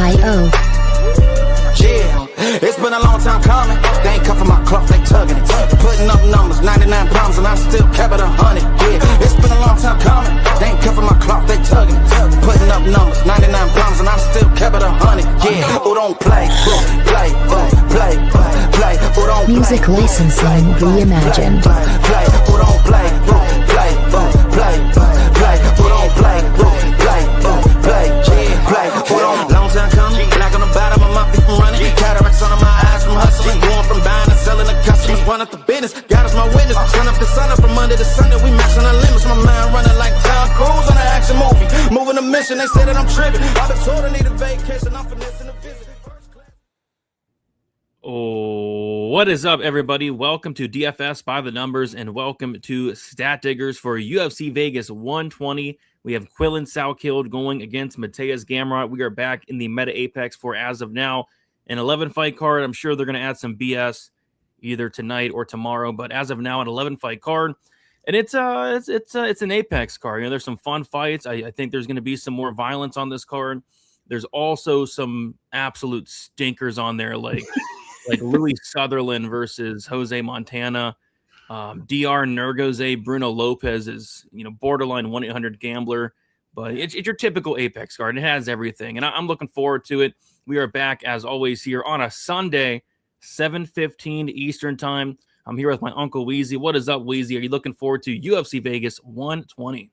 Yeah, it's been a long time coming. They ain't cuffing my cloth, they tugging it. Putting up numbers, 99 pounds, and I still kept it 100. Yeah, it's been a long time coming. They ain't cuffing my cloth, they tugging it. Putting up numbers, 99 pounds, and I still kept it 100. Yeah, who don't play, play, play, play, who don't play. Music licensing reimagined. Play, who don't play, play, play, play, who don't play, play, play, who don't. Long time coming, black on the bottom of my feet from running. Cataracts under my eyes from hustling. Going from buying and selling to customers. Run up the business, God is my witness. Sun up the sun up from under the sun that we maxing our limits. My mind running like Tom Cruise on an action movie. Moving a mission, they say that I'm tripping. I've been told I need a vacation, I'm finessing a visit. Oh, what is up, everybody? Welcome to DFS by the Numbers, and welcome to Stat Diggers for UFC Vegas 120. We have Quillan Salkilled going against Mateusz Gamrot. We are back in the Meta Apex for, as of now, an 11-fight card. I'm sure they're going to add some BS either tonight or tomorrow, but as of now, an 11-fight card. And it's an Apex card. You know, there's some fun fights. I think there's going to be some more violence on this card. There's also some absolute stinkers on there, like Louie Sutherland versus Jose Montana. Diyar, Nurgozhay, Bruno Lopes is, borderline 1-800 gambler, but it's your typical Apex card. It has everything, and I'm looking forward to it. We are back, as always, here on a Sunday, 7:15 Eastern time. I'm here with my Uncle Weezy. What is up, Weezy? Are you looking forward to UFC Vegas 120?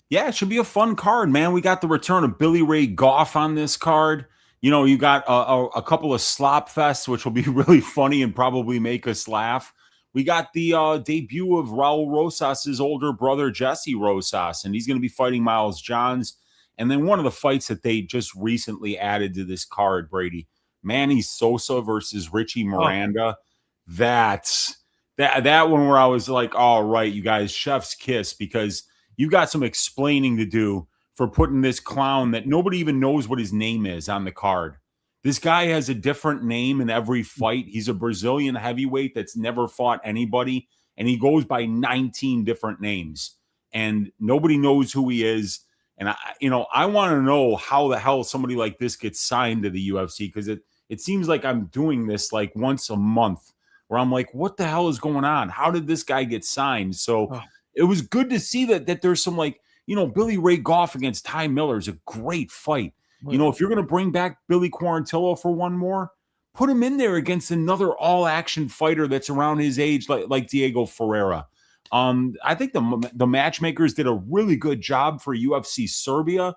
Yeah, it should be a fun card, man. We got the return of Billy Ray Goff on this card. You got a couple of slop fests, which will be really funny and probably make us laugh. We got the debut of Raul Rosas' older brother, Jessie Rosas, and he's going to be fighting Miles Johns. And then one of the fights that they just recently added to this card, Brady, Manny Sousa versus Richie Miranda. That's that one where I was like, all right, you guys, chef's kiss, because you got some explaining to do for putting this clown that nobody even knows what his name is on the card. This guy has a different name in every fight. He's a Brazilian heavyweight that's never fought anybody, and he goes by 19 different names, and nobody knows who he is. And I want to know how the hell somebody like this gets signed to the UFC, because it seems like I'm doing this like once a month, where I'm like, what the hell is going on? How did this guy get signed? So it was good to see that there's some Billy Ray Goff against Ty Miller is a great fight. If you're going to bring back Billy Quarantillo for one more, put him in there against another all-action fighter that's around his age, like Diego Ferreira. I think the matchmakers did a really good job for UFC Serbia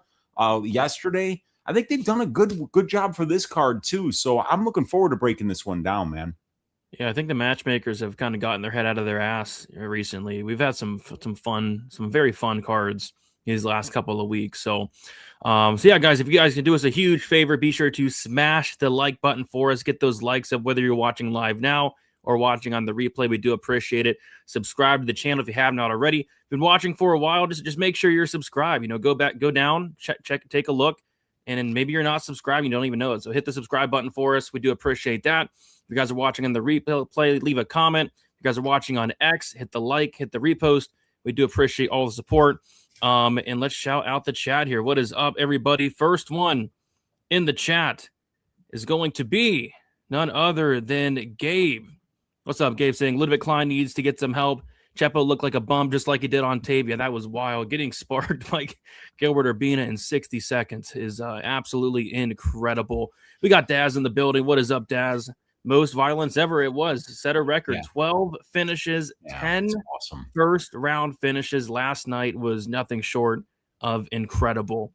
yesterday. I think they've done a good job for this card too. So I'm looking forward to breaking this one down, man. Yeah, I think the matchmakers have kind of gotten their head out of their ass recently. We've had some very fun cards these last couple of weeks. So yeah, guys, if you guys can do us a huge favor, be sure to smash the like button for us. Get those likes up, whether you're watching live now or watching on the replay. We do appreciate it. Subscribe to the channel if you have not already. Been watching for a while, just make sure you're subscribed. Go down, check, take a look, and then maybe you're not subscribed, you don't even know it. So hit the subscribe button for us. We do appreciate that. If you guys are watching on the replay, leave a comment. If you guys are watching on X, hit the like, hit the repost. We do appreciate all the support. And let's shout out the chat here. What is up, everybody? First one in the chat is going to be none other than Gabe. What's up, Gabe? Saying Ludwig Klein needs to get some help. Chepo looked like a bum just like he did on tape. Yeah, that was wild. Getting sparked by Gilbert Urbina in 60 seconds is absolutely incredible. We got Daz in the building. What is up, Daz? Most violence ever it was. Set a record. Yeah. 12 finishes, 10 awesome first-round finishes. Last night was nothing short of incredible.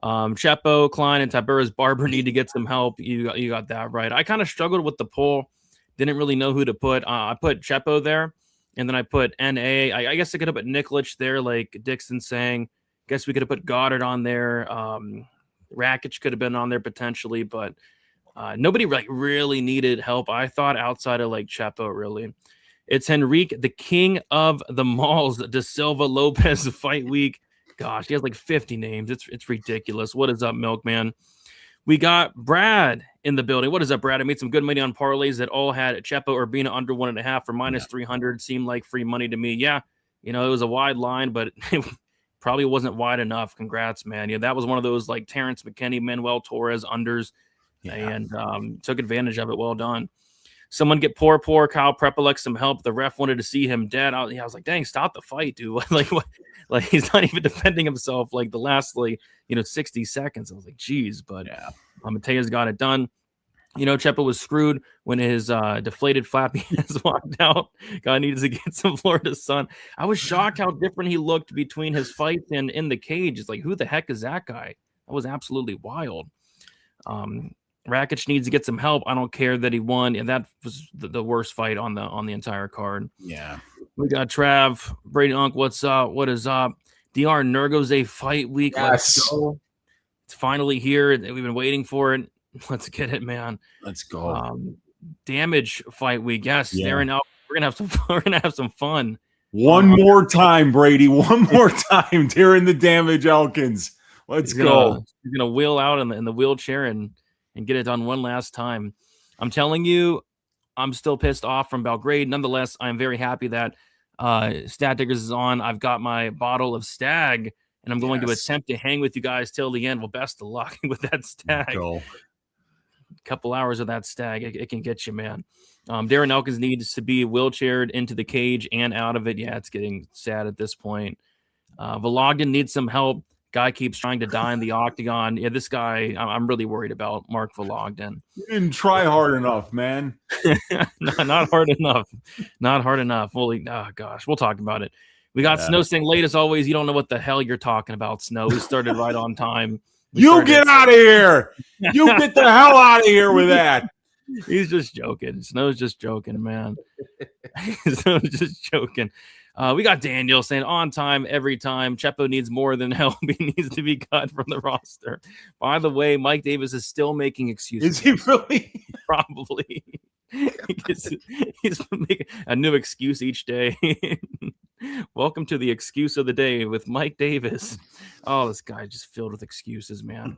Chepo, Klein, and Tiberius Barber need to get some help. You got that right. I kind of struggled with the poll. Didn't really know who to put. I put Chepo there, and then I put NA. I guess I could have put Nikolic there, like Dixon saying. Guess we could have put Goddard on there. Rakic could have been on there potentially, but nobody really needed help, I thought, outside of Chepo, really. It's Henrique, the king of the malls, De Silva Lopez fight week. Gosh, he has 50 names. It's ridiculous. What is up, Milkman? We got Brad in the building. What is up, Brad? I made some good money on parlays that all had Chepo or Urbina under 1.5 for minus 300. Seemed like free money to me. Yeah, it was a wide line, but it probably wasn't wide enough. Congrats, man. Yeah, that was one of those Terrence McKinney, Manuel Torres unders. and took advantage of it. Well done. Someone get poor Kyle Prepelec some help. The ref wanted to see him dead. I was like, dang, stop the fight, dude. Like, what? Like, he's not even defending himself like the last, 60 seconds. I was like, geez, but Mateusz got it done. Chepa was screwed when his deflated flappy hands walked out. God needed to get some Florida sun. I was shocked how different he looked between his fights and in the cage. It's like, who the heck is that guy? That was absolutely wild. Rakic needs to get some help. I don't care that he won, and that was the worst fight on the entire card. Yeah. We got Trav, Brady Unk, what's up? What is up? Diyar Nurgozhay fight week. Yes. Let's go. It's finally here. We've been waiting for it. Let's get it, man. Let's go. Damage fight week. Yes, Darren. We're gonna have some fun. One more time, Brady. One more time during the damage, Elkins. Let's go. He's gonna wheel out in the wheelchair and get it done one last time. I'm telling you, I'm still pissed off from Belgrade. Nonetheless, I'm very happy that Stat Diggers is on. I've got my bottle of Stag, and I'm going to attempt to hang with you guys till the end. Well, best of luck with that Stag. A couple hours of that Stag, it can get you, man. Darren Elkins needs to be wheelchaired into the cage and out of it. Yeah, it's getting sad at this point. Vologden needs some help. Guy keeps trying to die in the octagon. Yeah, this guy, I'm really worried about Mark Vologden. You didn't try hard enough, man. Not hard enough. Not hard enough. Holy, oh gosh, we'll talk about it. We got Snow saying late as always. You don't know what the hell you're talking about, Snow. We started right on time. You get out of here. You get the hell out of here with that. He's just joking. Snow's just joking, man. Snow's just joking. We got Daniel saying on time, every time. Chepo needs more than help. He needs to be cut from the roster. By the way, Mike Davis is still making excuses. Is he really? Probably. He's making a new excuse each day. Welcome to the excuse of the day with Mike Davis. Oh, this guy just filled with excuses, man.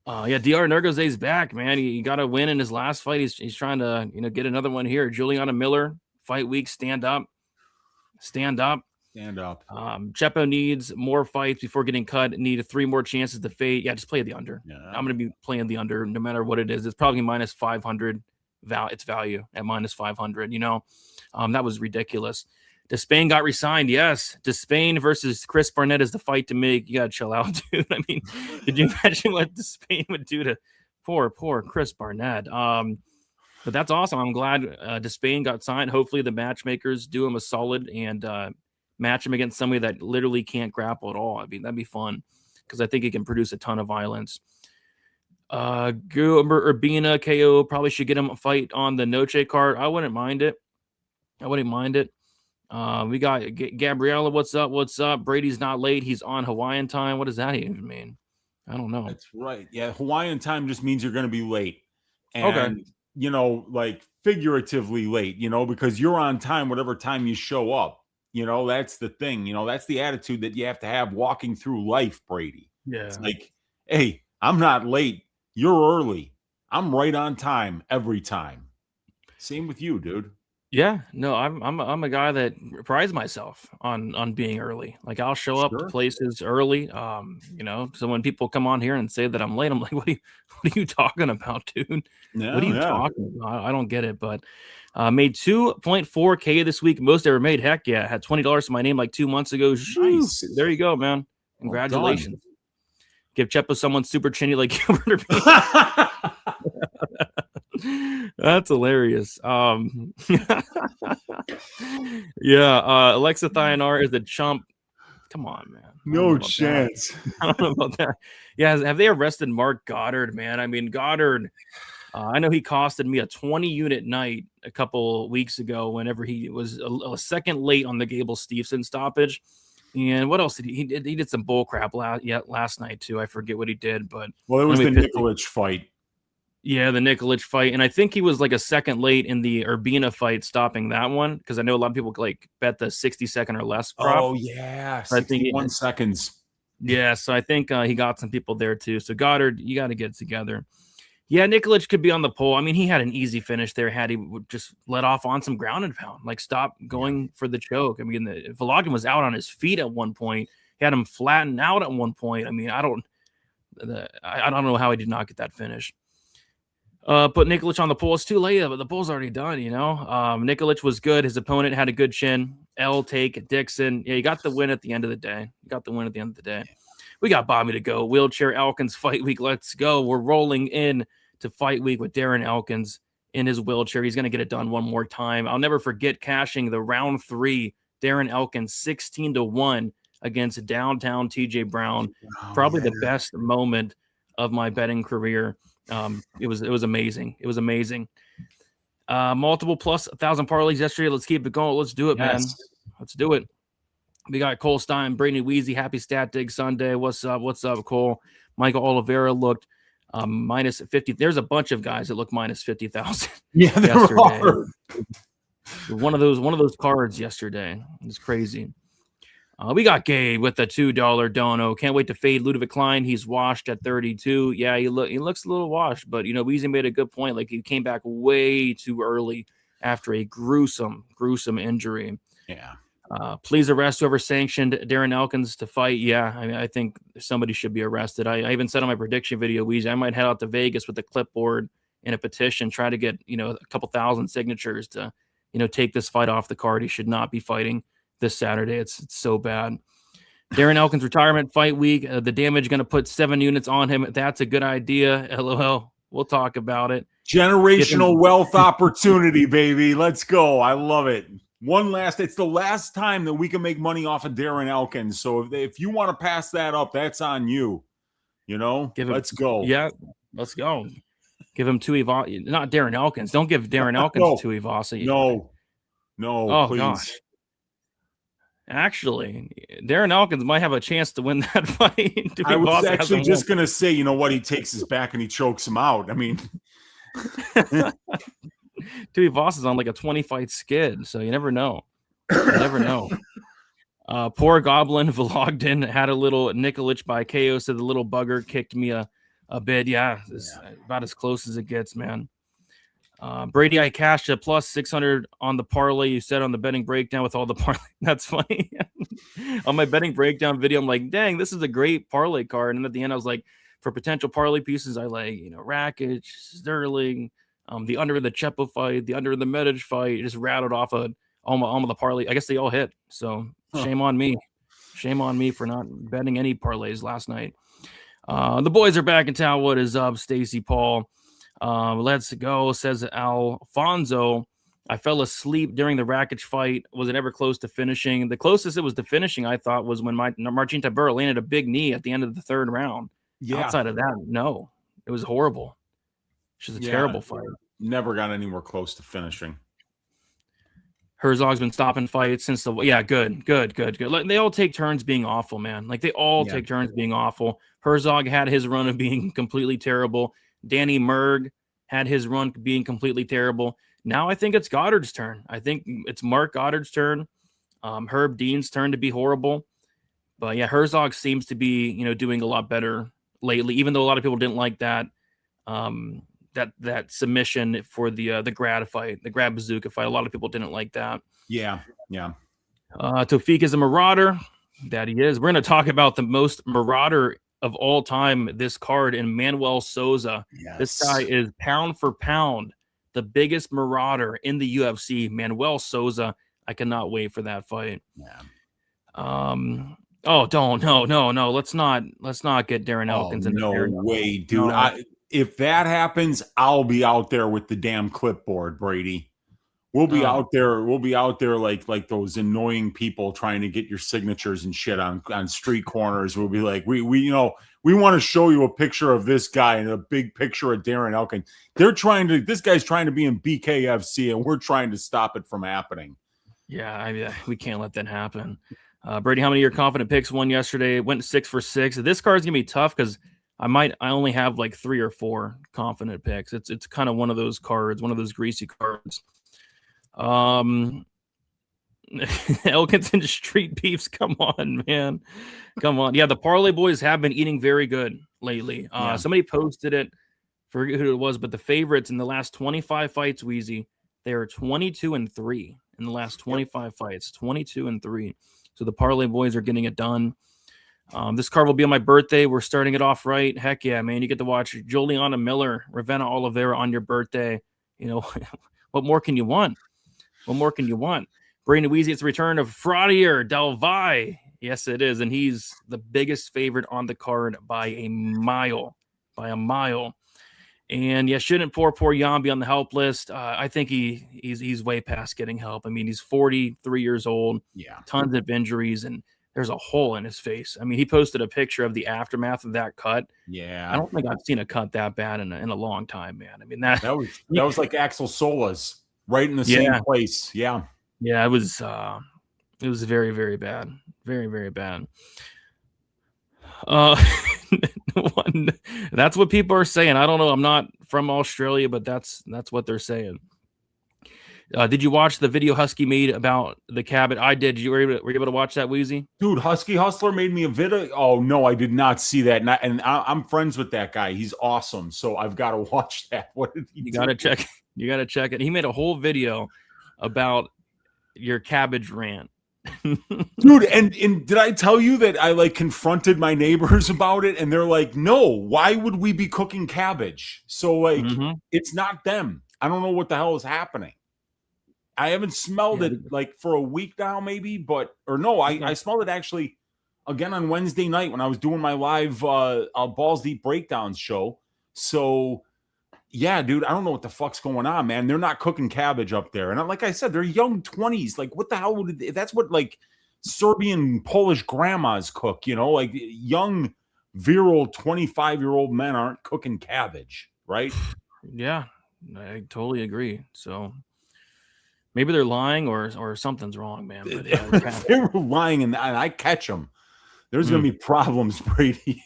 Diyar Nurgozhay's back, man. He got a win in his last fight. He's trying to get another one here. Juliana Miller, fight week, stand up. Chepo needs more fights before getting cut. Need 3 more chances to fade. Yeah, just play the under. Yeah. I'm going to be playing the under no matter what it is. It's probably minus 500. Its value at minus 500. That was ridiculous. Despain got resigned. Yes, Despain versus Chris Barnett is the fight to make. You got to chill out, dude. I mean, could you imagine what Despain would do to poor Chris Barnett? But that's awesome. I'm glad Despain got signed. Hopefully the matchmakers do him a solid and match him against somebody that literally can't grapple at all. I mean, that'd be fun because I think he can produce a ton of violence. Urbina KO probably should get him a fight on the Noche card. I wouldn't mind it. We got Gabriella. What's up? Brady's not late. He's on Hawaiian time. What does that even mean? I don't know. That's right. Yeah, Hawaiian time just means you're going to be late. And, like figuratively late, because you're on time whatever time you show up. That's the thing. That's the attitude that you have to have walking through life, Brady. Yeah. It's like, hey, I'm not late. You're early. I'm right on time every time. Same with you, dude. Yeah, no, I'm a guy that prides myself on being early. Like I'll show up to places early. So when people come on here and say that I'm late, I'm like, what are you talking about, dude? Yeah, what are you talking about? I don't get it. But made 2.4K this week, most ever made. Heck yeah, had $20 to my name like 2 months ago. Nice. There you go, man. Congratulations. Well, give Chepo someone super chinny like Gilbert. That's hilarious. Alexia Thainara is the chump. Come on, man. No chance. I don't know about that. Yeah, have they arrested Mark Goddard, man? I mean, Goddard, I know he costed me a 20-unit night a couple weeks ago whenever he was a second late on the Gable Stevenson stoppage. And what else did he did? He did some bull crap last night too. I forget what he did, but it was the Nikolic fight. Yeah, the Nikolic fight, and I think he was like a second late in the Urbina fight, stopping that one because I know a lot of people like bet the 60-second or less prop. Oh yeah, 61 seconds. Yeah, so I think he got some people there too. So Goddard, you got to get it together. Yeah, Nikolic could be on the pole. I mean, he had an easy finish there. Had he would just let off on some ground and pound, like stop going for the choke. I mean, Vologden was out on his feet at one point. He had him flattened out at one point. I mean, I don't know how he did not get that finish. Put Nikolic on the pole. It's too late, but the pole's already done, Nikolic was good. His opponent had a good chin. Take Dixon. Yeah, you got the win at the end of the day. We got Bobby to go. Wheelchair Elkins fight week. Let's go. We're rolling in to fight week with Darren Elkins in his wheelchair. He's going to get it done one more time. I'll never forget cashing the round 3. Darren Elkins 16-1 against downtown TJ Brown. Probably the best moment of my betting career. It was amazing. It was amazing. Multiple plus 1,000 parlays yesterday. Let's keep it going. Let's do it, man. Let's do it. We got Cole Stein, Brady Weezy, happy stat dig Sunday. What's up? What's up, Cole? Michael Oliveira looked minus 50. There's a bunch of guys that look minus 50,000. Yeah, there are. One of those cards yesterday. It's crazy. We got Gabe with the $2 dono. Can't wait to fade Ludovic Klein. He's washed at 32. Yeah, he looks a little washed, but Weezy made a good point. Like, he came back way too early after a gruesome injury. Yeah. Please arrest whoever sanctioned Darren Elkins to fight. Yeah, I mean, I think somebody should be arrested. I even said on my prediction video, Weezy, I might head out to Vegas with a clipboard and a petition, try to get a couple thousand signatures to take this fight off the card. He should not be fighting this Saturday. It's so bad. Darren Elkins retirement fight week. The damage going to put 7 units on him. That's a good idea. LOL. We'll talk about it. Generational wealth opportunity, baby. Let's go. I love it. It's the last time that we can make money off of Darren Elkins. So if you want to pass that up, that's on you. Let's go. Yeah, let's go. Give him two Ivasa. Not Darren Elkins. Don't give Darren Elkins two Ivasa. No, oh, please. Gosh. Actually, Darren Elkins might have a chance to win that fight. I was actually just going to say, he takes his back and he chokes him out. I mean, Tuivasa is on like a 20-fight skid, so you never know. Poor Goblin Vlogden had a little Nikolic by KO, said the little bugger kicked me a bit. Yeah, it's about as close as it gets, man. Brady, I cashed a plus 600 on the parlay you said on the betting breakdown with all the parlay. That's funny. On my betting breakdown video, I'm like, dang, this is a great parlay card. And at the end, I was like, for potential parlay pieces, I like, Rakic, Sterling, the under the Chepo fight, the under the Medic fight. Just rattled off all the parlay. I guess they all hit. So shame on me. Shame on me for not betting any parlays last night. The boys are back in town. What is up, Stacy Paul? Let's go, says Alfonso. I fell asleep during the Rakic fight. Was it ever close to finishing? The closest it was to finishing, I thought, was when Marcin Tybura landed a big knee at the end of the 3rd round. Yeah. Outside of that, no. It was horrible. It was a terrible fight. Never got anywhere close to finishing. Herzog's been stopping fights since good. Like, they all take turns being awful, man. Like, they all take turns being awful. Herzog had his run of being completely terrible. Danny Merg had his run being completely terrible. Now I think it's Goddard's turn. I think it's Mark Goddard's turn. Herb Dean's turn to be horrible. But yeah, Herzog seems to be, doing a lot better lately, even though a lot of people didn't like that that submission for the grad fight, the grad bazooka fight. A lot of people didn't like that. Yeah. Tofik is a marauder. That he is. We're going to talk about the most marauder of all time, this card, in Manoel Sousa. Yes. This guy is pound for pound the biggest marauder in the UFC. Manoel Sousa. I cannot wait for that fight. Yeah. No. Let's not get Darren Elkins in there. No way, dude. No. If that happens, I'll be out there with the damn clipboard, Brady. We'll be out there. We'll be out there like those annoying people trying to get your signatures and shit on street corners. We'll be like, we want to show you a picture of this guy and a big picture of Darren Elkins. This guy's trying to be in BKFC, and we're trying to stop it from happening. Yeah, we can't let that happen. Brady, how many of your confident picks won yesterday? Went 6 for 6. This card's gonna be tough because I only have like 3 or 4 confident picks. It's kind of one of those cards, one of those greasy cards. Elkins and street beefs. Come on, man. Come on. Yeah, the parlay boys have been eating very good lately. Somebody posted it. Forget who it was, but the favorites in the last 25 fights, Wheezy, they are 22-3 in the last 25 fights. 22-3. So the parlay boys are getting it done. This card will be on my birthday. We're starting it off right. Heck yeah, man. You get to watch Juliana Miller, Ravena Oliveira on your birthday. You know, what more can you want? What more can you want? Brandon Weezy, it's the return of Fraudier Del Valle. Yes, it is. And he's the biggest favorite on the card by a mile. By a mile. And yeah, shouldn't poor Jan be on the help list? I think he's way past getting help. I mean, he's 43 years old. Yeah. Tons of injuries, and there's a hole in his face. I mean, he posted a picture of the aftermath of that cut. Yeah. I don't think I've seen a cut that bad in a long time, man. I mean, that was like Axel Sola's right in the same place. Yeah. Yeah, it was very, very bad. Very, very bad. That's what people are saying. I don't know. I'm not from Australia, but that's what they're saying. Did you watch the video Husky made about the cabin? I did. Were you able to watch that, Wheezy? Dude, Husky Hustler made me a video. Oh no, I did not see that. And I'm friends with that guy. He's awesome. So I've got to watch that. What did he do? You gotta check it. He made a whole video about your cabbage rant. Dude, and did I tell you that I like confronted my neighbors about it, and they're like, no, why would we be cooking cabbage? So like it's not them. I don't know what the hell is happening. I haven't smelled it like for a week now, maybe, I smelled it actually again on Wednesday night when I was doing my live Balls Deep Breakdowns show. So yeah, dude, I don't know what the fuck's going on, man. They're not cooking cabbage up there. And like I said, they're young 20s. Like, what the hell that's what like Serbian, Polish grandmas cook, you know, like young, virile 25-year-old men aren't cooking cabbage, right? Yeah, I totally agree. So maybe they're lying or something's wrong, man. But if they were lying and I catch them, there's going to be problems, Brady.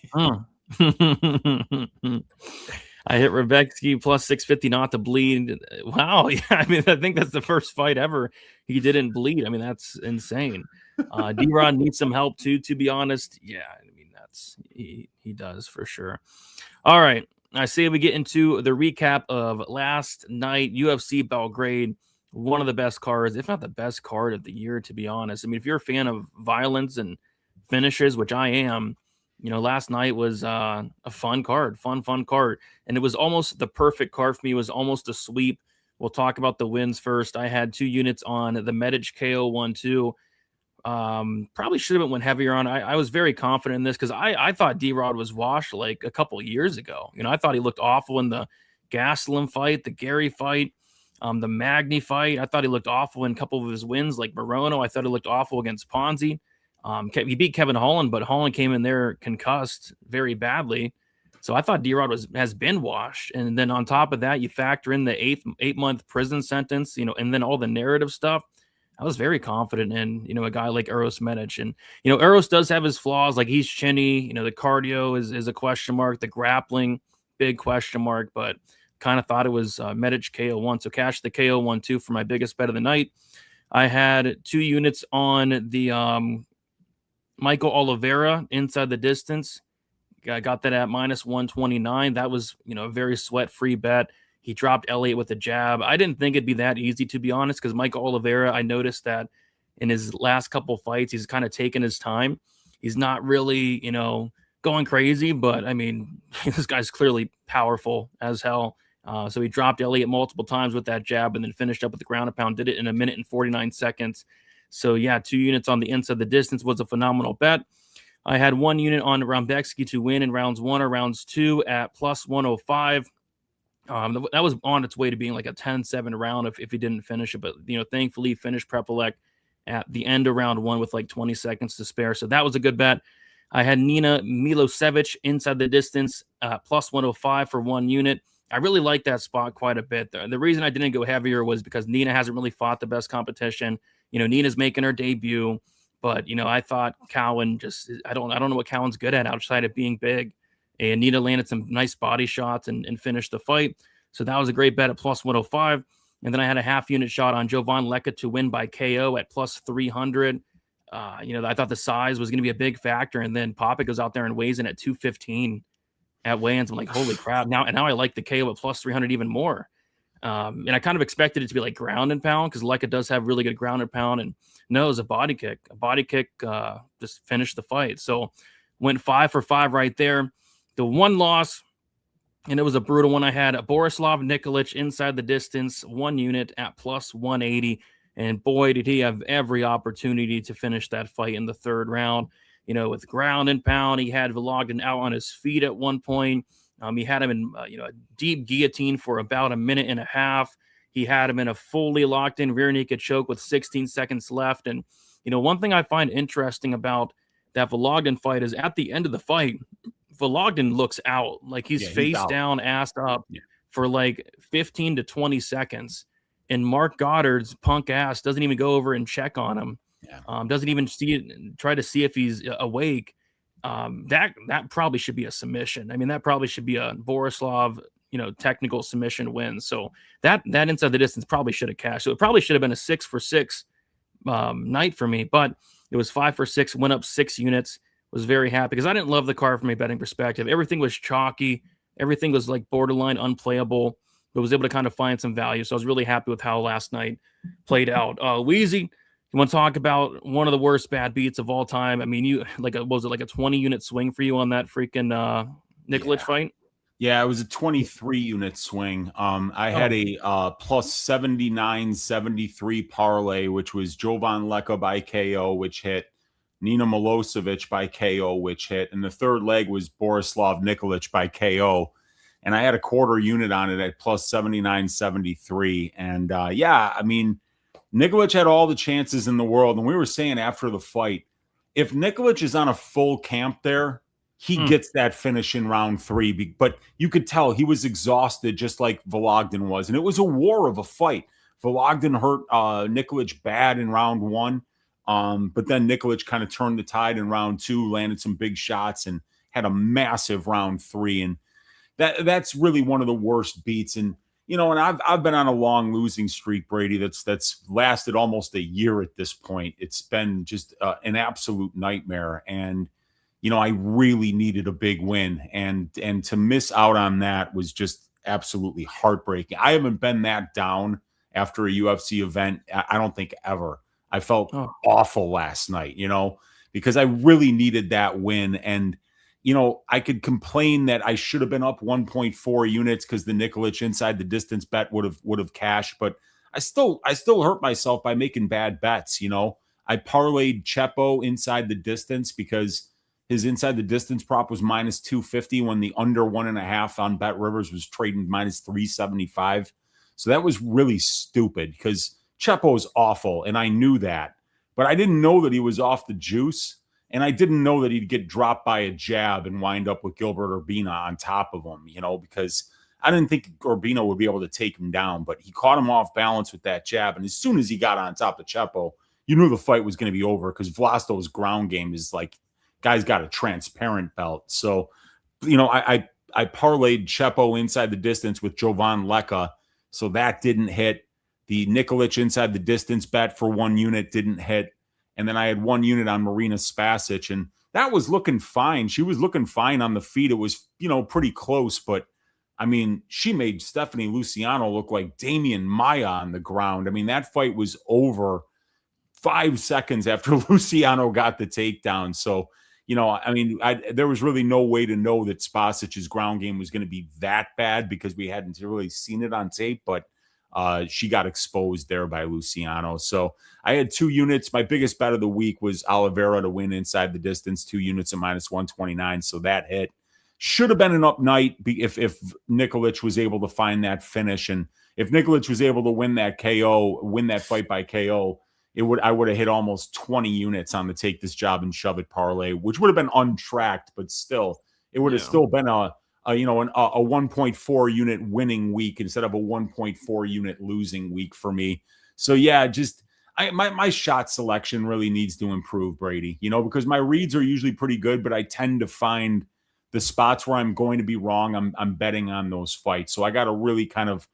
I hit Rebecki plus 650 not to bleed. Wow. Yeah. I mean, I think that's the first fight ever he didn't bleed. I mean, that's insane. D-Rod needs some help too, to be honest. Yeah. I mean, he does for sure. All right. I say we get into the recap of last night, UFC Belgrade, one of the best cards, if not the best card of the year, to be honest. I mean, if you're a fan of violence and finishes, which I am, you know, last night was a fun card. And it was almost the perfect card for me. It was almost a sweep. We'll talk about the wins first. I had 2 units on the Medic KO 1-2. Probably should have went heavier on. I was very confident in this because I thought D-Rod was washed like a couple years ago. You know, I thought he looked awful in the Gastelum fight, the Gary fight, the Magny fight. I thought he looked awful in a couple of his wins like Morono. I thought he looked awful against Ponzi. He beat Kevin Holland, but Holland came in there concussed very badly. So I thought D-Rod has been washed. And then on top of that, you factor in the 8-month prison sentence, you know, and then all the narrative stuff. I was very confident in, you know, a guy like Uros Medic. And, you know, Uros does have his flaws. Like he's chinny, you know, the cardio is a question mark, the grappling, big question mark, but kind of thought it was Medic KO 1. So cash the KO 1-2 for my biggest bet of the night. I had 2 units on the Michael Oliveira inside the distance. I got that at minus 129. That was, you know, a very sweat-free bet. He dropped Elliott with a jab. I didn't think it'd be that easy, to be honest, because Michael Oliveira, I noticed that in his last couple fights, he's kind of taken his time. He's not really, you know, going crazy, but, I mean, this guy's clearly powerful as hell. So he dropped Elliott multiple times with that jab and then finished up with the ground and pound, did it in 1 minute and 49 seconds. So, yeah, 2 units on the inside the distance was a phenomenal bet. I had 1 unit on Rambexky to win in rounds 1 or rounds 2 at plus 105. That was on its way to being like a 10-7 round if he didn't finish it. But, you know, thankfully he finished Prepelec at the end of round 1 with like 20 seconds to spare. So that was a good bet. I had Nina Milosevic inside the distance plus 105 for 1 unit. I really like that spot quite a bit. The reason I didn't go heavier was because Nina hasn't really fought the best competition. You know, Nina's making her debut, but, you know, I thought Cowan I don't know what Cowan's good at outside of being big. And Nina landed some nice body shots and finished the fight. So that was a great bet at plus 105. And then I had a half unit shot on Jovan Leka to win by KO at plus 300. You know, I thought the size was going to be a big factor. And then Papa goes out there and weighs in at 215 at weigh-ins. I'm like, holy crap. Now I like the KO at plus 300 even more. And I kind of expected it to be like ground and pound because Leka does have really good ground and pound. And no, it was a body kick. Just finished the fight. So Went 5 for 5 right there. The one loss, and it was a brutal one. I had a Borislav Nikolic inside the distance, 1 unit at plus 180. And boy, did he have every opportunity to finish that fight in the third round. With ground and pound, he had Vologden out on his feet at one point. He had him in a deep guillotine for about a minute and a half. He had him in a fully locked in rear naked choke with 16 seconds left. And one thing I find interesting about that Vologden fight is at the end of the fight, Vologden looks out, like he's face down, ass up for like 15 to 20 seconds. And Mark Goddard's punk ass doesn't even go over and check on him. Doesn't even try to see if he's awake. That probably should be a submission. I mean, that probably should be a Borislav, technical submission win. So that inside the distance probably should have cashed. So it probably should have been a 6 for 6 night for me, but it was 5 for 6, went up 6 units. Was very happy because I didn't love the card from a betting perspective. Everything was chalky. Everything was like borderline unplayable, but was able to kind of find some value. So I was really happy with how last night played out. Wheezy, you want to talk about one of the worst bad beats of all time? I mean, was it like a 20 unit swing for you on that freaking Nikolic fight? Yeah, it was a 23 unit swing. I had a plus 79.73 parlay, which was Jovan Leka by KO, which hit. Nina Milosevic by KO, which hit. And the third leg was Borislav Nikolic by KO. And I had a quarter unit on it at plus 79.73. And I mean, Nikolic had all the chances in the world. And we were saying after the fight, if Nikolic is on a full camp there, he gets that finish in round 3. But you could tell he was exhausted just like Vologden was. And it was a war of a fight. Vologden hurt Nikolic bad in round 1. But then Nikolic kind of turned the tide in round 2, landed some big shots, and had a massive round 3. And that's really one of the worst beats. And and I've been on a long losing streak, Brady. That's lasted almost a year at this point. It's been just an absolute nightmare. And I really needed a big win, and to miss out on that was just absolutely heartbreaking. I haven't been that down after a UFC event. I don't think ever. I felt awful last night, because I really needed that win. And, I could complain that I should have been up 1.4 units because the Nikolic inside the distance bet would have cashed. But I still hurt myself by making bad bets. I parlayed Chepo inside the distance because his inside the distance prop was minus 250 when the under 1.5 on Bet Rivers was trading minus 375. So that was really stupid because Chepo is awful, and I knew that. But I didn't know that he was off the juice, and I didn't know that he'd get dropped by a jab and wind up with Gilbert Urbina on top of him, because I didn't think Urbina would be able to take him down, but he caught him off balance with that jab, and as soon as he got on top of Chepo, you knew the fight was going to be over because Vlasto's ground game is like, guy's got a transparent belt. So, I parlayed Chepo inside the distance with Jovan Leka, so that didn't hit. The Nikolic inside the distance bet for 1 unit didn't hit. And then I had 1 unit on Marina Spasic, and that was looking fine. She was looking fine on the feet. It was, pretty close, but I mean, she made Stephanie Luciano look like Damian Maia on the ground. I mean, that fight was over 5 seconds after Luciano got the takedown. So, there was really no way to know that Spasic's ground game was going to be that bad because we hadn't really seen it on tape, but she got exposed there by Luciano. So I had 2 units. My biggest bet of the week was Oliveira to win inside the distance, 2 units at minus 129. So that hit. Should have been an up night if Nikolic was able to find that finish. And if Nikolic was able to win that fight by KO, I would have hit almost 20 units on the take this job and shove it parlay, which would have been untracked, but still, it would have still been a 1.4 unit winning week instead of a 1.4 unit losing week for me. So my shot selection really needs to improve, Brady, because my reads are usually pretty good, but I tend to find the spots where I'm going to be wrong. I'm betting on those fights. So I got to really kind of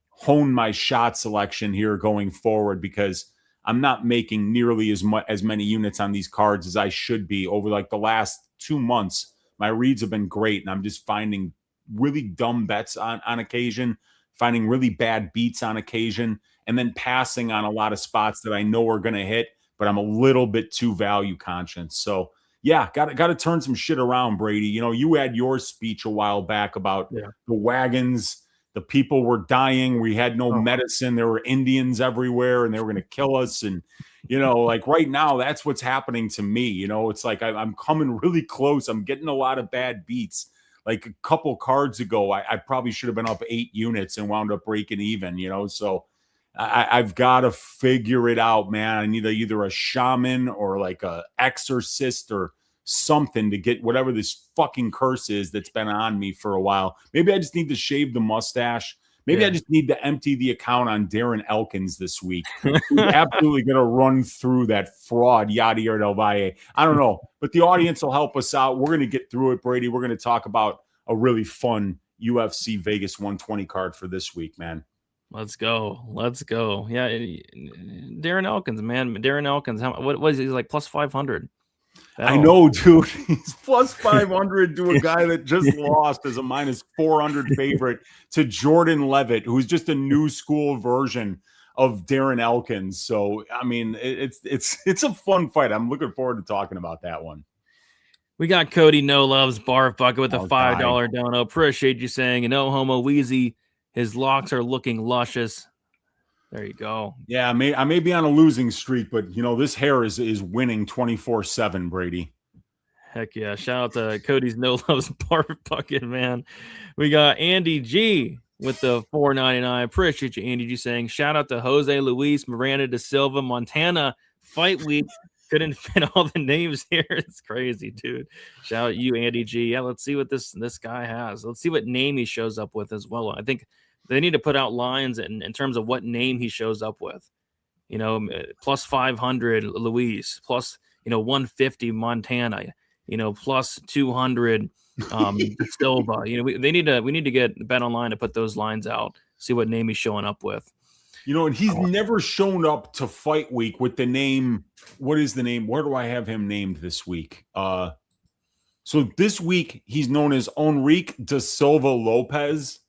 hone my shot selection here going forward because I'm not making nearly as many units on these cards as I should be over like the last 2 months. My reads have been great, and I'm just finding really dumb bets on occasion, finding really bad beats on occasion, and then passing on a lot of spots that I know are going to hit, but I'm a little bit too value conscious. So, yeah, got to turn some shit around, Brady. You know, you had your speech a while back about the wagons. The people were dying. We had no medicine. There were Indians everywhere, and they were going to kill us. And, you know, like right now, that's what's happening to me. You know, it's like I'm coming really close. I'm getting a lot of bad beats. Like a couple cards ago, I probably should have been up 8 units and wound up breaking even, you know. So I've got to figure it out, man. I need either a shaman or like a exorcist or something to get whatever this fucking curse is that's been on me for a while. Maybe I just need to shave the mustache. Maybe I just need to empty the account on Darren Elkins this week. He's absolutely going to run through that fraud, Yadier del Valle. I don't know, but the audience will help us out. We're going to get through it, Brady. We're going to talk about a really fun UFC Vegas 120 card for this week, man. Let's go. Yeah, Darren Elkins, man. Darren Elkins, what was he? He's like plus 500. I know, dude. He's plus 500 to a guy that just lost as a minus 400 favorite to Jordan Levitt, who's just a new school version of Darren Elkins. So, I mean, it's a fun fight. I'm looking forward to talking about that one. We got Cody No Loves Barf Bucket with a $5 dono. Appreciate you saying, no homo Wheezy. His locks are looking luscious. There you go. Yeah, I may be on a losing streak, but you know this hair is winning 24/7, Brady. Heck yeah! Shout out to Cody's No Loves Barf Bucket, man. We got Andy G with the $4.99. Appreciate you, Andy G, saying shout out to Jose Luis, Miranda da Silva, Montana Fight Week. Couldn't fit all the names here. It's crazy, dude. Shout out you, Andy G. Yeah, let's see what this guy has. Let's see what name he shows up with as well. I think they need to put out lines in terms of what name he shows up with. You know, plus 500 Luis, plus 150 Montana. Plus 200 Silva. We need to get Bet Online to put those lines out. See what name he's showing up with. And he's never shown up to Fight Week with the name. What is the name? Where do I have him named this week? So this week he's known as Enrique da Silva Lopes.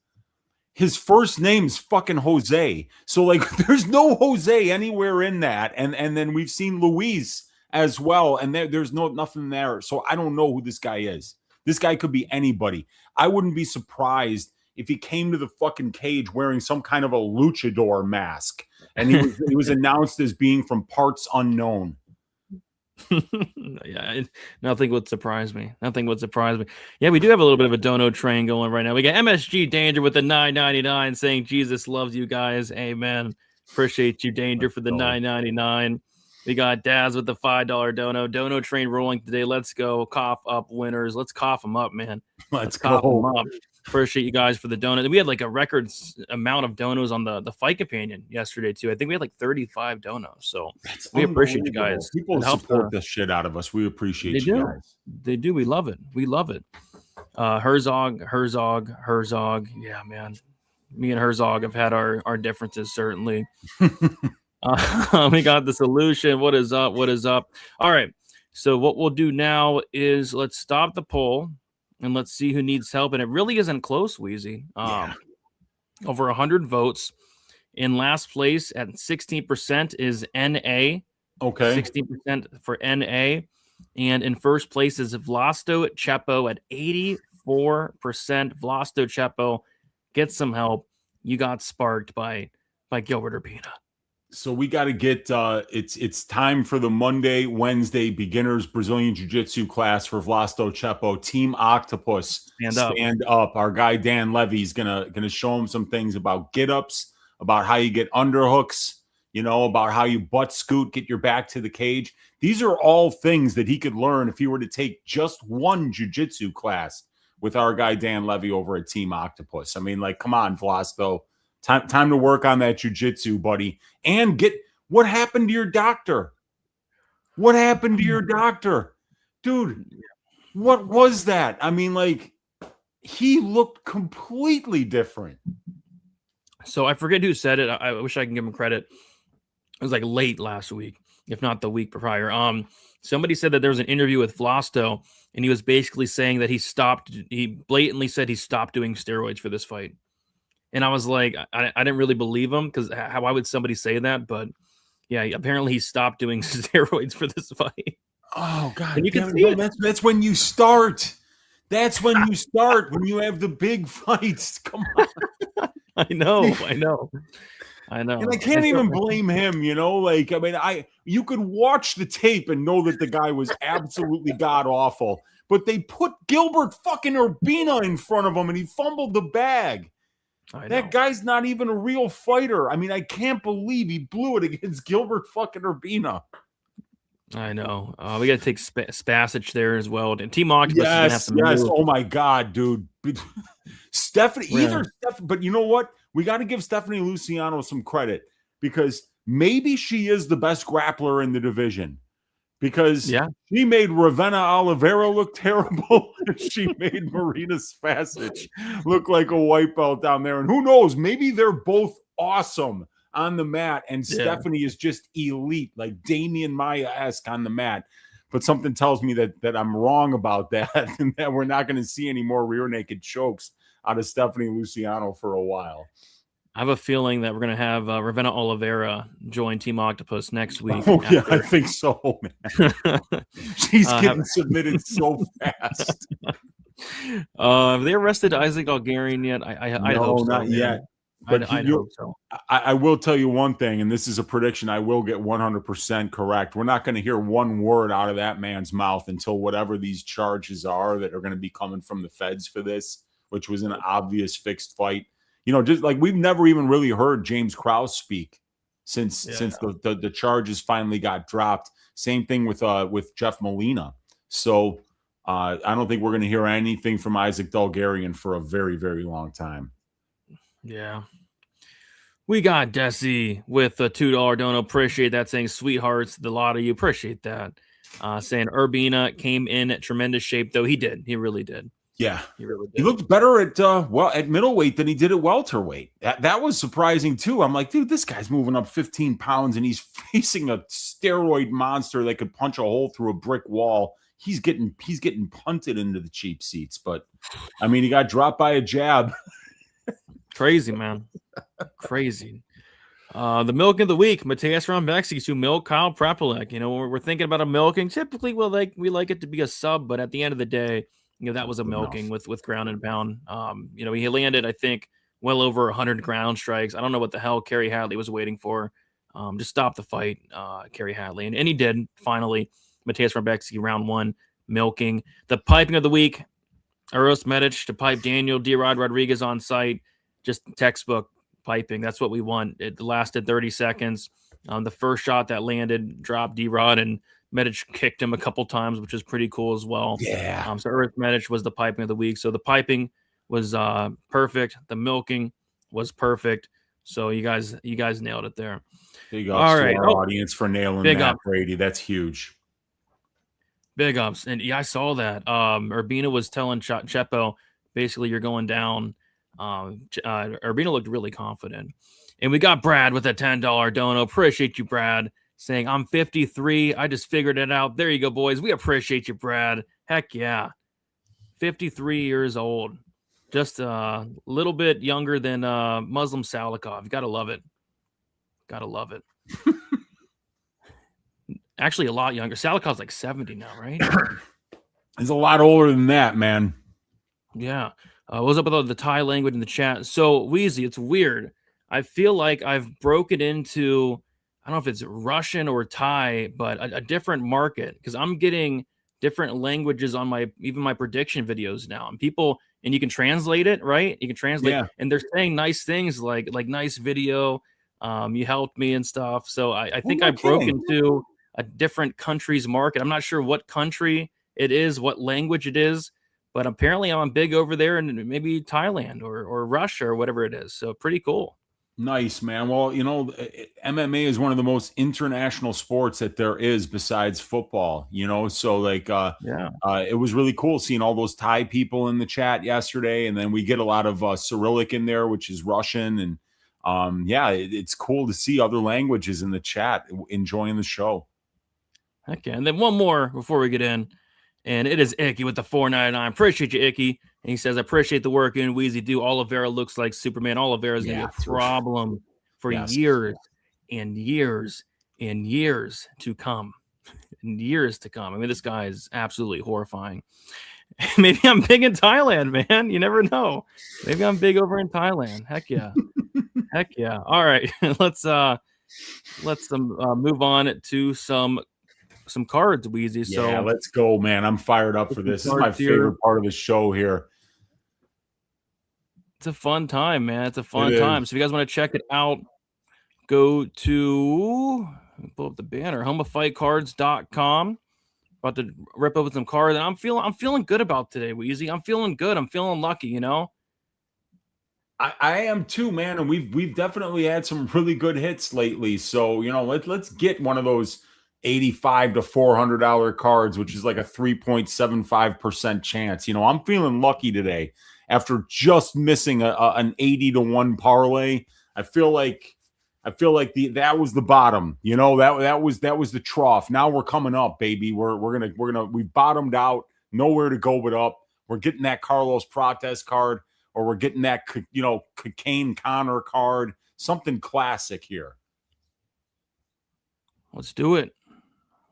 His first name's fucking Jose. So like there's no Jose anywhere in that. And then we've seen Luis as well. And there's nothing there. So I don't know who this guy is. This guy could be anybody. I wouldn't be surprised if he came to the fucking cage wearing some kind of a luchador mask and he was announced as being from parts unknown. Yeah, nothing would surprise me. Yeah, we do have a little bit of a dono train going right now. We got MSG Danger with the $9.99 saying Jesus loves you guys. Amen. Appreciate you, Danger, for the $9.99. We got Daz with the $5 dono train rolling today. Let's go. Cough up winners. Let's cough them up, man. Let's cough them up. Appreciate you guys for the donut. We had like a record amount of donos on the Fight Companion yesterday too. I think we had like 35 donos. So we appreciate you guys. People support the shit out of us. We appreciate you guys. They do. We love it. Herzog. Yeah, man. Me and Herzog have had our differences certainly. We got the solution. What is up? All right. So what we'll do now is let's stop the poll. And let's see who needs help. And it really isn't close, Wheezy. Over 100 votes. In last place at 16% is NA. Okay. 16% for NA. And in first place is Vlasto Chepo at 84%. Vlasto Chepo, get some help. You got sparked by Gilbert Urbina. So we got to get it's time for the Monday, Wednesday beginners Brazilian Jiu-Jitsu class for Vlasto Chepo. Team Octopus. Stand up. Our guy Dan Levy's gonna show him some things about get-ups, about how you get underhooks, about how you butt scoot, get your back to the cage. These are all things that he could learn if he were to take just one jiu-jitsu class with our guy Dan Levy over at Team Octopus. I mean, like, come on, Vlasto. Time to work on that jiu-jitsu, buddy. And what happened to your doctor? Dude, what was that? I mean, like, he looked completely different. So I forget who said it. I wish I can give him credit. It was like late last week, if not the week prior. Somebody said that there was an interview with Vlasto, and he was basically saying that he blatantly said he stopped doing steroids for this fight. And I was like, I didn't really believe him because why would somebody say that? But yeah, apparently he stopped doing steroids for this fight. Oh God, And you can damn it, see no, it. that's when you start. That's when you start, when you have the big fights. Come on. I know. And I can't even blame him, Like, I mean, you could watch the tape and know that the guy was absolutely god awful, but they put Gilbert fucking Urbina in front of him and he fumbled the bag. That guy's not even a real fighter. I mean, I can't believe he blew it against Gilbert fucking Urbina. I know. We got to take Spasic there as well. And Team Octopus is going to have to move. Oh my God, dude. Stephanie, but you know what? We got to give Stephanie Luciano some credit because maybe she is the best grappler in the division because she made Ravena Oliveira look terrible. And she made Marina Spasic look like a white belt down there. And who knows? Maybe they're both awesome on the mat, and Stephanie is just elite, like Damian Maia-esque on the mat. But something tells me that I'm wrong about that, and that we're not going to see any more rear naked chokes out of Stephanie Luciano for a while. I have a feeling that we're going to have Ravena Oliveira join Team Octopus next week. Oh, yeah, I think so, man. She's getting submitted so fast. Have they arrested Isaac Algarian yet? I hope so. Not yet. But I hope so. I will tell you one thing, and this is a prediction I will get 100% correct. We're not going to hear one word out of that man's mouth until whatever these charges are that are going to be coming from the feds for this, which was an obvious fixed fight. Just like we've never even really heard James Krause speak since the charges finally got dropped. Same thing with Jeff Molina. So I don't think we're going to hear anything from Isaac Dalgarian for a very, very long time. Yeah. We got Jessie with a $2 dono. Appreciate that, saying sweethearts, the lot of you. Appreciate that. Saying Urbina came in at tremendous shape, though. He did. He really did. Yeah. He really did. He looked better at middleweight than he did at welterweight. That was surprising, too. I'm like, dude, this guy's moving up 15 pounds, and he's facing a steroid monster that could punch a hole through a brick wall. He's getting punted into the cheap seats. But, I mean, he got dropped by a jab. Crazy, man. Crazy. The milk of the week, Mateusz Rambexis, who milk Kyle Prepelec. We're thinking about a milking. Typically, we like it to be a sub, but at the end of the day, that was a milking with ground and pound. He landed, I think, well over 100 ground strikes. I don't know what the hell Kerry Hadley was waiting for. Just stop the fight, Kerry Hadley. And he did, finally. Mateusz Rambexis, round 1, milking. The piping of the week, Uros Medic to pipe Daniel D-Rod Rodriguez on site. Just textbook piping. That's what we want. It lasted 30 seconds. The first shot that landed dropped D-Rod, and Medic kicked him a couple times, which is pretty cool as well. Yeah. So Uros Medic was the piping of the week. So the piping was perfect. The milking was perfect. So you guys nailed it there. Big ups to our audience for nailing that, Brady. That's huge. Big ups. And yeah, I saw that. Urbina was telling Chepo, basically, you're going down. Urbina looked really confident. And we got Brad with a $10 dono. Appreciate you, Brad, saying, I'm 53. I just figured it out. There you go, boys. We appreciate you, Brad. Heck yeah. 53 years old. Just a little bit younger than Muslim Salikov. Gotta love it. Gotta love it. Actually, a lot younger. Salikov's like 70 now, right? He's a lot older than that, man. Yeah. What's up with the Thai language in the chat? So, Wheezy, it's weird. I feel like I've broken into, I don't know if it's Russian or Thai, but a different market, because I'm getting different languages on my prediction videos now. And you can translate it, right? You can translate, and they're saying nice things like nice video. You helped me and stuff. So I think I broke into a different country's market. I'm not sure what country it is, what language it is. But apparently I'm big over there in maybe Thailand or Russia or whatever it is. So pretty cool. Nice, man. Well, MMA is one of the most international sports that there is besides football, So it was really cool seeing all those Thai people in the chat yesterday. And then we get a lot of Cyrillic in there, which is Russian. And it's cool to see other languages in the chat enjoying the show. Okay. And then one more before we get in. And it is Icky with the $4.99. Appreciate you, Icky. And he says, I appreciate the work you and Wheezy do. Oliveira looks like Superman. Oliveira is going to be a problem for years and years and years to come. in years to come. I mean, this guy is absolutely horrifying. Maybe I'm big in Thailand, man. You never know. Maybe I'm big over in Thailand. Heck yeah. Heck yeah. All right. Let's move on to some cards, Wheezy. So yeah, let's go, man. I'm fired up for this. This is my favorite part of the show here. It's a fun time, man. It's a fun time. So if you guys want to check it out, go to pull up the banner, homeofightcards.com. About to rip open some cards, and I'm feeling good about today, Wheezy. I'm feeling good. I'm feeling lucky, you know. I am too, man, and we've definitely had some really good hits lately. So let's get one of those $85 to $400 cards, which is like a 3.75% chance. I'm feeling lucky today after just missing an 80 to 1 parlay. I feel like that was the bottom. That was the trough. Now we're coming up, baby. We bottomed out, nowhere to go but up. We're getting that Carlos Prates card, or we're getting that Kane Connor card. Something classic here. Let's do it.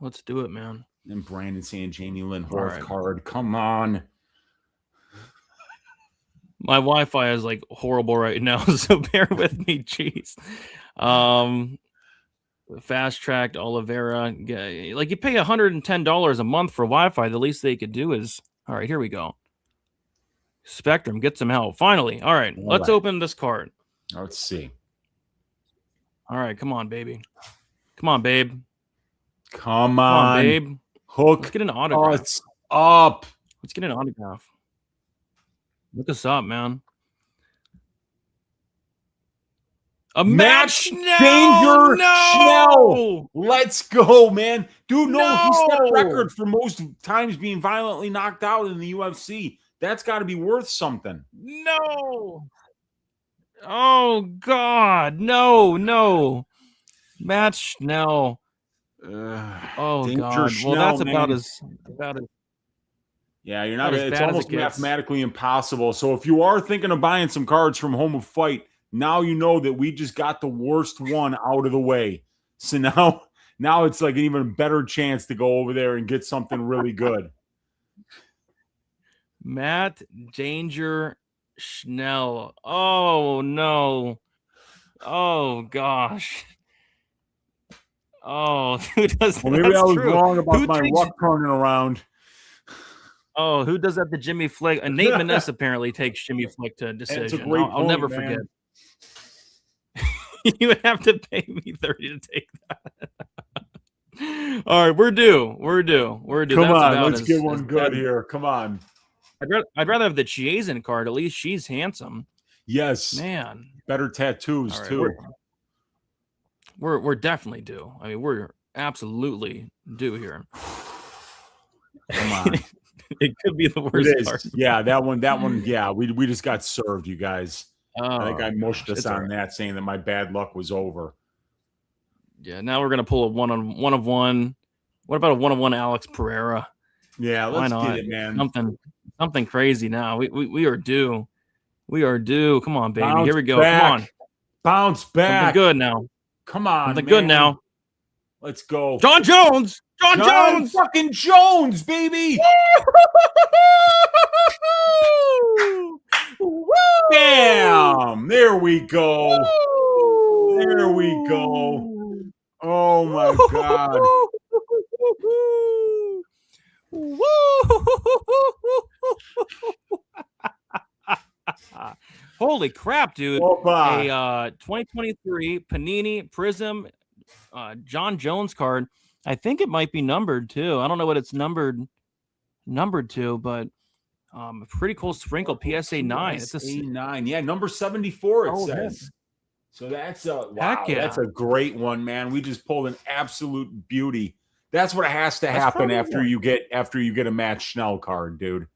Let's do it, man. And Brandon St. Jamie Lindhorst card. Come on. My Wi-Fi is like horrible right now, so bear with me. Jeez. Fast tracked Oliveira. Like, you pay $110 a month for Wi-Fi. The least they could do is, all right, here we go. Spectrum, get some help. Finally. All right, let's open this card. Let's see. All right, come on, baby. Come on, babe. Come on, babe. Hook. Let's get an autograph. Us up. Let's get an autograph. Look us up, man. A match Danger Schnell. Let's go, man. Dude, no, he set record for most times being violently knocked out in the UFC. That's got to be worth something. No. Oh, God. No. Matt Schnell. Oh, God. Schnell, well, that's man. about as yeah, you're not. It's almost mathematically impossible. So if you are thinking of buying some cards from Home of Fight, now you know that we just got the worst one out of the way. So now it's like an even better chance to go over there and get something really good. Matt Danger Schnell. Oh, no. Oh, gosh. Oh, who does that? Well, maybe I was wrong about my luck turning around. Oh, who does that to Jimmy Flick? And Nate Maness apparently takes Jimmy Flick to decision. I'll never forget. You would have to pay me $30 to take that. All right, we're due. Come on, let's get one good here. Come on. I'd rather have the Chiazin card. At least she's handsome. Yes, man. Better tattoos too. We're definitely due. I mean, we're absolutely due here. Come on. It could be the worst part. Yeah, that one. Yeah, we just got served, you guys. I think I mushed us on that, saying that my bad luck was over. Yeah, now we're gonna pull a one of one. What about a 1-of-1 Alex Ferreira? Yeah, let's get it, man. Something crazy now. We are due. We are due. Come on, baby. Here we go. Come on. Bounce back. Something good now. Come on. Something good now. Let's go. John Jones. John Jones. Fucking Jones, baby. Bam. There we go. There we go. Oh, my God. Holy crap, dude. A 2023 Panini Prism John Jones card. I think it might be numbered too. I don't know what it's numbered to, but pretty cool sprinkle. PSA 9. It's a 9. Yeah, number 74 it says. Yeah. So that's that's a great one, man. We just pulled an absolute beauty. That's what has to happen after you get a Matt Schnell card, dude.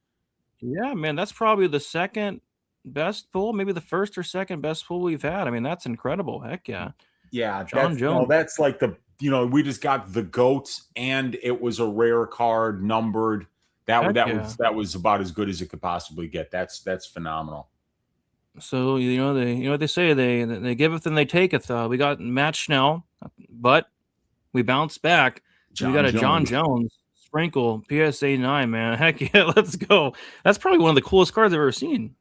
Yeah, man, that's probably the second best pull, maybe the first or second best pull we've had. I mean, that's incredible. Heck yeah. Yeah, John Jones. That's like we just got the GOATs, and it was a rare card, numbered. That was about as good as it could possibly get. That's phenomenal. So they say they giveth and they taketh. We got Matt Schnell, but we bounced back. We got a John Jones sprinkle PSA 9, man. Heck yeah, let's go. That's probably one of the coolest cards I've ever seen.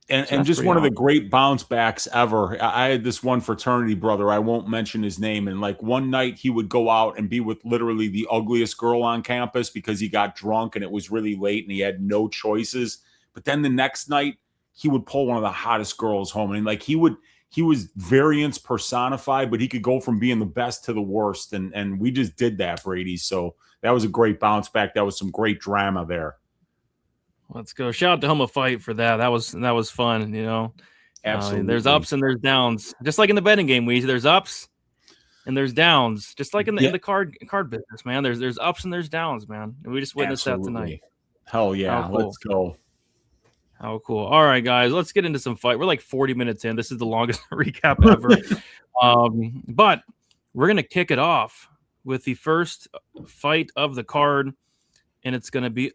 And just one of the great bounce backs ever. I had this one fraternity brother, I won't mention his name, and like one night he would go out and be with literally the ugliest girl on campus because he got drunk and it was really late and he had no choices. But then the next night he would pull one of the hottest girls home, and like he was variance personified, but he could go from being the best to the worst, and we just did that, Brady. So that was a great bounce back. That was some great drama there. Let's go. Shout out to Homo Fight for that. That was fun, you know. Absolutely. There's ups and there's downs. Just like in the betting game, there's ups and there's downs. Just like in the card business, man. There's ups and there's downs, man. And we just witnessed that tonight. Hell yeah. Cool. Let's go. How cool. All right, guys, let's get into some fight. We're like 40 minutes in. This is the longest recap ever. But we're going to kick it off with the first fight of the card. And it's going to be,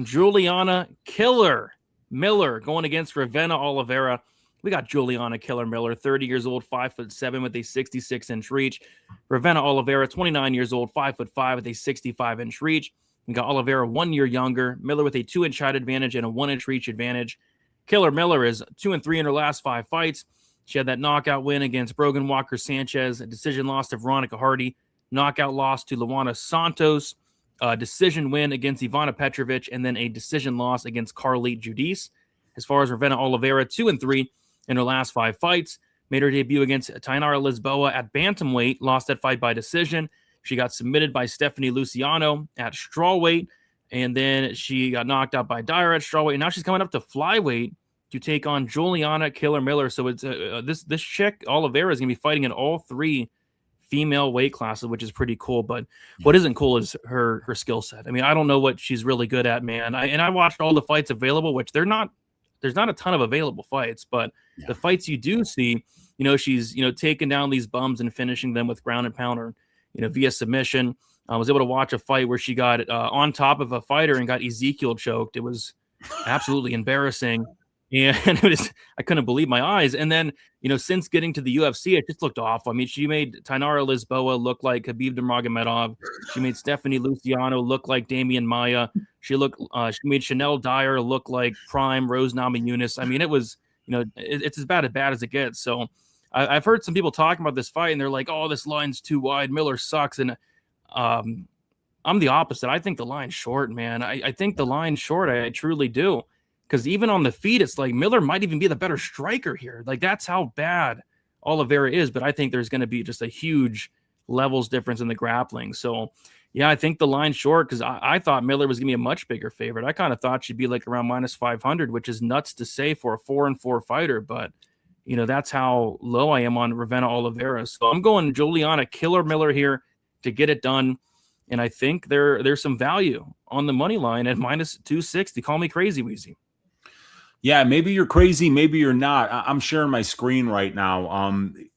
Juliana Killer Miller going against Ravena Oliveira. We got Juliana Killer Miller, 30 years old, 5'7" with a 66-inch reach. Ravena Oliveira, 29 years old, 5'5" with a 65-inch reach. We got Oliveira 1 year younger, Miller with a 2-inch height advantage and a 1-inch reach advantage. Killer Miller is 2-3 in her last 5 fights. She had that knockout win against Brogan Walker Sanchez, a decision loss to Veronica Hardy, knockout loss to Luana Santos, a decision win against Ivana Petrovic, and then a decision loss against Carly Judice. As far as Ravena Oliveira, 2-3 in her last 5 fights. Made her debut against Thainara Lisboa at bantamweight, lost that fight by decision. She got submitted by Stephanie Luciano at strawweight, and then she got knocked out by Diyar at strawweight. And now she's coming up to flyweight to take on Juliana Killer Miller. So it's this chick Oliveira is going to be fighting in all 3 female weight classes, which is pretty cool. But what isn't cool is her skill set. I mean, I don't know what she's really good at, man. I watched all the fights available, which there's not a ton of available fights, but the fights you do see, you know, she's, you know, taking down these bums and finishing them with ground and pound or, you know, via submission. I was able to watch a fight where she got on top of a fighter and got Ezekiel choked. It was absolutely embarrassing. And I couldn't believe my eyes. And then, you know, since getting to the UFC, it just looked awful. I mean, she made Thainara Lisboa look like Khabib Nurmagomedov. She made Stephanie Luciano look like Damian Maia. She made Chanel Dyer look like prime Rose Namajunas. I mean, it was, you know, it's as bad as it gets. So I've heard some people talking about this fight and they're like, oh, this line's too wide. Miller sucks. And I'm the opposite. I think the line's short, man. I think the line's short. I truly do. Because even on the feet, it's like Miller might even be the better striker here. Like, that's how bad Oliveira is. But I think there's going to be just a huge levels difference in the grappling. So, yeah, I think the line's short because I thought Miller was going to be a much bigger favorite. I kind of thought she'd be like around minus 500, which is nuts to say for a 4-4 fighter. But, you know, that's how low I am on Ravena Oliveira. So I'm going Juliana Killer Miller here to get it done. And I think there's some value on the money line at minus 260. Call me crazy, Weezy. Yeah, maybe you're crazy, maybe you're not. I'm sharing my screen right now.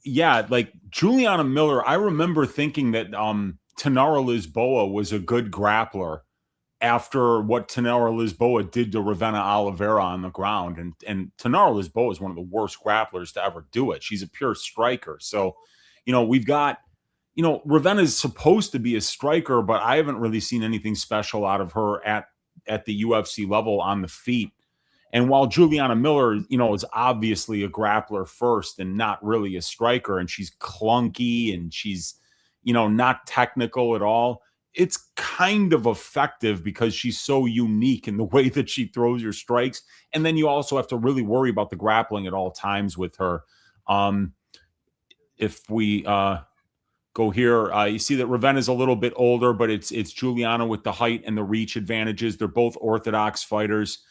Yeah, like Juliana Miller, I remember thinking that Thainara Lisboa was a good grappler after what Thainara Lisboa did to Ravena Oliveira on the ground. And Thainara Lisboa is one of the worst grapplers to ever do it. She's a pure striker. So, you know, we've got, you know, Ravena is supposed to be a striker, but I haven't really seen anything special out of her at the UFC level on the feet. And while Juliana Miller, you know, is obviously a grappler first and not really a striker, and she's clunky and she's, you know, not technical at all, it's kind of effective because she's so unique in the way that she throws her strikes. And then you also have to really worry about the grappling at all times with her. If we go here, you see that Ravena is a little bit older, but it's Juliana with the height and the reach advantages. They're both orthodox fighters.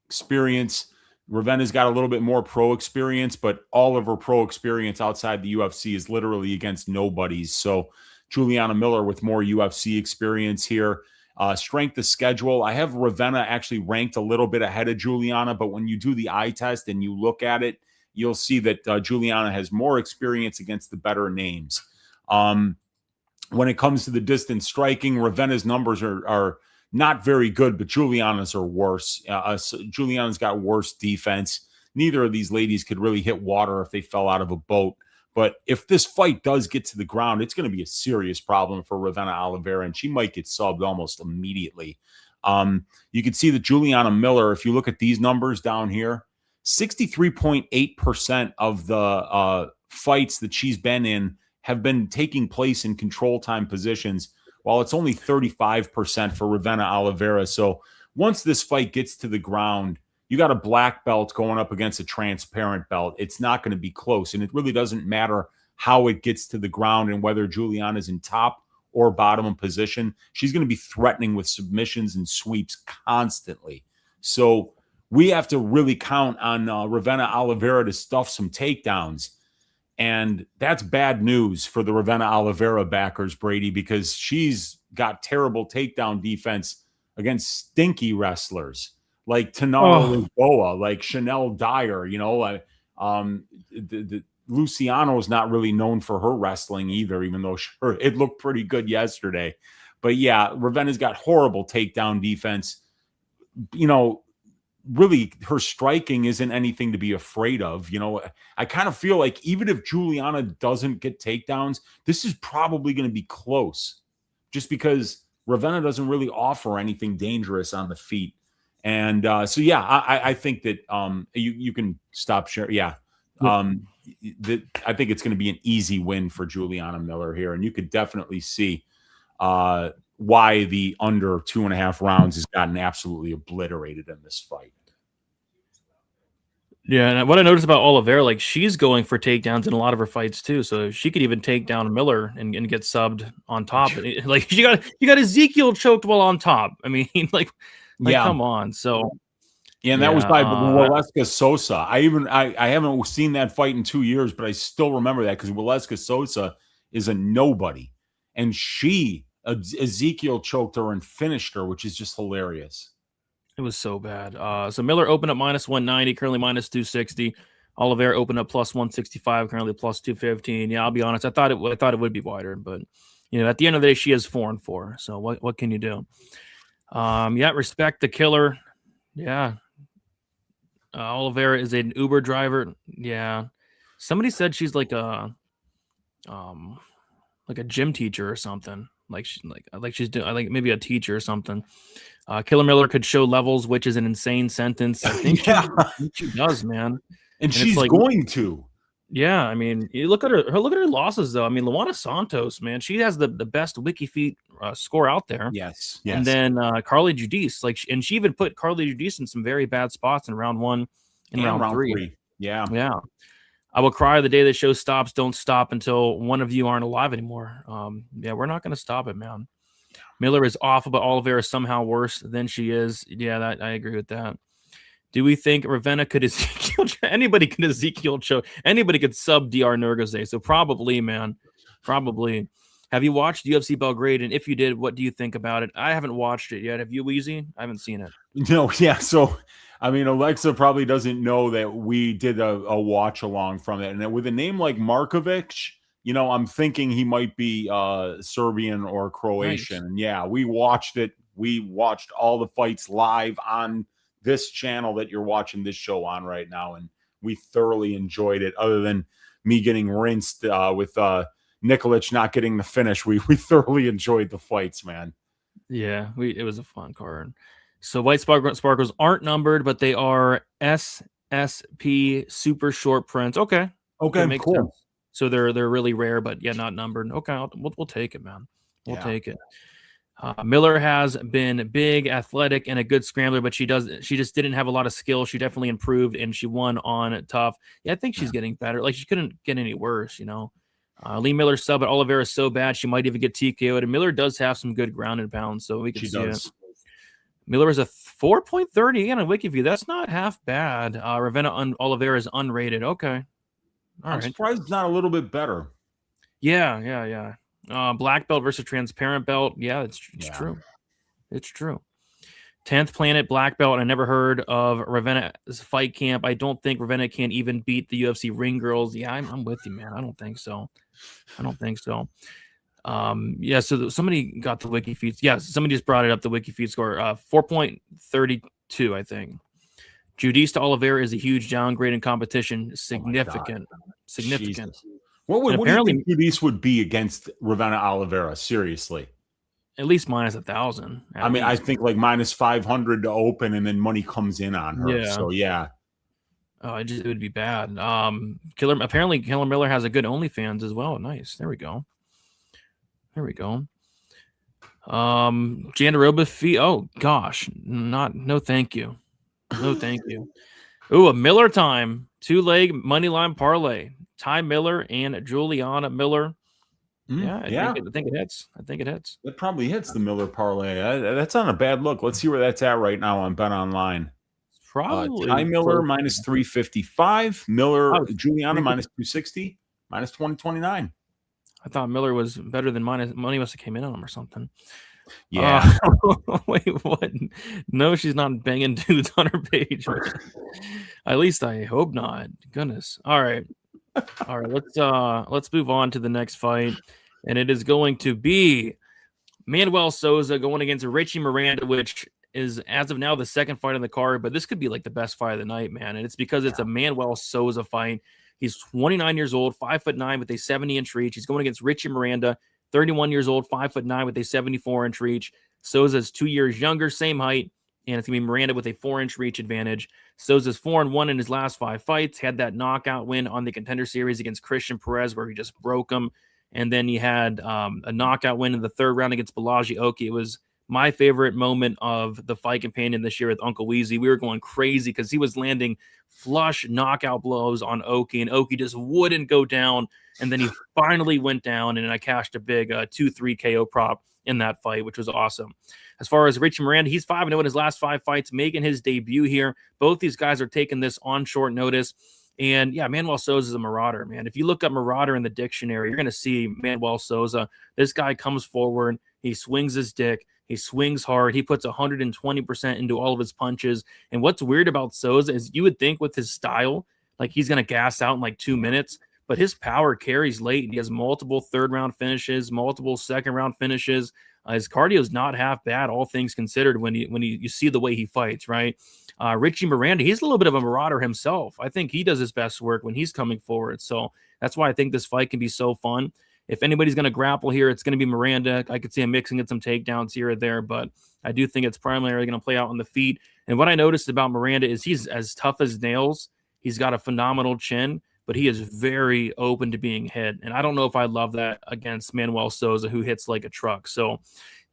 Experience. Ravena's got a little bit more pro experience, but all of her pro experience outside the UFC is literally against nobodies. So Juliana Miller with more UFC experience here. Strength of schedule. I have Ravena actually ranked a little bit ahead of Juliana, but when you do the eye test and you look at it, you'll see that Juliana has more experience against the better names. When it comes to the distance striking, Ravena's numbers are not very good, but Juliana's are worse. Juliana's got worse defense. Neither of these ladies could really hit water if they fell out of a boat. But if this fight does get to the ground, it's going to be a serious problem for Ravena Oliveira, and she might get subbed almost immediately. You can see that Juliana Miller, if you look at these numbers down here, 63.8% of the fights that she's been in have been taking place in control time positions, while it's only 35% for Ravena Oliveira. So once this fight gets to the ground, you got a black belt going up against a transparent belt. It's not going to be close, and it really doesn't matter how it gets to the ground and whether Juliana's in top or bottom position. She's going to be threatening with submissions and sweeps constantly. So we have to really count on Ravena Oliveira to stuff some takedowns. And that's bad news for the Ravena Oliveira backers, Brady, because she's got terrible takedown defense against stinky wrestlers like Thainara Lisboa, like Chanel Dyer. You know, Luciano's not really known for her wrestling either, even though sure, it looked pretty good yesterday. But yeah, Ravena's got horrible takedown defense. You know, really her striking isn't anything to be afraid of. You know, I kind of feel like even if Juliana doesn't get takedowns, this is probably going to be close just because Ravena doesn't really offer anything dangerous on the feet. And so, yeah, I think that you can stop sharing. Yeah. I think it's going to be an easy win for Juliana Miller here. And you could definitely see why the under 2.5 rounds has gotten absolutely obliterated in this fight. Yeah, and what I noticed about Oliveira, like she's going for takedowns in a lot of her fights too, so she could even take down Miller and get subbed on top. Like you got Ezekiel choked while on top. I mean, like yeah, come on. So yeah, and that was by Waleska Sousa. I haven't seen that fight in 2 years, but I still remember that because Waleska Sousa is a nobody, and Ezekiel choked her and finished her, which is just hilarious. It was so bad. So Miller opened up -190, currently -260. Oliveira opened up +165, currently +215. Yeah, I'll be honest. I thought it would be wider, but you know, at the end of the day, she is 4-4. So what can you do? Yeah, respect the killer. Yeah. Oliveira is an Uber driver. Yeah. Somebody said she's like a gym teacher or something. Like she's doing, like maybe a teacher or something. Killer Miller could show levels, which is an insane sentence. I think she does, man. And she's like, going to. Yeah, I mean, you look at her losses though. I mean, Luana Santos, man, she has the best WikiFeet score out there. Yes. And then Carly Judice, and she even put Carly Judice in some very bad spots in round 1 and round 3. Yeah. I will cry the day the show stops. Don't stop until one of you aren't alive anymore. Yeah, we're not going to stop it, man. Miller is awful, but Oliveira is somehow worse than she is. Yeah, I agree with that. Do we think Ravena could Ezekiel? Anybody could Ezekiel choke. Anybody could sub Diyar Nurgozhay. So probably, man, probably. Have you watched UFC Belgrade? And if you did, what do you think about it? I haven't watched it yet. Have you, Weezy? I haven't seen it. No, yeah. So, I mean, Alexa probably doesn't know that we did a watch along from it. And with a name like Markovic, you know, I'm thinking he might be Serbian or Croatian. Nice. And yeah, we watched it. We watched all the fights live on this channel that you're watching this show on right now. And we thoroughly enjoyed it. Other than me getting rinsed with Nikolic not getting the finish, we thoroughly enjoyed the fights, man. Yeah, it was a fun card. So white sparkles aren't numbered, but they are SSP super short prints. Okay, cool. Sense. So they're really rare, but yeah, not numbered. Okay, we'll take it, man. We'll take it. Miller has been big, athletic, and a good scrambler, but she just didn't have a lot of skill. She definitely improved, and she won on tough. Yeah, I think she's getting better. Like she couldn't get any worse, you know. Lee Miller sub, but Oliveira is so bad she might even get TKO'd. And Miller does have some good ground and pound, so we can see it. Miller is a 4.30 again on WikiView. That's not half bad. Ravena Oliveira is unrated. Okay. I'm surprised it's not a little bit better. Yeah. Black belt versus transparent belt. Yeah, it's true. It's true. 10th Planet Black Belt. I never heard of Ravena's fight camp. I don't think Ravena can even beat the UFC ring girls. Yeah, I'm with you, man. I don't think so. Yeah, so somebody got the wiki feeds. Yeah, somebody just brought it up, the wiki feed score. 4.32, I think. Judice to Oliveira is a huge downgrade in competition. Significant. Jesus. What do you apparently, think Luis would be against Ravena Oliveira? Seriously. at least minus 1,000. I mean, I think like minus 500 to open, and then money comes in on her. Yeah. So yeah. Oh, it would be bad. Apparently Killer Miller has a good OnlyFans as well. Nice. There we go. Jandaroba fee. Oh gosh, no thank you. No thank you. Ooh, a Miller time. 2-leg money line parlay. Ty Miller and Juliana Miller. Yeah, I think it hits. It probably hits the Miller parlay. That's not a bad look. Let's see where that's at right now on Bet Online. Probably Ty Miller minus 355. Miller Juliana minus 260. Minus 2029. I thought Miller was better than minus. Money must have came in on him or something. Yeah. Wait, what? No, she's not banging dudes on her page. At least I hope not. Goodness. All right. Let's move on to the next fight, and it is going to be Manuel Sousa going against Richie Miranda, which is as of now the second fight on the card, but this could be like the best fight of the night, man. And it's because it's a Manuel Sousa fight. He's 29 years old, 5'9" with a 70-inch reach. He's going against Richie Miranda, 31 years old, 5'9" with a 74-inch reach. Sousa's 2 years younger, same height, and it's going to be Miranda with a 4-inch reach advantage. Sousa's 4-1 in his last 5 fights. Had that knockout win on the Contender Series against Christian Perez where he just broke him. And then he had a knockout win in the 3rd round against Balaji Oki. It was my favorite moment of the fight companion this year with Uncle Weezy. We were going crazy because he was landing flush knockout blows on Oki, and Oki just wouldn't go down. And then he finally went down, and I cashed a big 2-3 KO prop in that fight, which was awesome. As far as Richie Miranda, he's 5-0 in his last 5 fights, making his debut here. Both these guys are taking this on short notice. And yeah, Manuel Sousa is a marauder, man. If you look up marauder in the dictionary, you're going to see Manuel Sousa. This guy comes forward. He swings his dick. He swings hard. He puts 120% into all of his punches. And what's weird about Sousa is you would think with his style, like he's going to gas out in like 2 minutes, but his power carries late. And he has multiple 3rd-round finishes, multiple 2nd-round finishes. His cardio is not half bad, all things considered, when you see the way he fights, right? Richie Miranda, he's a little bit of a marauder himself. I think he does his best work when he's coming forward. So that's why I think this fight can be so fun. If anybody's going to grapple here, it's going to be Miranda. I could see him mixing in some takedowns here or there, but I do think it's primarily going to play out on the feet. And what I noticed about Miranda is he's as tough as nails. He's got a phenomenal chin, but he is very open to being hit. And I don't know if I love that against Manuel Sousa, who hits like a truck. So,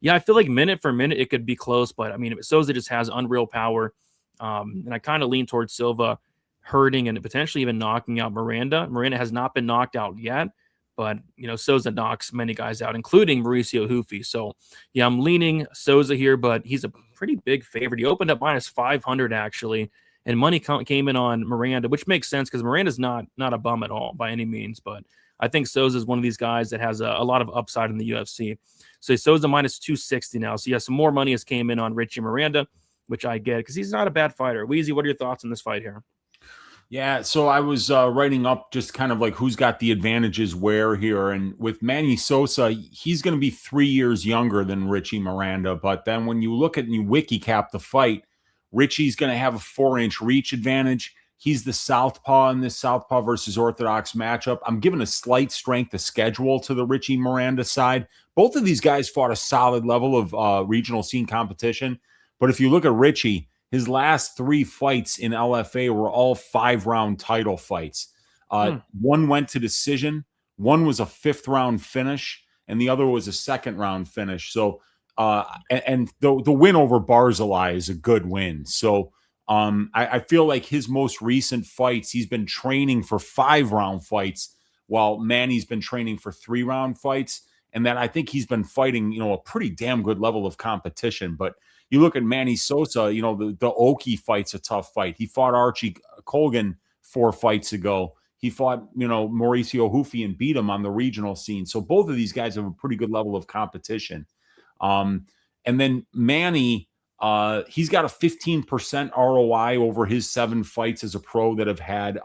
yeah, I feel like minute for minute it could be close, but I mean, Sousa just has unreal power. And I kind of lean towards Silva hurting and potentially even knocking out Miranda. Miranda has not been knocked out yet, but, you know, Sousa knocks many guys out, including Mauricio Hufi. So, yeah, I'm leaning Sousa here, but he's a pretty big favorite. He opened up minus 500, actually, and money came in on Miranda, which makes sense because Miranda's not a bum at all by any means. But I think Sousa is one of these guys that has a lot of upside in the UFC. So Sousa minus 260 now. So, yeah, some more money has came in on Richie Miranda, which I get because he's not a bad fighter. Weezy, what are your thoughts on this fight here? Yeah, so I was writing up just kind of like who's got the advantages where here. And with Manny Sousa, he's going to be 3 years younger than Richie Miranda. But then when you look at and you wiki cap the fight, Richie's going to have a 4-inch reach advantage. He's the southpaw in this southpaw versus orthodox matchup. I'm giving a slight strength of schedule to the Richie Miranda side. Both of these guys fought a solid level of regional scene competition. But if you look at Richie, his last 3 fights in LFA were all 5-round title fights. One went to decision, one was a 5th-round finish, and the other was a 2nd-round finish. So, and the win over Barzilai is a good win. So, I feel like his most recent fights, he's been training for 5-round fights, while Manny's been training for 3-round fights, and that I think he's been fighting, you know, a pretty damn good level of competition, but. You look at Manny Sousa, you know, the Oki fight's a tough fight. He fought Archie Colgan 4 fights ago. He fought, you know, Mauricio Hufi and beat him on the regional scene. So both of these guys have a pretty good level of competition. And then Manny, he's got a 15% ROI over his 7 fights as a pro that have had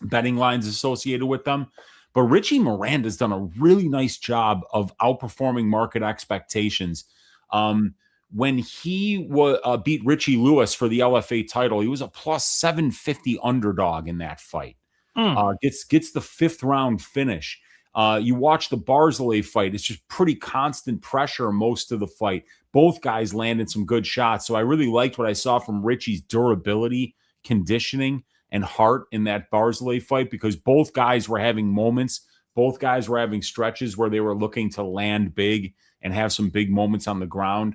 betting lines associated with them. But Richie Miranda's done a really nice job of outperforming market expectations. When he beat Richie Lewis for the LFA title, he was a plus 750 underdog in that fight. Gets the 5th round finish. You watch the Barzilay fight, it's just pretty constant pressure most of the fight. Both guys landed some good shots. So I really liked what I saw from Richie's durability, conditioning, and heart in that Barzilay fight, because both guys were having moments. Both guys were having stretches where they were looking to land big and have some big moments on the ground.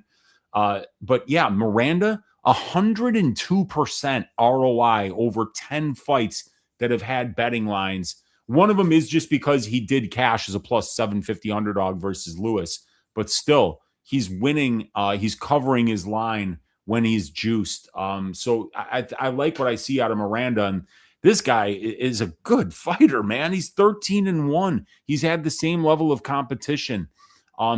But yeah, Miranda, 102% ROI over 10 fights that have had betting lines. One of them is just because he did cash as a plus 750 underdog versus Lewis, but still he's winning. He's covering his line when he's juiced. So I like what I see out of Miranda, and this guy is a good fighter, man. He's 13-1. He's had the same level of competition.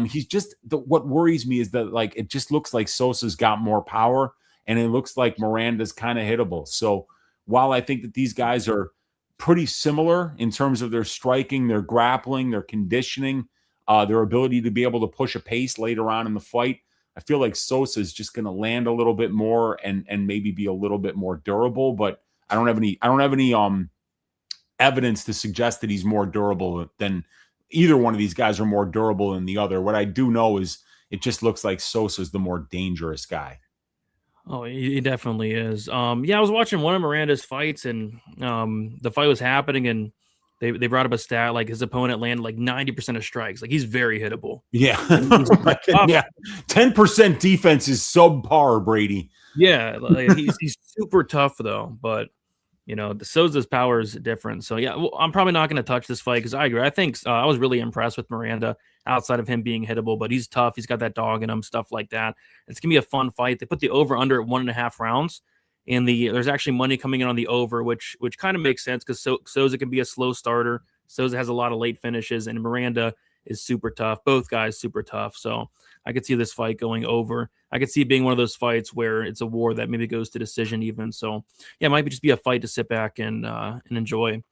He's just what worries me is that like it just looks like Sousa's got more power, and it looks like Miranda's kind of hittable. So while I think that these guys are pretty similar in terms of their striking, their grappling, their conditioning, their ability to be able to push a pace later on in the fight, I feel like Sousa is just going to land a little bit more and maybe be a little bit more durable. But I don't have any evidence to suggest that he's more durable than either one of these guys are more durable than the other. What I do know is it just looks like Sousa's the more dangerous guy. Oh, he definitely is. Yeah, I was watching one of Miranda's fights, and the fight was happening, and they brought up a stat like his opponent landed like 90% of strikes. Like he's very hittable. Yeah, yeah. 10% defense is subpar, Brady. Yeah, like he's super tough though, but you know the Sousa's power is different. So yeah, well, I'm probably not going to touch this fight because I agree. I think I was really impressed with Miranda outside of him being hittable, but he's tough. He's got that dog in him, stuff like that. It's gonna be a fun fight. They put the over under at 1.5 rounds, and there's actually money coming in on the over, which kind of makes sense because Sousa can be a slow starter. Sousa has a lot of late finishes, and Miranda is super tough. Both guys super tough. So I could see this fight going over. I could see it being one of those fights where it's a war that maybe goes to decision even. So yeah, it might just be a fight to sit back and enjoy.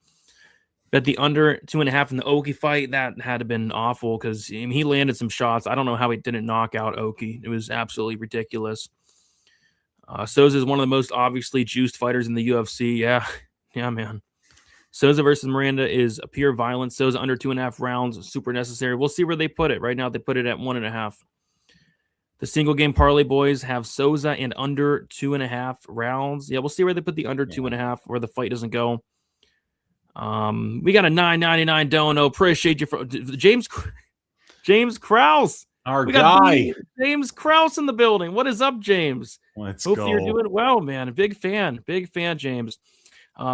Bet the under 2.5 in the Oki fight. That had to been awful because he landed some shots. I don't know how he didn't knock out Oki. It was absolutely ridiculous. Sousa is one of the most obviously juiced fighters in the UFC. Yeah, man. Sousa versus Miranda is a pure violence. Sousa under 2.5 rounds, super necessary. We'll see where they put it. Right now, they put it at 1.5. The single game parlay boys have Sousa and under 2.5 rounds. Yeah, we'll see where they put the under 2.5, where the fight doesn't go. We got a $9.99 dono. Appreciate you for James Krause. Our guy. James Krause in the building. What is up, James? Let's Hope go. you're doing well, man. Big fan, James.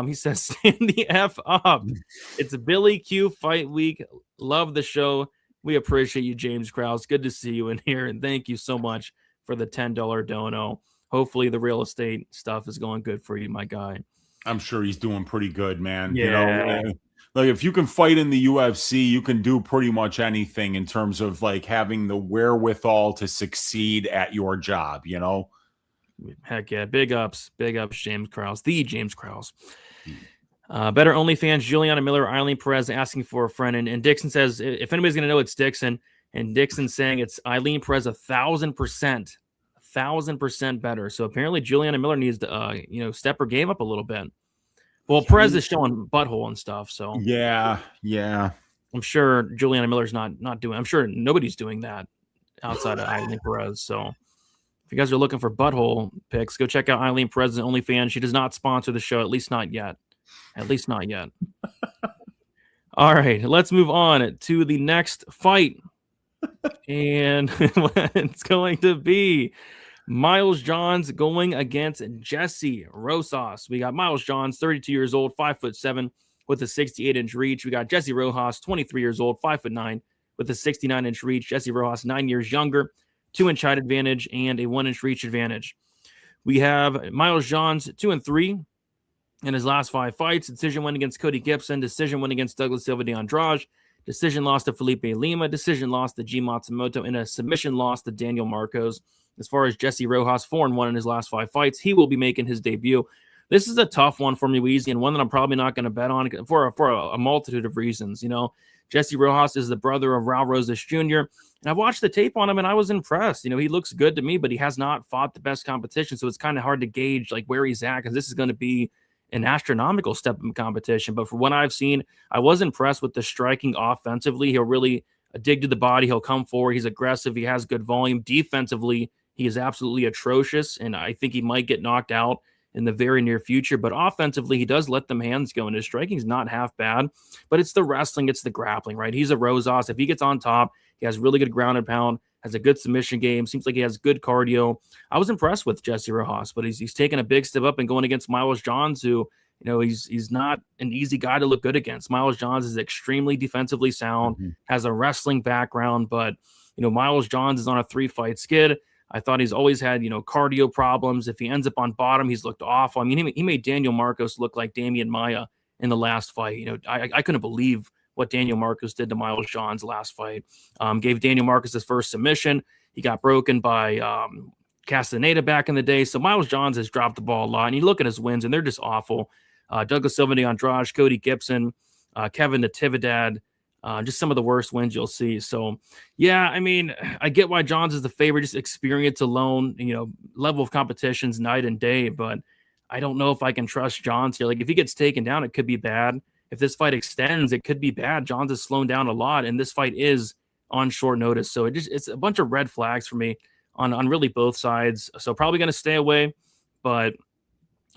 He says, stand the F up. It's a Billy Q fight week. Love the show. We appreciate you, James Krause. Good to see you in here. And thank you so much for the $10 dono. Hopefully the real estate stuff is going good for you, my guy. I'm sure he's doing pretty good, man. Yeah. You know, like if you can fight in the UFC, you can do pretty much anything in terms of like having the wherewithal to succeed at your job, you know? Heck yeah. Big ups, James Krause. The James Krause. Better OnlyFans, Juliana Miller, Eileen Perez asking for a friend. And Dixon says, if anybody's going to know, it's Dixon. And Dixon saying it's Eileen Perez 1,000% better. So apparently Juliana Miller needs to, step her game up a little bit. Well, Perez is showing butthole and stuff. So yeah. I'm sure Juliana Miller's not doing. I'm sure nobody's doing that outside of Eileen Perez. So if you guys are looking for butthole pics, go check out Eileen Perez's OnlyFans. She does not sponsor the show, at least not yet. All right, let's move on to the next fight. And it's going to be Miles Johns going against Jessie Rosas. We got Miles Johns, 32 years old, 5'7", with a 68-inch reach. We got Jessie Rosas, 23 years old, 5'9", with a 69-inch reach. Jessie Rosas, 9 years younger, 2-inch height advantage and a 1-inch reach advantage. We have Miles Johns, 2-3 in his last 5 fights. Decision win against Cody Gibson. Decision win against Douglas Silva de Andrade. Decision loss to Felipe Lima. Decision loss to G Matsumoto. And a submission loss to Daniel Marcos. As far as Jessie Rosas, 4-1 in his last 5 fights. He will be making his debut. This is a tough one for me, Weezy, and one that I'm probably not going to bet on for a multitude of reasons. You know, Jessie Rosas is the brother of Raul Rosas Jr., and I've watched the tape on him, and I was impressed. You know, he looks good to me, but he has not fought the best competition, so it's kind of hard to gauge like where he's at because this is going to be an astronomical step in competition. But for what I've seen, I was impressed with the striking offensively. He'll really dig to the body. He'll come forward. He's aggressive. He has good volume. Defensively, he is absolutely atrocious, and I think he might get knocked out in the very near future. But offensively, he does let them hands go, and his striking's not half bad. But it's the wrestling, it's the grappling, right? He's a Rosas. If he gets on top, he has really good ground and pound, has a good submission game, seems like he has good cardio. I was impressed with Jessie Rojas, but he's taken a big step up and going against Miles Johns, who, he's not an easy guy to look good against. Miles Johns is extremely defensively sound, has a wrestling background, but, Miles Johns is on a 3-fight skid. I thought he's always had, cardio problems. If he ends up on bottom, he's looked awful. I mean, he made Daniel Marcos look like Damian Maia in the last fight. I couldn't believe what Daniel Marcos did to Miles Johns last fight. Gave Daniel Marcos his first submission. He got broken by Castaneda back in the day. So Miles Johns has dropped the ball a lot. And you look at his wins, and they're just awful. Douglas Silva de Andrade, Cody Gibson, Kevin Natividad, just some of the worst wins you'll see. So, yeah, I mean, I get why Johns is the favorite, just experience alone, level of competitions night and day. But I don't know if I can trust Johns here. Like, if he gets taken down, it could be bad. If this fight extends, it could be bad. Johns is slowing down a lot, and this fight is on short notice. So it's a bunch of red flags for me on really both sides. So probably going to stay away, but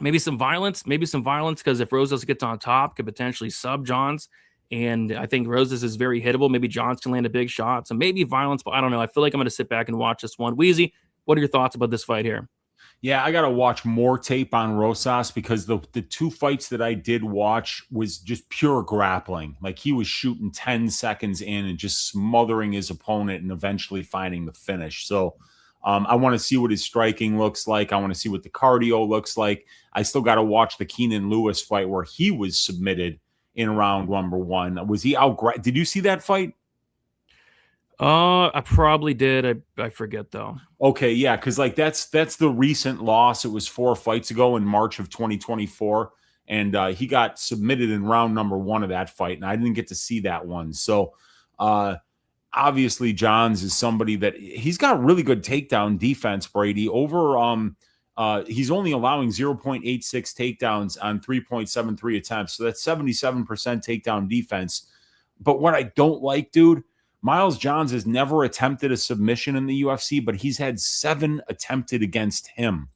maybe some violence because if Rosas gets on top, could potentially sub Johns. And I think Rosas is very hittable. Maybe Johns can land a big shot. So maybe violence, but I don't know. I feel like I'm going to sit back and watch this one. Wheezy, what are your thoughts about this fight here? Yeah, I got to watch more tape on Rosas because the 2 fights that I did watch was just pure grappling. Like, he was shooting 10 seconds in and just smothering his opponent and eventually finding the finish. So I want to see what his striking looks like. I want to see what the cardio looks like. I still got to watch the Keenan Lewis fight where he was submitted in round number 1. Was he out? Did you see that fight? I probably did. I forget though. Okay, yeah, because like that's the recent loss. It was 4 fights ago in March of 2024, and he got submitted in round number 1 of that fight, and I didn't get to see that one. So obviously, Johns is somebody that he's got really good takedown defense. Brady over he's only allowing 0.86 takedowns on 3.73 attempts, so that's 77% takedown defense. But what I don't like, dude, Miles Johns has never attempted a submission in the UFC, but he's had 7 attempted against him.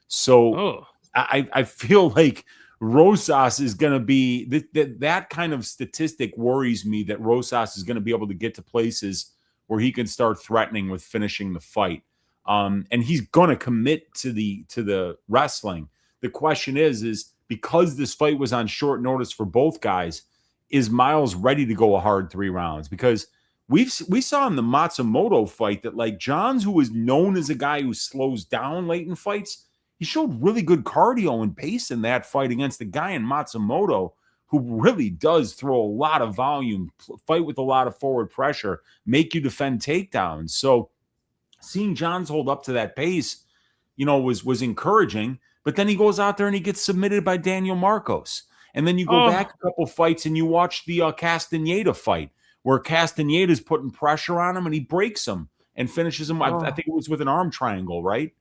So I feel like Rosas is going to be that kind of statistic worries me, that Rosas is going to be able to get to places where he can start threatening with finishing the fight. And he's going to commit to the wrestling. The question is because this fight was on short notice for both guys, is Miles ready to go a hard 3 rounds? Because we saw in the Matsumoto fight that, like, Johns, who is known as a guy who slows down late in fights, he showed really good cardio and pace in that fight against a guy in Matsumoto who really does throw a lot of volume, fight with a lot of forward pressure, make you defend takedowns. So seeing Johns hold up to that pace, was encouraging. But then he goes out there and he gets submitted by Daniel Marcos. And then you go back a couple fights and you watch the Castaneda fight, where Castaneda's putting pressure on him and he breaks him and finishes him. I think it was with an arm triangle, right?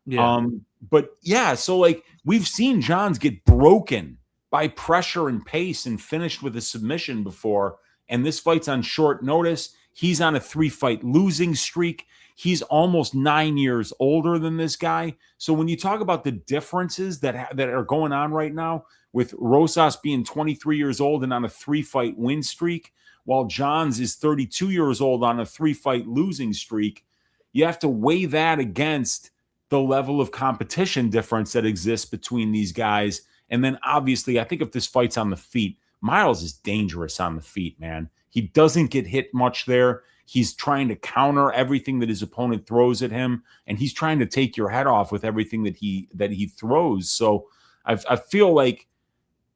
Yeah. But yeah, so like we've seen Johns get broken by pressure and pace and finished with a submission before. And this fight's on short notice. He's on a 3-fight losing streak. He's almost 9 years older than this guy. So when you talk about the differences that are going on right now, with Rosas being 23 years old and on a 3-fight win streak, while Johns is 32 years old on a 3-fight losing streak, you have to weigh that against the level of competition difference that exists between these guys. And then obviously, I think if this fight's on the feet, Miles is dangerous on the feet, man. He doesn't get hit much there. He's trying to counter everything that his opponent throws at him, and he's trying to take your head off with everything that he throws. So I feel like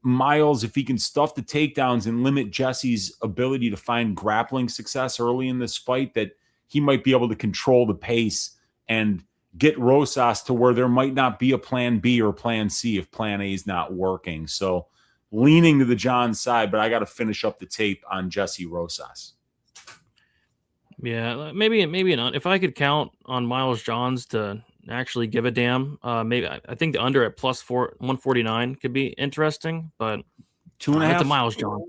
Miles, if he can stuff the takedowns and limit Jessie's ability to find grappling success early in this fight, that he might be able to control the pace and get Rosas to where there might not be a plan B or plan C if plan A is not working. So leaning to the Johns side, but I got to finish up the tape on Jessie Rosas. Yeah, maybe not. If I could count on Miles Johns to actually give a damn. Maybe I think the under at +4 149 could be interesting, but 2.5. It's a Miles John.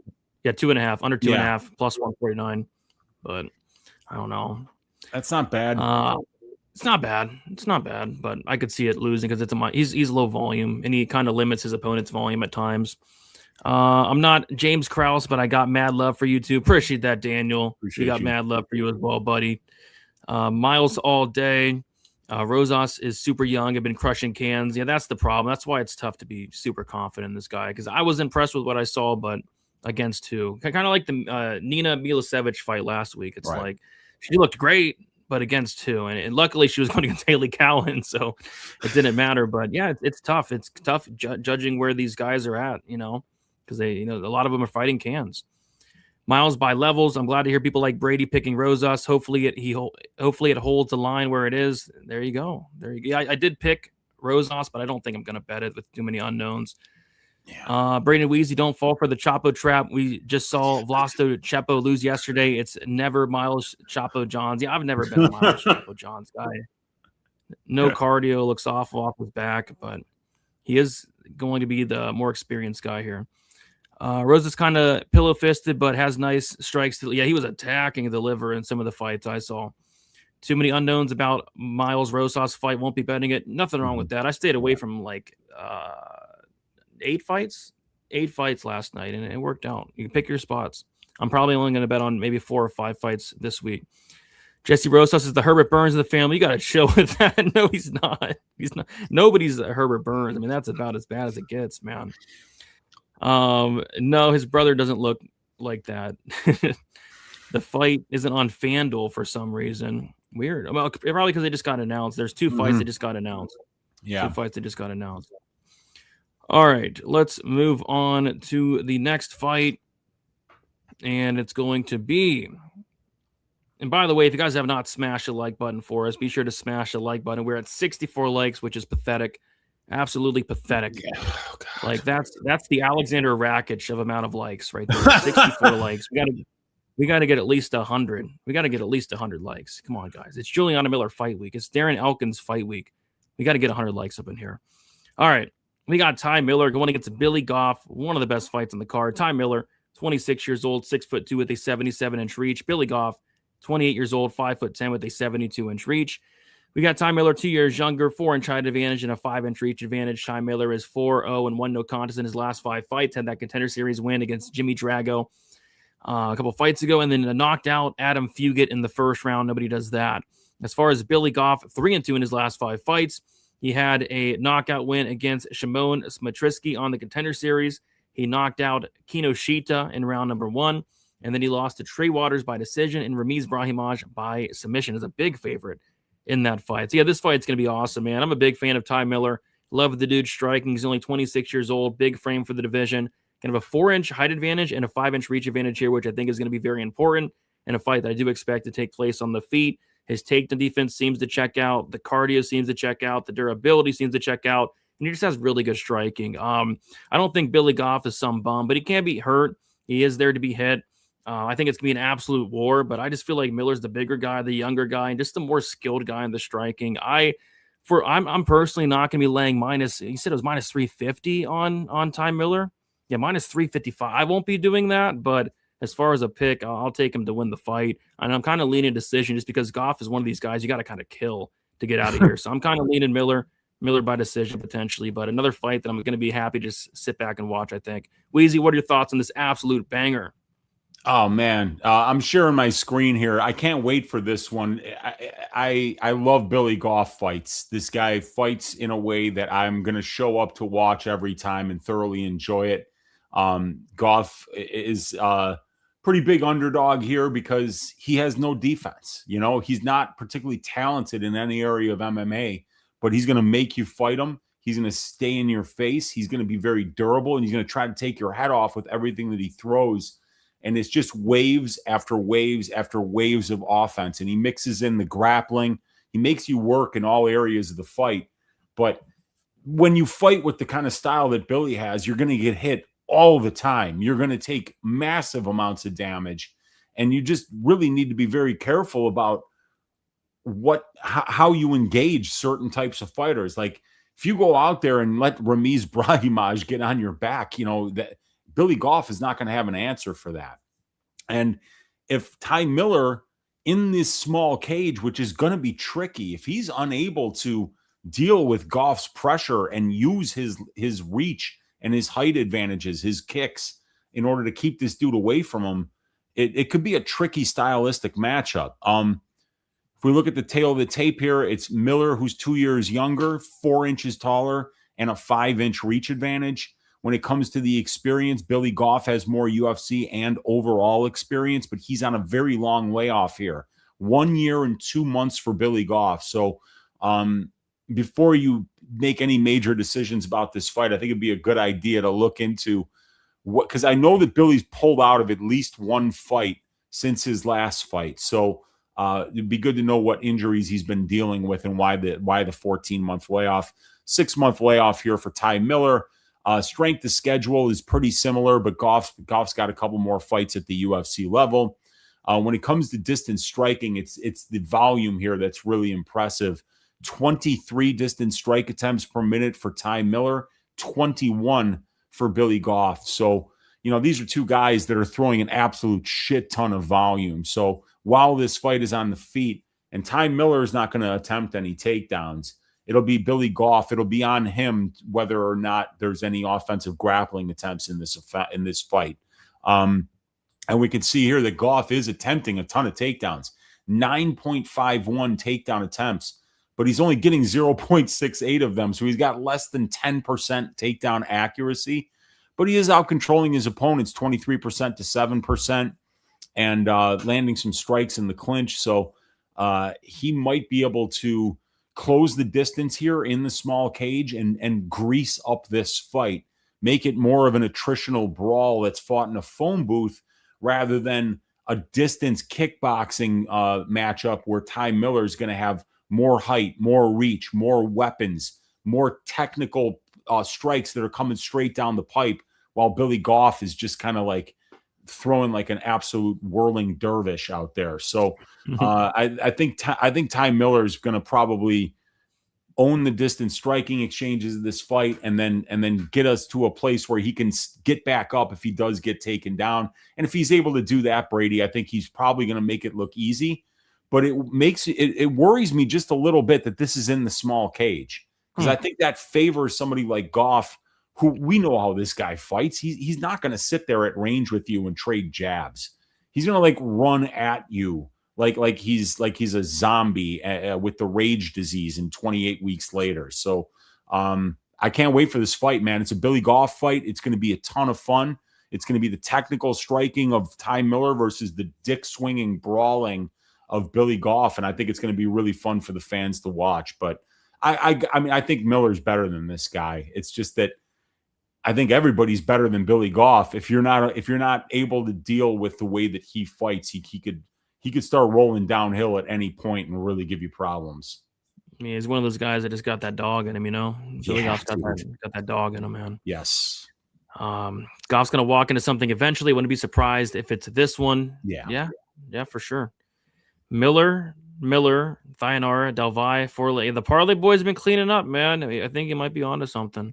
Yeah, 2.5 under 2.5 +149. But I don't know. That's not bad. It's not bad. It's not bad, but I could see it losing because he's low volume and he kind of limits his opponent's volume at times. I'm not James Krause, but I got mad love for you too. Appreciate that, Daniel. We got mad love for you as well, buddy. Miles all day. Rosas is super young. I've been crushing cans. Yeah, that's the problem. That's why it's tough to be super confident in this guy because I was impressed with what I saw, but against who? Kind of like the Nina Milosevic fight last week. It's like she looked great, but against who? And luckily she was going against Haley Cowan, so it didn't matter. But yeah, it's tough. It's tough judging where these guys are at, because they, a lot of them are fighting cans. Miles by levels. I'm glad to hear people like Brady picking Rosas. Hopefully it holds the line where it is. There you go. Yeah, I did pick Rosas, but I don't think I'm going to bet it with too many unknowns. Yeah. Braden Weezy, don't fall for the Chapo trap. We just saw Vlasto Chapo lose yesterday. It's never Miles Chapo Johns. Yeah, I've never been a Miles Chapo Johns guy. No cardio, looks awful off his back, but he is going to be the more experienced guy here. Rosas kind of pillow-fisted, but has nice strikes. Yeah, he was attacking the liver in some of the fights I saw. Too many unknowns about Miles Rosas fight. Won't be betting it. Nothing wrong with that. I stayed away from 8 fights last night, and it worked out. You can pick your spots. I'm probably only going to bet on maybe 4 or 5 fights this week. Jesse Rosas is the Herbert Burns of the family. You got to chill with that. No, he's not. He's not. Nobody's a Herbert Burns. I mean, that's about as bad as it gets, man. No, his brother doesn't look like that. The fight isn't on FanDuel for some reason. Weird. Well, probably because they just got announced. There's 2 fights that just got announced. Yeah. 2 fights that just got announced. All right, let's move on to the next fight. And it's going to be... And by the way, if you guys have not smashed the like button for us, be sure to smash the like button. We're at 64 likes, which is pathetic. Absolutely pathetic. Oh, like that's the Alexander Rakic of amount of likes right there. 64 likes. We got to get at least 100. We got to get at least 100 likes. Come on, guys. It's Juliana Miller fight week. It's Darren Elkins fight week. We got to get 100 likes up in here. All right. We got Ty Miller going against Billy Goff, one of the best fights on the card. Ty Miller, 26 years old, 6'2" with a 77-inch reach. Billy Goff, 28 years old, 5'10" with a 72-inch reach. We got Ty Miller 2 years younger, 4-inch height advantage and a 5-inch reach advantage. Ty Miller is 4-0 and 1 no contest in his last 5 fights. Had that Contender Series win against Jimmy Drago a couple fights ago, and then knocked out Adam Fugit in the first round. Nobody does that. As far as Billy Goff, 3-2 in his last 5 fights. He had a knockout win against Shimon Smatrisky on the Contender Series. He knocked out Kinoshita in round number 1, and then he lost to Trey Waters by decision and Ramiz Brahimaj by submission as a big favorite in that fight. So yeah, this fight's going to be awesome, man. I'm a big fan of Ty Miller. Love the dude striking. He's only 26 years old, big frame for the division. Kind of a 4-inch height advantage and a 5-inch reach advantage here, which I think is going to be very important in a fight that I do expect to take place on the feet. His takedown defense seems to check out. The cardio seems to check out. The durability seems to check out. And he just has really good striking. I don't think Billy Goff is some bum, but he can't be hurt. He is there to be hit. I think it's going to be an absolute war, but I just feel like Miller's the bigger guy, the younger guy, and just the more skilled guy in the striking. I'm personally not going to be laying minus, he said it was minus 350 on Ty Miller. Yeah, minus 355. I won't be doing that, but as far as a pick, I'll take him to win the fight. And I'm kind of leaning decision just because Goff is one of these guys you got to kind of kill to get out of here. So I'm kind of leaning Miller by decision potentially, but another fight that I'm going to be happy to just sit back and watch, I think. Weezy, what are your thoughts on this absolute banger? Oh, man. I'm sharing my screen here. I can't wait for this one. I love Billy Goff fights. This guy fights in a way that I'm going to show up to watch every time and thoroughly enjoy it. Goff is pretty big underdog here because he has no defense. He's not particularly talented in any area of MMA, but he's going to make you fight him. He's going to stay in your face. He's going to be very durable, and he's going to try to take your head off with everything that he throws. And it's just waves after waves after waves of offense. And he mixes in the grappling. He makes you work in all areas of the fight. But when you fight with the kind of style that Billy has, you're going to get hit all the time. You're going to take massive amounts of damage. And you just really need to be very careful about how you engage certain types of fighters. Like if you go out there and let Ramiz Brahimaj get on your back, that Billy Goff is not going to have an answer for that. And if Ty Miller in this small cage, which is going to be tricky, if he's unable to deal with Goff's pressure and use his reach and his height advantages, his kicks, in order to keep this dude away from him, it could be a tricky stylistic matchup. If we look at the tail of the tape here, it's Miller, who's 2 years younger, 4 inches taller, and a 5-inch reach advantage. When it comes to the experience, Billy Goff has more UFC and overall experience, but he's on a very long layoff here. 1 year and 2 months for Billy Goff. So before you make any major decisions about this fight, I think it'd be a good idea to look into because I know that Billy's pulled out of at least one fight since his last fight. So it'd be good to know what injuries he's been dealing with and why the 14-month layoff. 6-month layoff here for Ty Miller. Strength of schedule is pretty similar, but Goff's got a couple more fights at the UFC level. When it comes to distance striking, it's the volume here that's really impressive. 23 distance strike attempts per minute for Ty Miller, 21 for Billy Goff. So, these are two guys that are throwing an absolute shit ton of volume. So while this fight is on the feet and Ty Miller is not going to attempt any takedowns, it'll be Billy Goff. It'll be on him whether or not there's any offensive grappling attempts in this fight. And we can see here that Goff is attempting a ton of takedowns, 9.51 takedown attempts, but he's only getting 0.68 of them. So he's got less than 10% takedown accuracy, but he is out controlling his opponents 23% to 7% and landing some strikes in the clinch. So he might be able to close the distance here in the small cage and grease up this fight, make it more of an attritional brawl that's fought in a phone booth rather than a distance kickboxing matchup where Ty Miller is going to have more height, more reach, more weapons, more technical strikes that are coming straight down the pipe, while Billy Goff is just kind of like throwing like an absolute whirling dervish out there. So I think Ty Miller is going to probably own the distance striking exchanges of this fight and then get us to a place where he can get back up if he does get taken down. And if he's able to do that, Brady, I think he's probably going to make it look easy. But it worries me just a little bit that this is in the small cage, because I think that favors somebody like Goff, who we know how this guy fights. He's not going to sit there at range with you and trade jabs. He's going to like run at you like he's a zombie with the rage disease and 28 weeks later. So I can't wait for this fight, man. It's a Billy Goff fight. It's going to be a ton of fun. It's going to be the technical striking of Ty Miller versus the dick swinging brawling of Billy Goff, and I think it's going to be really fun for the fans to watch. But I mean, I think Miller's better than this guy. It's just that I think everybody's better than Billy Goff. If you're not able to deal with the way that he fights, he could start rolling downhill at any point and really give you problems. I mean, he's one of those guys that just got that dog in him, Billy Goff's got that dog in him, man. Yes. Goff's gonna walk into something eventually. Wouldn't be surprised if it's this one. Yeah, for sure. Miller, Thainara, Del Valle, Forley. The Parlay boys have been cleaning up, man. I think he might be onto something.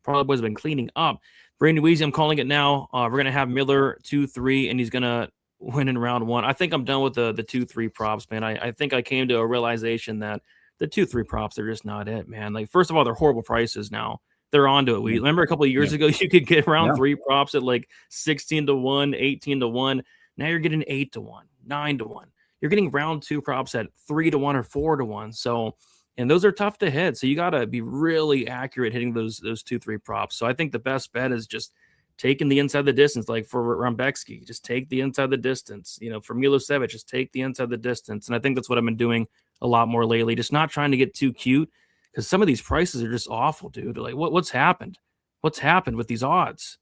Parlay boys have been cleaning up. Brandon Weezy, I'm calling it now. We're gonna have Miller 2-3, and he's gonna win in round 1. I think I'm done with the 2-3 props, man. I think I came to a realization that the 2-3 props are just not it, man. Like, first of all, they're horrible prices now. They're onto it. We remember a couple of years ago, you could get round 3 props at like 16-1, 18-1. Now you're getting 8-1, 9-1. You're getting round 2 props at 3-1 or 4-1. So, and those are tough to hit. So you got to be really accurate hitting those 2-3 props. So I think the best bet is just taking the inside the distance. Like for Rambexky, just take the inside the distance. For Milosevic, just take the inside the distance. And I think that's what I've been doing a lot more lately. Just not trying to get too cute, because some of these prices are just awful, dude. Like what's happened? What's happened with these odds?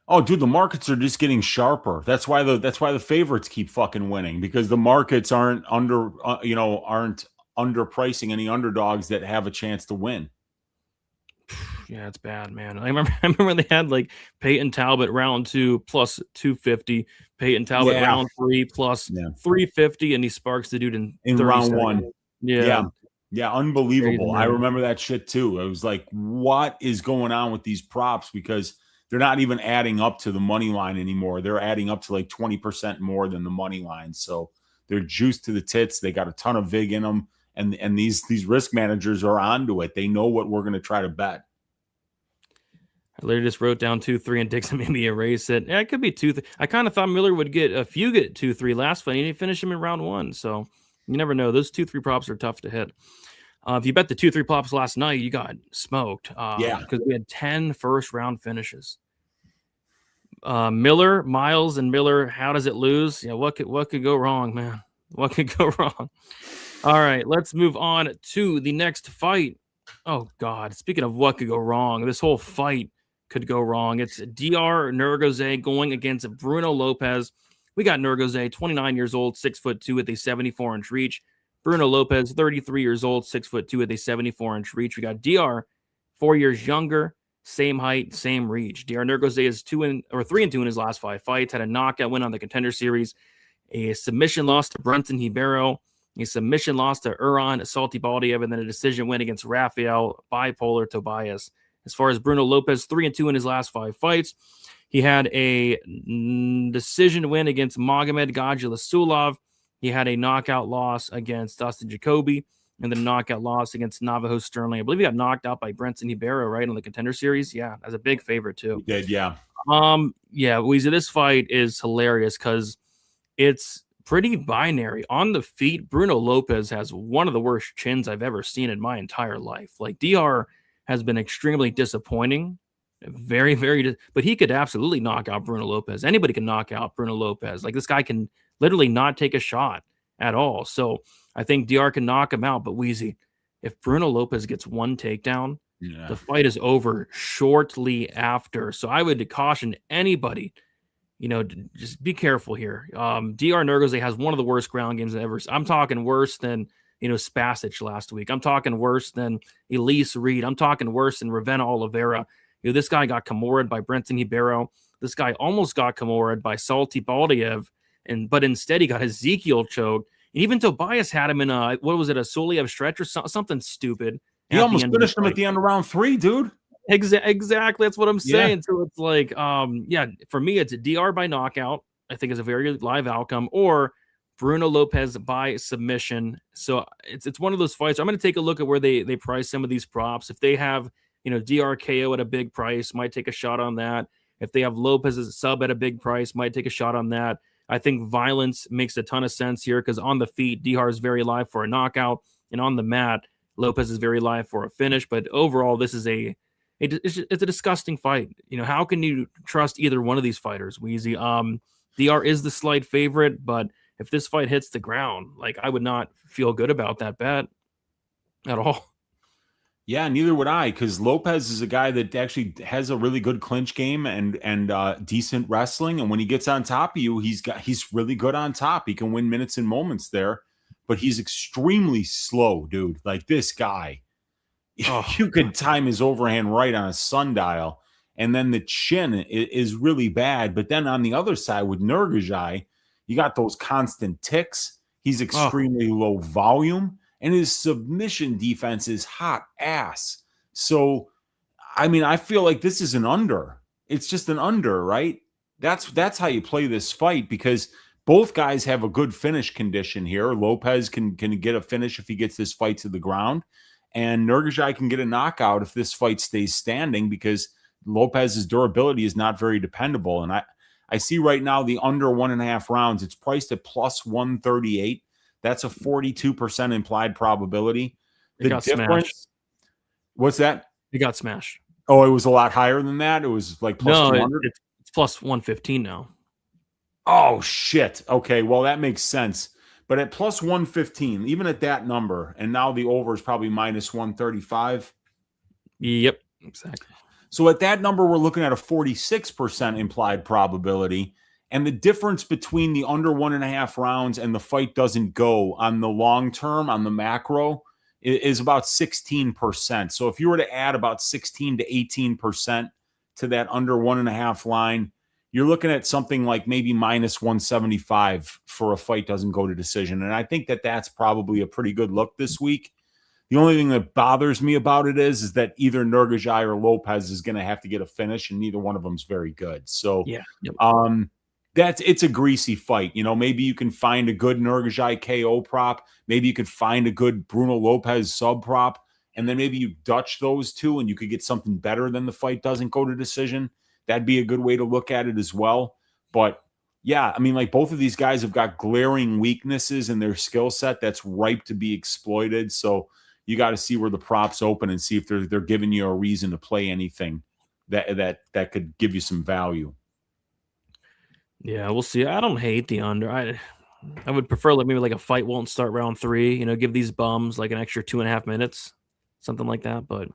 Oh, dude, the markets are just getting sharper. That's why the favorites keep fucking winning, because the markets aren't underpricing any underdogs that have a chance to win. Yeah, it's bad, man. I remember when they had like Peyton Talbot round 2 plus 250, Peyton Talbot Yeah. round 3 plus Yeah. 350, and he sparks the dude in 30 round seconds. 1. Yeah. Yeah, unbelievable. Crazy, I remember that shit too. It was like, what is going on with these props? Because they're not even adding up to the money line anymore. They're adding up to like 20% more than the money line. So they're juiced to the tits. They got a ton of vig in them. And these risk managers are onto it. They know what we're going to try to bet. I literally just wrote down 2-3 and Dixon made me erase it. Yeah, it could be 2-3. I kind of thought Miller would get a few get 2-3 last fight. He didn't finish him in round 1. So you never know. Those 2-3 props are tough to hit. If you bet the 2-3 props last night, you got smoked. Because we had 10 first round finishes. Miller, Miles, and Miller. How does it lose? Yeah, what could go wrong, man? What could go wrong? All right, let's move on to the next fight. Oh God! Speaking of what could go wrong, this whole fight could go wrong. It's Diyar Nurgozhay going against Bruno Lopes. We got Nurgozhay, 29 years old, 6'2" with a 74-inch reach. Bruno Lopes, 33 years old, 6'2" with a 74-inch reach. We got Diyar, 4 years younger, same height, same reach. Diyar Nurgozhay is 3-2 in his last 5 fights. Had a knockout win on the Contender Series, a submission loss to Brunson Ribeiro, a submission loss to Uran Salty Baldiev, and then a decision win against Rafael Bipolar Tobias. As far as Bruno Lopes, 3-2 in his last 5 fights. He had a decision win against Magomed Gadjilasulov. He had a knockout loss against Dustin Jacoby, and then a knockout loss against Navajo Sterling. I believe he got knocked out by Brunson Ribeiro, right, on the Contender Series. Yeah, as a big favorite too. He did, yeah. Yeah, Weezy, this fight is hilarious because it's pretty binary. On the feet, Bruno Lopes has one of the worst chins I've ever seen in my entire life. Like, Diyar has been extremely disappointing. Very, very, but he could absolutely knock out Bruno Lopes. Anybody can knock out Bruno Lopes. Like, this guy can literally not take a shot at all. So I think Diyar can knock him out. But Weezy, if Bruno Lopes gets one takedown, the fight is over shortly after. So I would caution anybody, just be careful here. Diyar Nurgozhay has one of the worst ground games ever. I'm talking worse than, Spasic last week. I'm talking worse than Elise Reed. I'm talking worse than Ravena Oliveira. This guy got Kimura'd by Brunson Ribeiro. This guy almost got Kimura'd by Salty Baldiev, but instead he got Ezekiel choked. And even Tobias had him in a Suliev stretch or something stupid. He almost finished him at the end of round 3, dude. Exactly. That's what I'm saying. Yeah. So it's like, for me, it's a Diyar by knockout. I think is a very live outcome, or Bruno Lopes by submission. So it's one of those fights. I'm going to take a look at where they price some of these props. If they have, Diyar KO at a big price, might take a shot on that. If they have Lopez as a sub at a big price, might take a shot on that. I think violence makes a ton of sense here because on the feet, Diyar is very live for a knockout, and on the mat, Lopez is very live for a finish. But overall, this is it's a disgusting fight. How can you trust either one of these fighters, Weezy? Diyar is the slight favorite, but if this fight hits the ground, like, I would not feel good about that bet at all. Yeah, neither would I, because Lopes is a guy that actually has a really good clinch game and decent wrestling. And when he gets on top of you, he's really good on top. He can win minutes and moments there, but he's extremely slow, dude. Like, this guy, you could time his overhand right on a sundial, and then the chin is really bad. But then on the other side with Nurgozhay, you got those constant ticks. He's extremely low volume. And his submission defense is hot ass. So, I mean, I feel like this is an under. It's just an under, right? That's how you play this fight, because both guys have a good finish condition here. Lopes can get a finish if he gets this fight to the ground. And Nurgozhay can get a knockout if this fight stays standing, because Lopez's durability is not very dependable. And I see right now the under 1.5 rounds. It's priced at plus 138. That's a 42% implied probability. The difference. Smashed. What's that? It got smashed. Oh, it was a lot higher than that. It was like plus 200. It's plus 115 now. Oh shit. Okay, well that makes sense. But at plus 115, even at that number, and now the over is probably minus 135. Yep, exactly. So at that number, we're looking at a 46% implied probability. And the difference between the under 1.5 rounds and the fight doesn't go on the long term, on the macro, is about 16%. So if you were to add about 16 to 18% to that under 1.5 line, you're looking at something like maybe minus 175 for a fight doesn't go to decision. And I think that that's probably a pretty good look this week. The only thing that bothers me about it is that either Nurgozhay or Lopes is going to have to get a finish, and neither one of them is very good. So Yeah. Yep. it's a greasy fight. You know, maybe you can find a good Nurgozhay KO prop. Maybe you could find a good Bruno Lopes sub prop, and then maybe you Dutch those two, and you could get something better than the fight doesn't go to decision. That'd be a good way to look at it as well. But yeah, I mean, like both of these guys have got glaring weaknesses in their skill set that's ripe to be exploited. So you got to see where the props open and see if they're giving you a reason to play anything that could give you some value. Yeah, we'll see. I don't hate the under. I would prefer maybe like a fight won't start round 3. You know, give these bums like an extra 2.5 minutes, something like that. But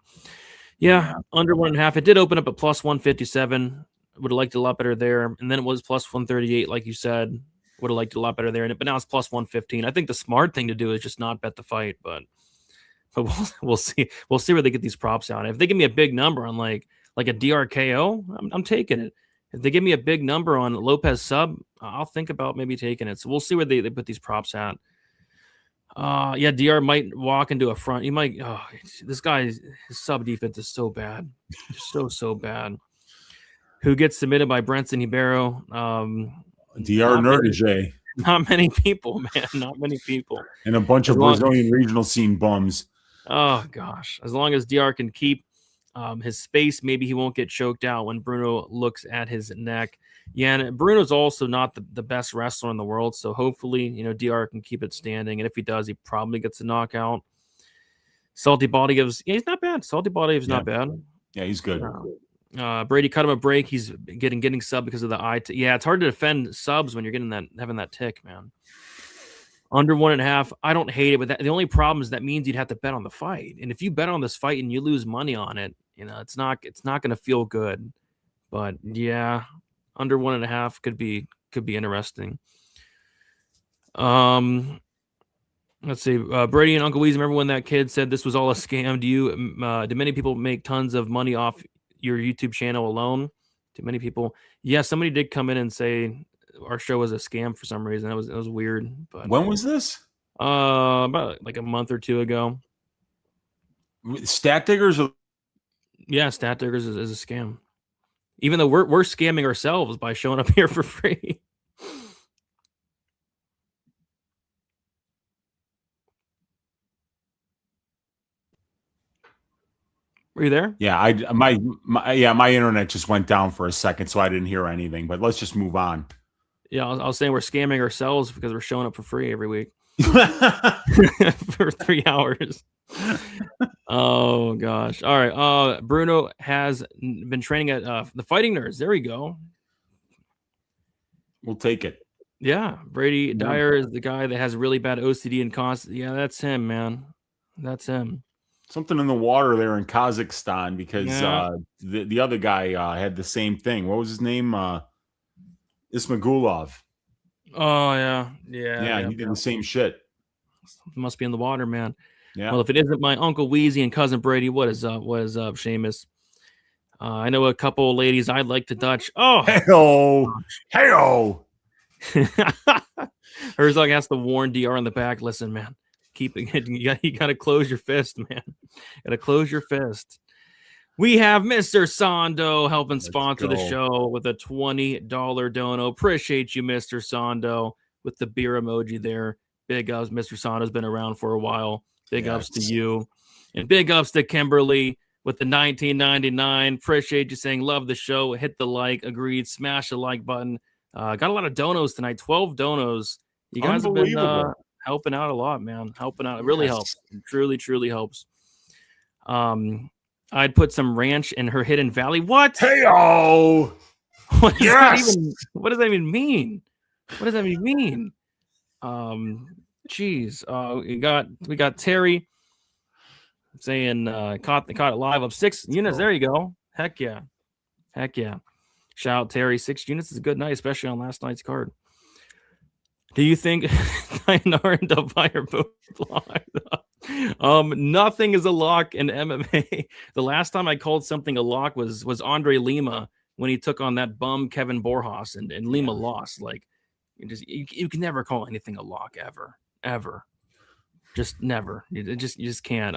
yeah, under 1.5. It did open up at plus 157. Would have liked it a lot better there, and then it was plus 138, like you said. Would have liked it a lot better there, but now it's plus 115. I think the smart thing to do is just not bet the fight, but we'll see. We'll see where they get these props out. If they give me a big number on like a Diyar KO, I'm taking it. If they give me a big number on Lopes sub, I'll think about maybe taking it. So we'll see where they put these props at. Yeah, Diyar might walk into a front. He might. Oh, this guy's sub defense is so bad, so bad. Who gets submitted by Brenson Ibero? Diyar Nurgozhay. Not many people, man. Not many people. And a bunch of Brazilian regional scene bums. Oh gosh, as long as Diyar can keep his space, maybe he won't get choked out when Bruno looks at his neck. Yeah, and Bruno's also not the best wrestler in the world, so hopefully, Diyar can keep it standing, and if he does, he probably gets a knockout. Salty Body gives, he's not bad. Salty Body is not bad. Yeah, he's good. Brady cut him a break. He's getting sub because of the eye. Yeah, it's hard to defend subs when you're having that tick, man. Under 1.5, I don't hate it, but the only problem is that means you'd have to bet on the fight, and if you bet on this fight and you lose money on it, it's not going to feel good. But yeah, under 1.5 could be interesting. Let's see. Brady and Uncle Weezy, remember when that kid said this was all a scam? Do many people make tons of money off your YouTube channel alone? Do many people? Yeah, somebody did come in and say our show was a scam for some reason. It was weird. But when was this? About like a month or two ago. Stat Diggers? Yeah, Stat Diggers is a scam. Even though we're scamming ourselves by showing up here for free. Were you there? Yeah, my internet just went down for a second, so I didn't hear anything. But let's just move on. Yeah, I was saying we're scamming ourselves because we're showing up for free every week for 3 hours. Oh gosh! All right. Bruno has been training at the Fighting Nerds. There we go. We'll take it. Yeah, Brady Diyar is the guy that has really bad OCD and cost. Yeah, that's him, man. That's him. Something in the water there in Kazakhstan because the other guy had the same thing. What was his name? Ismagulov. Oh yeah. He did the same shit. Something must be in the water, man. Yeah. Well, if it isn't my Uncle Weezy and cousin Brady, what is up? What is up, Seamus? I know a couple of ladies I'd like to Dutch. Oh, hey-o. Herzog has to warn Diyar in the back. Listen, man, keep it. You got to close your fist, man. Got to close your fist. We have Mr. Sando helping sponsor the show with a $20 dono. Appreciate you, Mr. Sando, with the beer emoji there. Big ups. Mr. Sando's been around for a while. Big ups to you. And big ups to Kimberly with the $19.99. Appreciate you saying love the show. Hit the like. Agreed. Smash the like button. Got a lot of donos tonight. 12 donos. You guys have been helping out a lot, man. Helping out. It really helps. It truly, truly helps. I'd put some ranch in her hidden valley. What? Hey-o! What does that even mean? What does that even mean? We got Terry saying caught it live up 6 units. There you go. Heck yeah. Shout out Terry. 6 units is a good night, especially on last night's card. Do you think Thainara and Elvira both blocked? Nothing is a lock in MMA. The last time I called something a lock was Andre Lima when he took on that bum Kevin Borjas and Lima lost. Like, you can never call anything a lock ever. Just never. You just can't.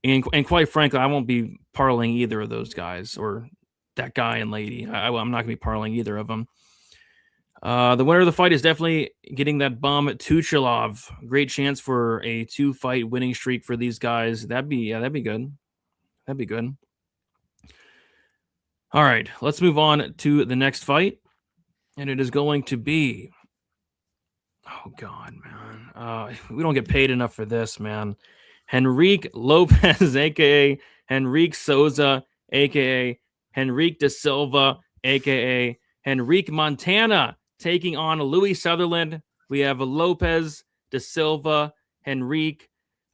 And quite frankly, I won't be parlaying either of those guys or that guy and lady. I'm not gonna be parlaying either of them. The winner of the fight is definitely getting that bum Tuchilov. Great chance for a 2-fight winning streak for these guys. That'd be good. That'd be good. All right, let's move on to the next fight, and it is going to be. Oh God, man, we don't get paid enough for this, man. Henrique Lopes, aka Henrique Sousa, aka Henrique da Silva, aka Henrique Montana, taking on Louie Sutherland. We have Lopes, da Silva, Henrique.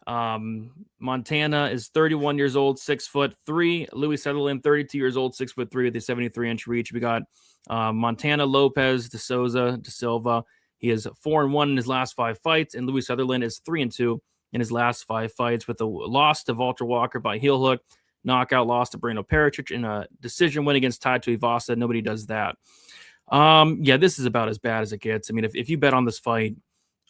Montana is 31 years old, 6'3". Louie Sutherland, 32 years old, 6'3" with a 73-inch reach. We got Montana, Lopes, da Souza, da Silva. He is 4-1 in his last 5 fights, and Louie Sutherland is 3-2 in his last 5 fights, with a loss to Walter Walker by heel hook, knockout loss to Bruno Pericic, and a decision win against Tai Tuivasa. Nobody does that. Yeah, this is about as bad as it gets. I mean, if you bet on this fight,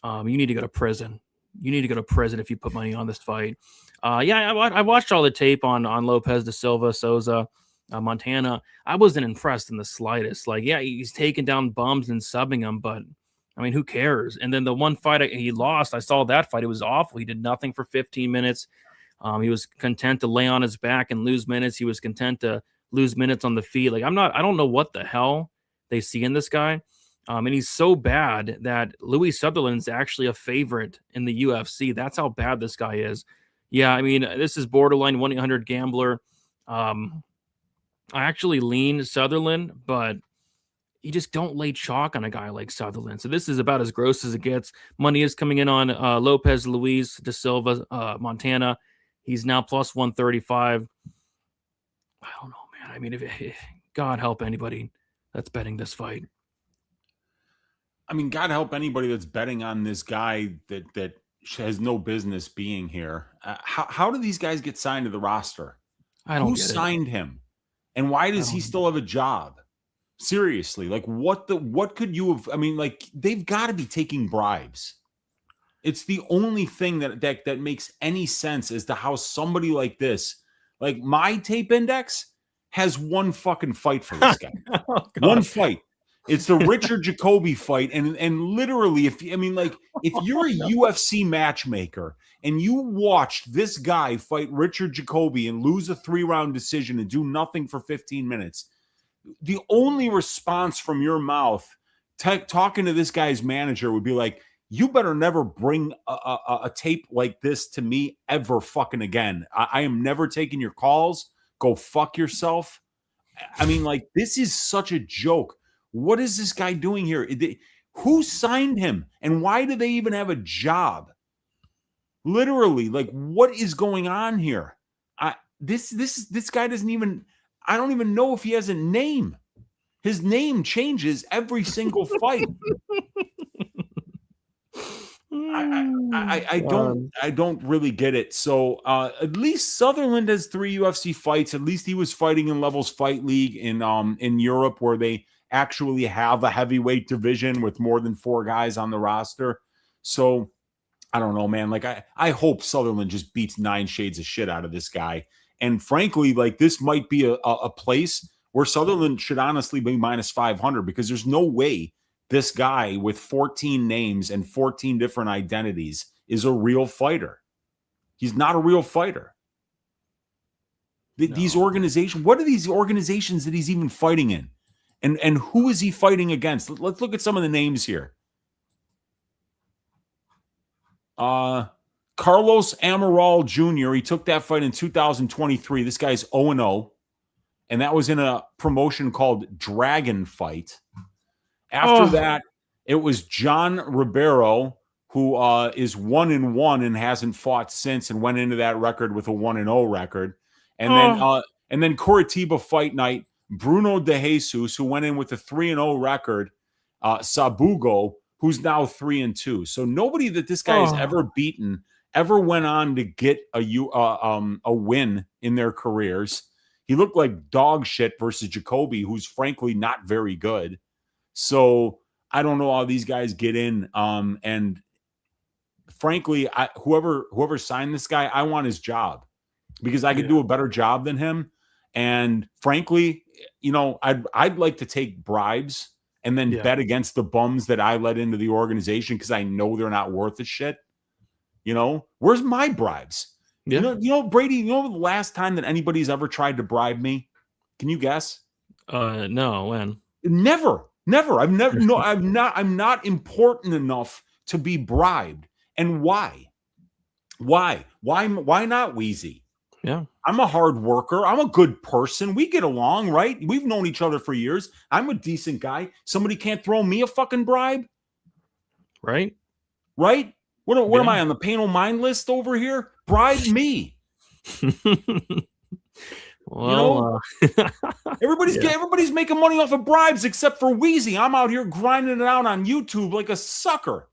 you need to go to prison. You need to go to prison if you put money on this fight. Yeah, I watched all the tape on Lopes, da Silva, Souza, Montana. I wasn't impressed in the slightest. Like, yeah, he's taking down bums and subbing them, but I mean, who cares? And then the one fight he lost, I saw that fight. It was awful. He did nothing for 15 minutes. He was content to lay on his back and lose minutes. He was content to lose minutes on the feet. Like, I don't know what the hell they see in this guy. And he's so bad that Louie Sutherland's actually a favorite in the UFC. That's how bad this guy is. Yeah, I mean, this is borderline 1-800 gambler. I actually lean Sutherland, but you just don't lay chalk on a guy like Sutherland. So this is about as gross as it gets. Money is coming in on Lopes, Luis, da Silva, Montana. He's now plus 135. I don't know, man. I mean, if God help anybody that's betting this fight. I mean, God help anybody that's betting on this guy that has no business being here. How do these guys get signed to the roster? I don't Who get signed him? And why does he still have a job? Seriously, like what could you have? I mean, like, they've got to be taking bribes. It's the only thing that makes any sense as to how somebody like this, like my tape index, has one fucking fight for this guy. One fight. It's the Richard Jacoby fight, and literally, if you're a UFC matchmaker and you watched this guy fight Richard Jacoby and lose a 3-round decision and do nothing for 15 minutes. The only response from your mouth talking to this guy's manager would be like, you better never bring a tape like this to me ever fucking again. I am never taking your calls. Go fuck yourself. I mean, like, this is such a joke. What is this guy doing here? Who signed him? And why do they even have a job? Literally, like, what is going on here? This guy doesn't even... I don't even know if he has a name. His name changes every single fight. I don't really get it. So at least Sutherland has 3 UFC fights. At least he was fighting in Levels Fight League in Europe, where they actually have a heavyweight division with more than 4 guys on the roster. So I don't know, man. Like, I hope Sutherland just beats 9 shades of shit out of this guy. And frankly, like, this might be a place where Sutherland should honestly be minus 500, because there's no way this guy with 14 names and 14 different identities is a real fighter. He's not a real fighter. These organizations, what are these organizations that he's even fighting in? And who is he fighting against? Let's look at some of the names here. Carlos Amaral Jr., he took that fight in 2023. This guy's 0-0, and that was in a promotion called Dragon Fight. After that, it was John Ribeiro, who is 1-1 and hasn't fought since, and went into that record with a 1-0 record. And then Curitiba Fight Night, Bruno De Jesus, who went in with a 3-0 record, Sabugo, who's now 3-2. So nobody that this guy has ever beaten ever went on to get a win in their careers. He looked like dog shit versus Jacoby, who's frankly not very good. So I don't know how these guys get in. And frankly, whoever signed this guy, I want his job because I could do a better job than him. And frankly, I'd like to take bribes and then bet against the bums that I let into the organization because I know they're not worth a shit. Where's my bribes? Yeah. Brady, the last time that anybody's ever tried to bribe me? Can you guess? No, when? Never. I'm not important enough to be bribed. And why? Why not Wheezy? Yeah. I'm a hard worker. I'm a good person. We get along, right? We've known each other for years. I'm a decent guy. Somebody can't throw me a fucking bribe? Right? Right? What am I on the pain of mind list over here? Bribe me. Well, everybody's making money off of bribes except for Wheezy. I'm out here grinding it out on YouTube like a sucker.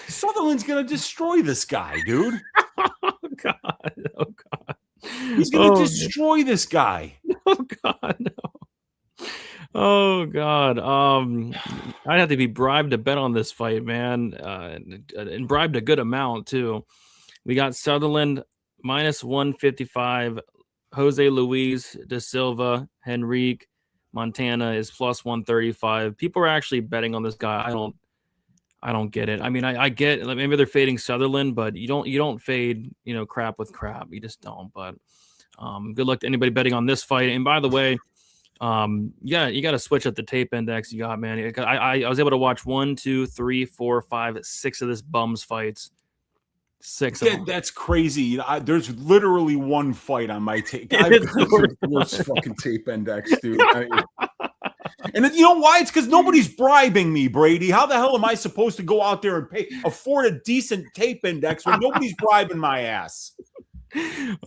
Sutherland's gonna destroy this guy, dude. Oh God. He's gonna destroy this guy. Oh God, no. Oh God. I'd have to be bribed to bet on this fight, man. And bribed a good amount too. We got Sutherland minus 155. Jose Luis da Silva, Henrique, Montana is plus 135. People are actually betting on this guy. I don't get it. I mean, I get maybe they're fading Sutherland, but you don't fade, crap with crap. You just don't. But good luck to anybody betting on this fight. And by the way, you got to switch at the tape index you got, man. I was able to watch 1, 2, 3, 4, 5, 6 of this bum's fights. 6 of them. That's crazy. There's literally one fight on my tape. I've got the worst fucking tape index, dude. And you know why? It's because nobody's bribing me, Brady. How the hell am I supposed to go out there and afford a decent tape index when nobody's bribing my ass?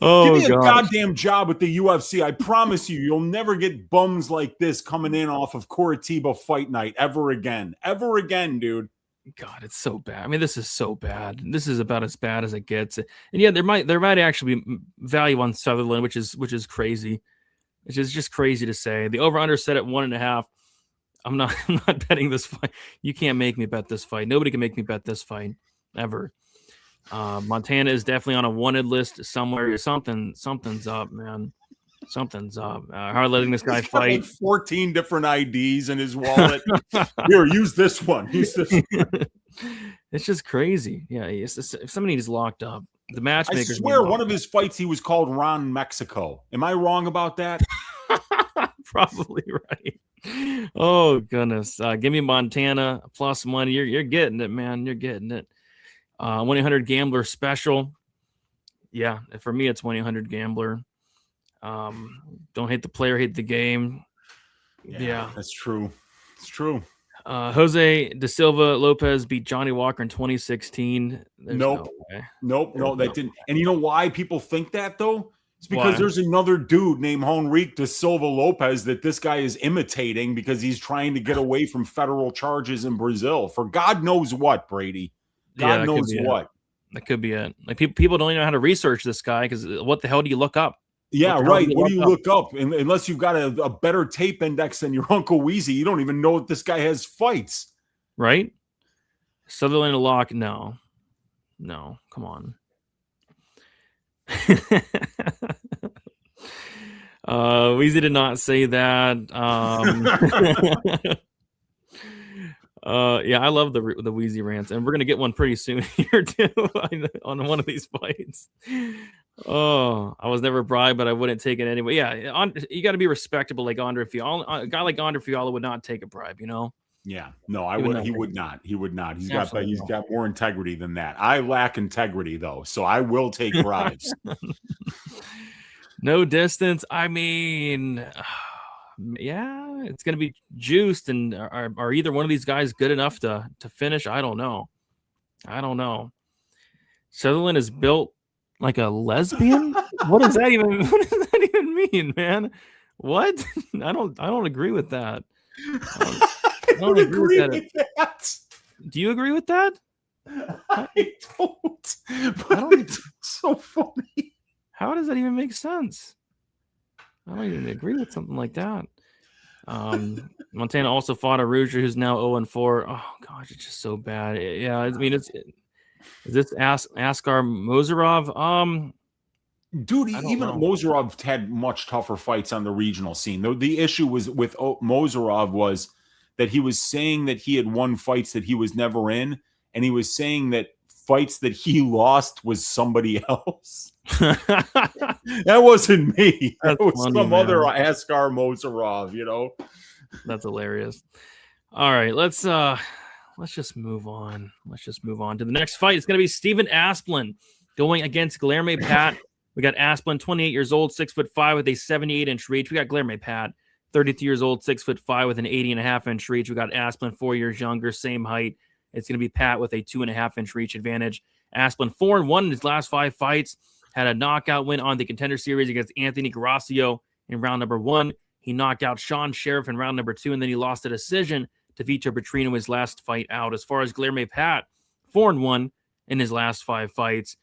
Oh, give me a goddamn job with the UFC. I promise you'll never get bums like this coming in off of Quarantillo fight night ever again, dude. God, it's so bad. I mean, this is so bad. This is about as bad as it gets. And yeah, there might actually be value on Sutherland, which is crazy. Which is just crazy to say. The over/under set at 1.5. I'm not betting this fight. You can't make me bet this fight. Nobody can make me bet this fight ever. Montana is definitely on a wanted list somewhere. Something's up, man. Something's up. Hard letting this guy fight. Like 14 different IDs in his wallet. Here, use this one. Use this one. It's just crazy. Yeah, if somebody is locked up, the matchmaker. I swear, one of his fights he was called Ron Mexico. Am I wrong about that? Probably right. Oh goodness! Give me Montana plus money. You're getting it, man. You're getting it. 1-800-GAMBLER special. Yeah, for me it's 1-800-GAMBLER. Don't hate the player, hate the game. Yeah, that's true. It's true. Jose da Silva Lopes beat Johnny Walker in 2016. Nope, that didn't. And you know why people think that though? It's because there's another dude named Henrique da Silva Lopes that this guy is imitating because he's trying to get away from federal charges in Brazil for God knows what, Brady. God knows what. That could be it. Like people don't even know how to research this guy because what the hell do you look up? Yeah, right. What do you look up? Unless you've got a better tape index than your Uncle Wheezy, you don't even know if this guy has fights. Right? Sutherland lock? No, come on. Wheezy did not say that. Yeah, I love the Wheezy rants, and we're gonna get one pretty soon here too on one of these fights. Oh, I was never bribed, but I wouldn't take it anyway. Yeah, you got to be respectable, like Andre Fiala. A guy like Andre Fiala would not take a bribe, Yeah, no, I would. He would not. He would not. He's got more integrity than that. I lack integrity though, so I will take bribes. No distance. I mean, yeah, it's gonna be juiced, and are either one of these guys good enough to finish? I don't know. Sutherland is built like a lesbian. What does that even mean, man? What? I don't agree with that. I don't agree with that. Do you agree with that? I don't. But it's so funny. How does that even make sense? I don't even agree with something like that. Montana also fought a Rouger who's now 0-4. Oh gosh, it's just so bad. Yeah, I mean, is this Askar Mozarov? Dude, even Mozarov had much tougher fights on the regional scene. The issue was with Mozarov was that he was saying that he had won fights that he was never in, and he was saying that fights that he lost was somebody else. That wasn't me. That was funny, some other Askar Mozarov, you know. That's hilarious. All right, let's just move on. Let's just move on to the next fight. It's going to be Steven Asplund going against Guilherme Pat. We got Asplund, 28 years old, 6'5" with a 78-inch reach. We got Guilherme Pat, 32 years old, 6'5" with an 80.5-inch reach. We got Asplund, 4 years younger, same height. It's going to be Pat with a 2.5-inch reach advantage. Asplund 4-1 in his last 5 fights. Had a knockout win on the Contender Series against Anthony Garasio in round number 1. He knocked out Sean Sheriff in round number 2, and then he lost a decision to Vitor Petrino his last fight out. As far as Guilherme Pat, 4-1 in his last 5 fights.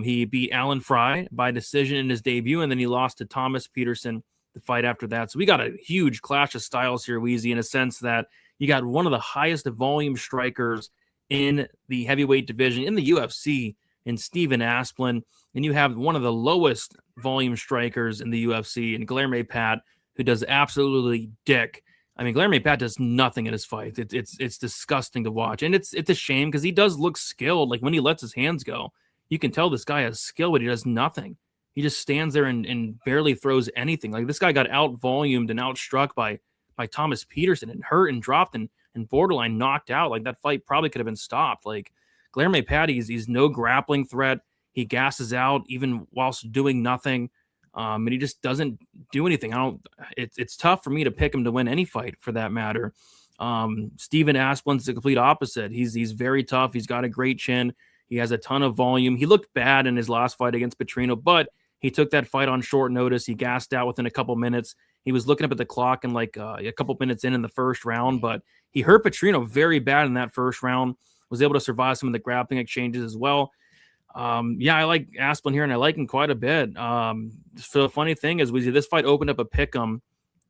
He beat Alan Fry by decision in his debut, and then he lost to Thomas Peterson the fight after that. So we got a huge clash of styles here, Weezy, in a sense that you got one of the highest volume strikers in the heavyweight division in the UFC in Steven Asplund, and you have one of the lowest volume strikers in the UFC in Guilherme Pat, who does absolutely dick. I mean, Guilherme Pat does nothing in his fights. It's disgusting to watch, and it's a shame because he does look skilled. Like when he lets his hands go, you can tell this guy has skill, but he does nothing. He just stands there and barely throws anything. Like this guy got out-volumed and outstruck by Thomas Peterson and hurt and dropped and borderline knocked out. Like that fight probably could have been stopped. Like Guilherme Pat, he's no grappling threat. He gasses out even whilst doing nothing. And he just doesn't do anything. It's tough for me to pick him to win any fight for that matter. Steven Asplund's the complete opposite. He's very tough. He's got a great chin. He has a ton of volume. He looked bad in his last fight against Petrino, but he took that fight on short notice. He gassed out within a couple minutes. He was looking up at the clock and a couple minutes in the first round, but he hurt Petrino very bad in that first round. Was able to survive some of the grappling exchanges as well. Yeah, I like Asplund here, and I like him quite a bit. So the funny thing is, this fight opened up a pick'em,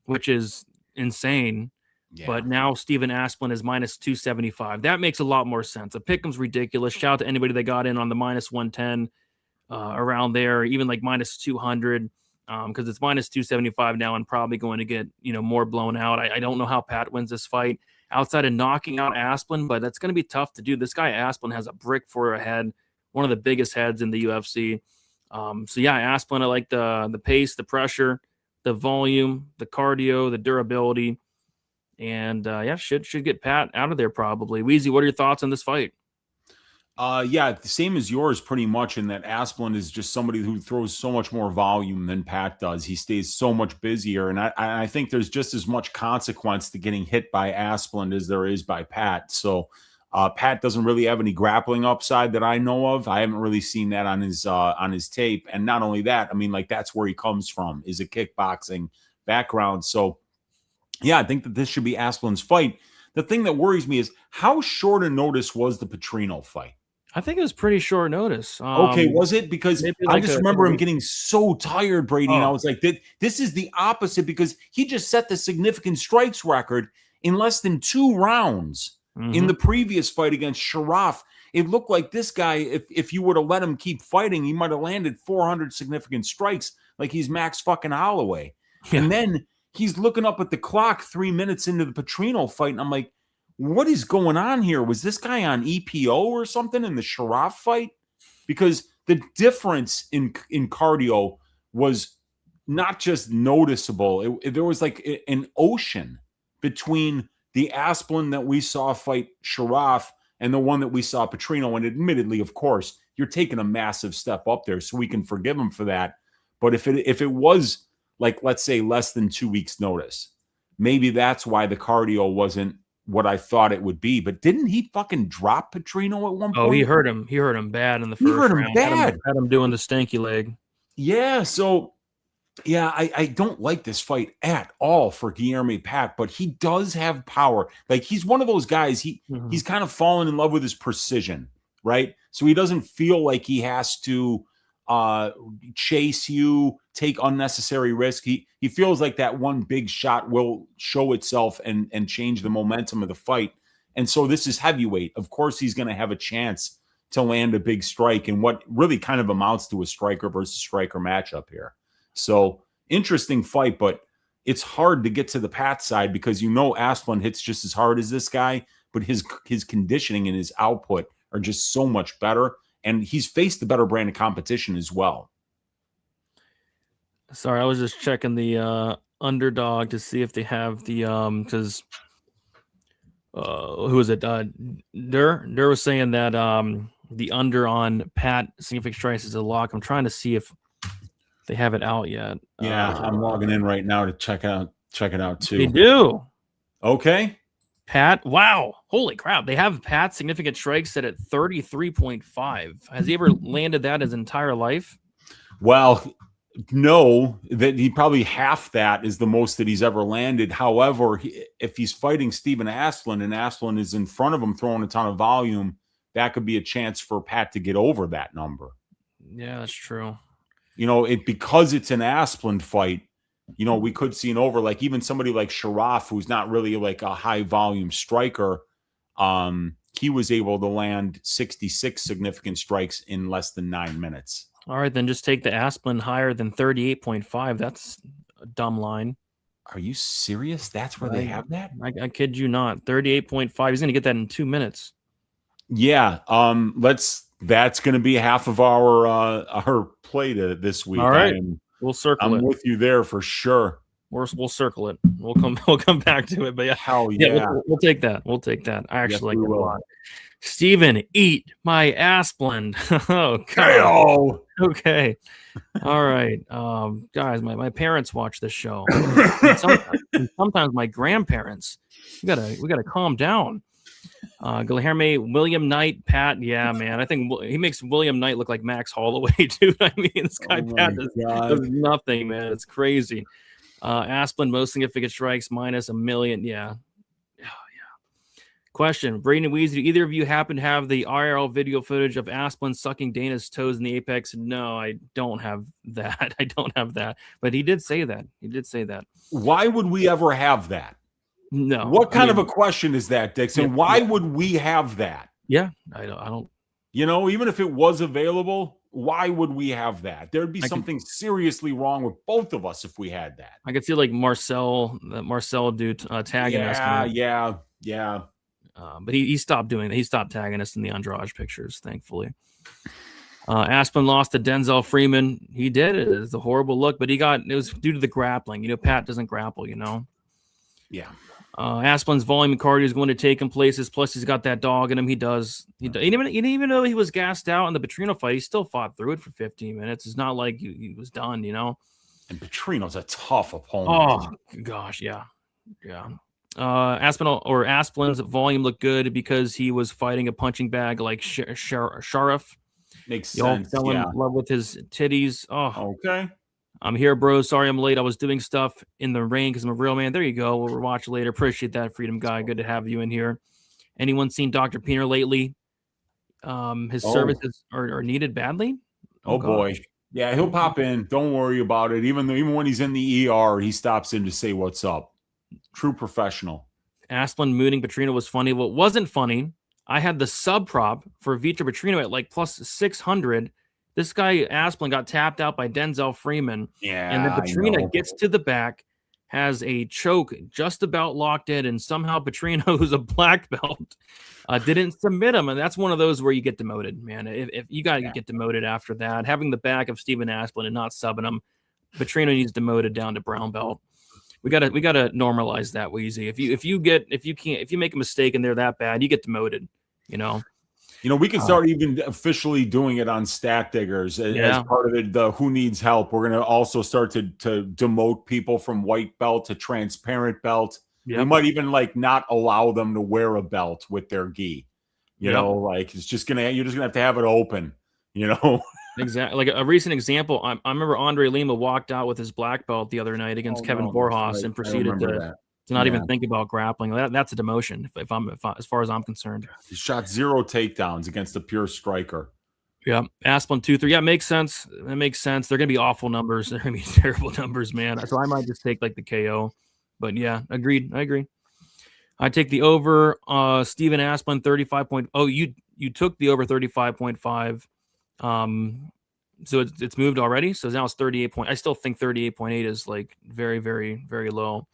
which is insane. Yeah. But now Steven Asplund is minus 275. That makes a lot more sense. A pick'em's ridiculous. Shout out to anybody that got in on the minus 110 around there, even like minus 200, because it's minus 275 now and probably going to get more blown out. I don't know how Pat wins this fight outside of knocking out Asplund, but that's going to be tough to do. This guy Asplund has a brick for a head, one of the biggest heads in the UFC. So yeah, Asplund, I like the pace, the pressure, the volume, the cardio, the durability. And yeah, should get Pat out of there probably. Weezy, what are your thoughts on this fight? Yeah, the same as yours pretty much, in that Asplund is just somebody who throws so much more volume than Pat does. He stays so much busier, and I think there's just as much consequence to getting hit by Asplund as there is by Pat. So Pat doesn't really have any grappling upside that I know of. I haven't really seen that on his tape. And not only that, I mean, like that's where he comes from, is a kickboxing background. So yeah, I think that this should be Asplund's fight. The thing that worries me is how short a notice was the Petrino fight? I think it was pretty short notice. Okay, was it? Because I just remember him getting so tired, Brady, and I was like, this is the opposite, because he just set the significant strikes record in less than 2 rounds. Mm-hmm. In the previous fight against Sharaf. It looked like this guy, if you would have let him keep fighting, he might have landed 400 significant strikes like he's Max fucking Holloway. Yeah. And then he's looking up at the clock 3 minutes into the Petrino fight, and I'm like, what is going on here? Was this guy on EPO or something in the Sharaf fight? Because the difference in cardio was not just noticeable. There was like an ocean between the Asplund that we saw fight Sharaf and the one that we saw Petrino. And admittedly, of course, you're taking a massive step up there, so we can forgive him for that. But if it was like, let's say, less than 2 weeks notice, maybe that's why the cardio wasn't what I thought it would be. But didn't he fucking drop Petrino at one point? Oh, he hurt him. He hurt him bad in the first round. Had him doing the stanky leg. Yeah, so yeah, I don't like this fight at all for Guilherme Pat, but he does have power. Like, he's one of those guys, he's kind of fallen in love with his precision right? So he doesn't feel like he has to chase you, take unnecessary risk. He feels like that one big shot will show itself and change the momentum of the fight. And so this is heavyweight. Of course, he's going to have a chance to land a big strike in what really kind of amounts to a striker versus striker matchup here. So interesting fight, but it's hard to get to the Pat side because Asplund hits just as hard as this guy, but his conditioning and his output are just so much better. And he's faced the better brand of competition as well. Sorry, I was just checking the underdog to see if they have the because who was it? Dur was saying that the under on Pat significant strikes is a lock. I'm trying to see if they have it out yet. Yeah, I'm logging in right now to check it out too. They do. Okay. Pat, wow, holy crap! They have Pat significant strikes set at 33.5. Has he ever landed that his entire life? Well, no, that he probably half that is the most that he's ever landed. However, if he's fighting Stephen Asplund and Asplund is in front of him throwing a ton of volume, that could be a chance for Pat to get over that number. Yeah, that's true. Because it's an Asplund fight, we could see an over, like even somebody like Sharaf, who's not really like a high volume striker. He was able to land 66 significant strikes in less than 9 minutes. All right, then just take the Asplund higher than 38.5. That's a dumb line. Are you serious? That's where they have that? I kid you not. 38.5. He's going to get that in 2 minutes. Yeah. That's going to be half of our play this week. All right. We'll circle it. I'm with you there for sure. We'll circle it. We'll come back to it. But yeah, hell yeah, we'll take that. We'll take that. I actually like it a lot. Steven, eat my Asplund. Oh, God. Okay. All right. Guys, my parents watch this show. Sometimes my grandparents. We gotta calm down. Guilherme, William Knight, Pat. Yeah, man. I think he makes William Knight look like Max Holloway, dude. I mean, this guy Pat does nothing, man. It's crazy. Asplund, most significant strikes, -1 million. Yeah. Question: Braden and Weezy, do either of you happen to have the IRL video footage of Asplund sucking Dana's toes in the apex? No, I don't have that. But he did say that. Why would we ever have that? No. What kind of a question is that, Dixon? Why would we have that? Yeah, I don't. Even if it was available, why would we have that? There'd be something seriously wrong with both of us if we had that. I could see like Marcel dude tagging us. Yeah. But he stopped doing that. He stopped tagging us in the Andrade pictures, thankfully. Asplund lost to Denzel Freeman. He did. It was a horrible look, but it was due to the grappling. Pat doesn't grapple, Yeah. Asplund's volume and cardio is going to take him places. Plus, he's got that dog in him. He does. Even though he was gassed out in the Petrino fight, he still fought through it for 15 minutes. It's not like he was done, And Petrino's a tough opponent. Oh, gosh, yeah. Asplund's volume looked good because he was fighting a punching bag like Sharaf. Makes sense. Fell in love with his titties. Oh, okay. I'm here, bro. Sorry I'm late. I was doing stuff in the rain because I'm a real man. There you go. We'll watch later. Appreciate that, Freedom Guy. Good to have you in here. Anyone seen Dr. Peener lately? His services are needed badly. Oh boy. Yeah, he'll pop in. Don't worry about it. Even when he's in the ER, he stops in to say what's up. True professional. Asplund mooning Petrino was funny. What wasn't funny, I had the sub prop for Vitor Petrino at like plus 600. This guy Asplund got tapped out by Denzel Freeman. Yeah, and then Petrino gets to the back, has a choke just about locked in, and somehow Petrino, who's a black belt, didn't submit him. And that's one of those where you get demoted, man. If you got to get demoted after that, having the back of Stephen Asplund and not subbing him, Petrino needs demoted down to brown belt. We gotta normalize that, Weezy. If you make a mistake and they're that bad, you get demoted. We can start even officially doing it on Stat Diggers as part of it. The who needs help. We're gonna also start to demote people from white belt to transparent belt. Yep. We might even not allow them to wear a belt with their gi. You're just gonna have to have it open. Exactly. Like a recent example, I remember Andre Lima walked out with his black belt the other night against Kevin Borjas and proceeded to to not even think about grappling. That's a demotion if I'm as far as I'm concerned. He shot 0 takedowns against a pure striker. Yeah, Asplund 2-3. Yeah, makes sense. It makes sense. They're gonna be awful numbers. They're gonna be terrible numbers, man. So I might just take like the KO. But yeah, agreed. I agree. I take the over. Steven Asplund 35. Oh, you took the over 35.5. So it's moved already. So now it's 38. I still think 38.8 is like very, very, very low.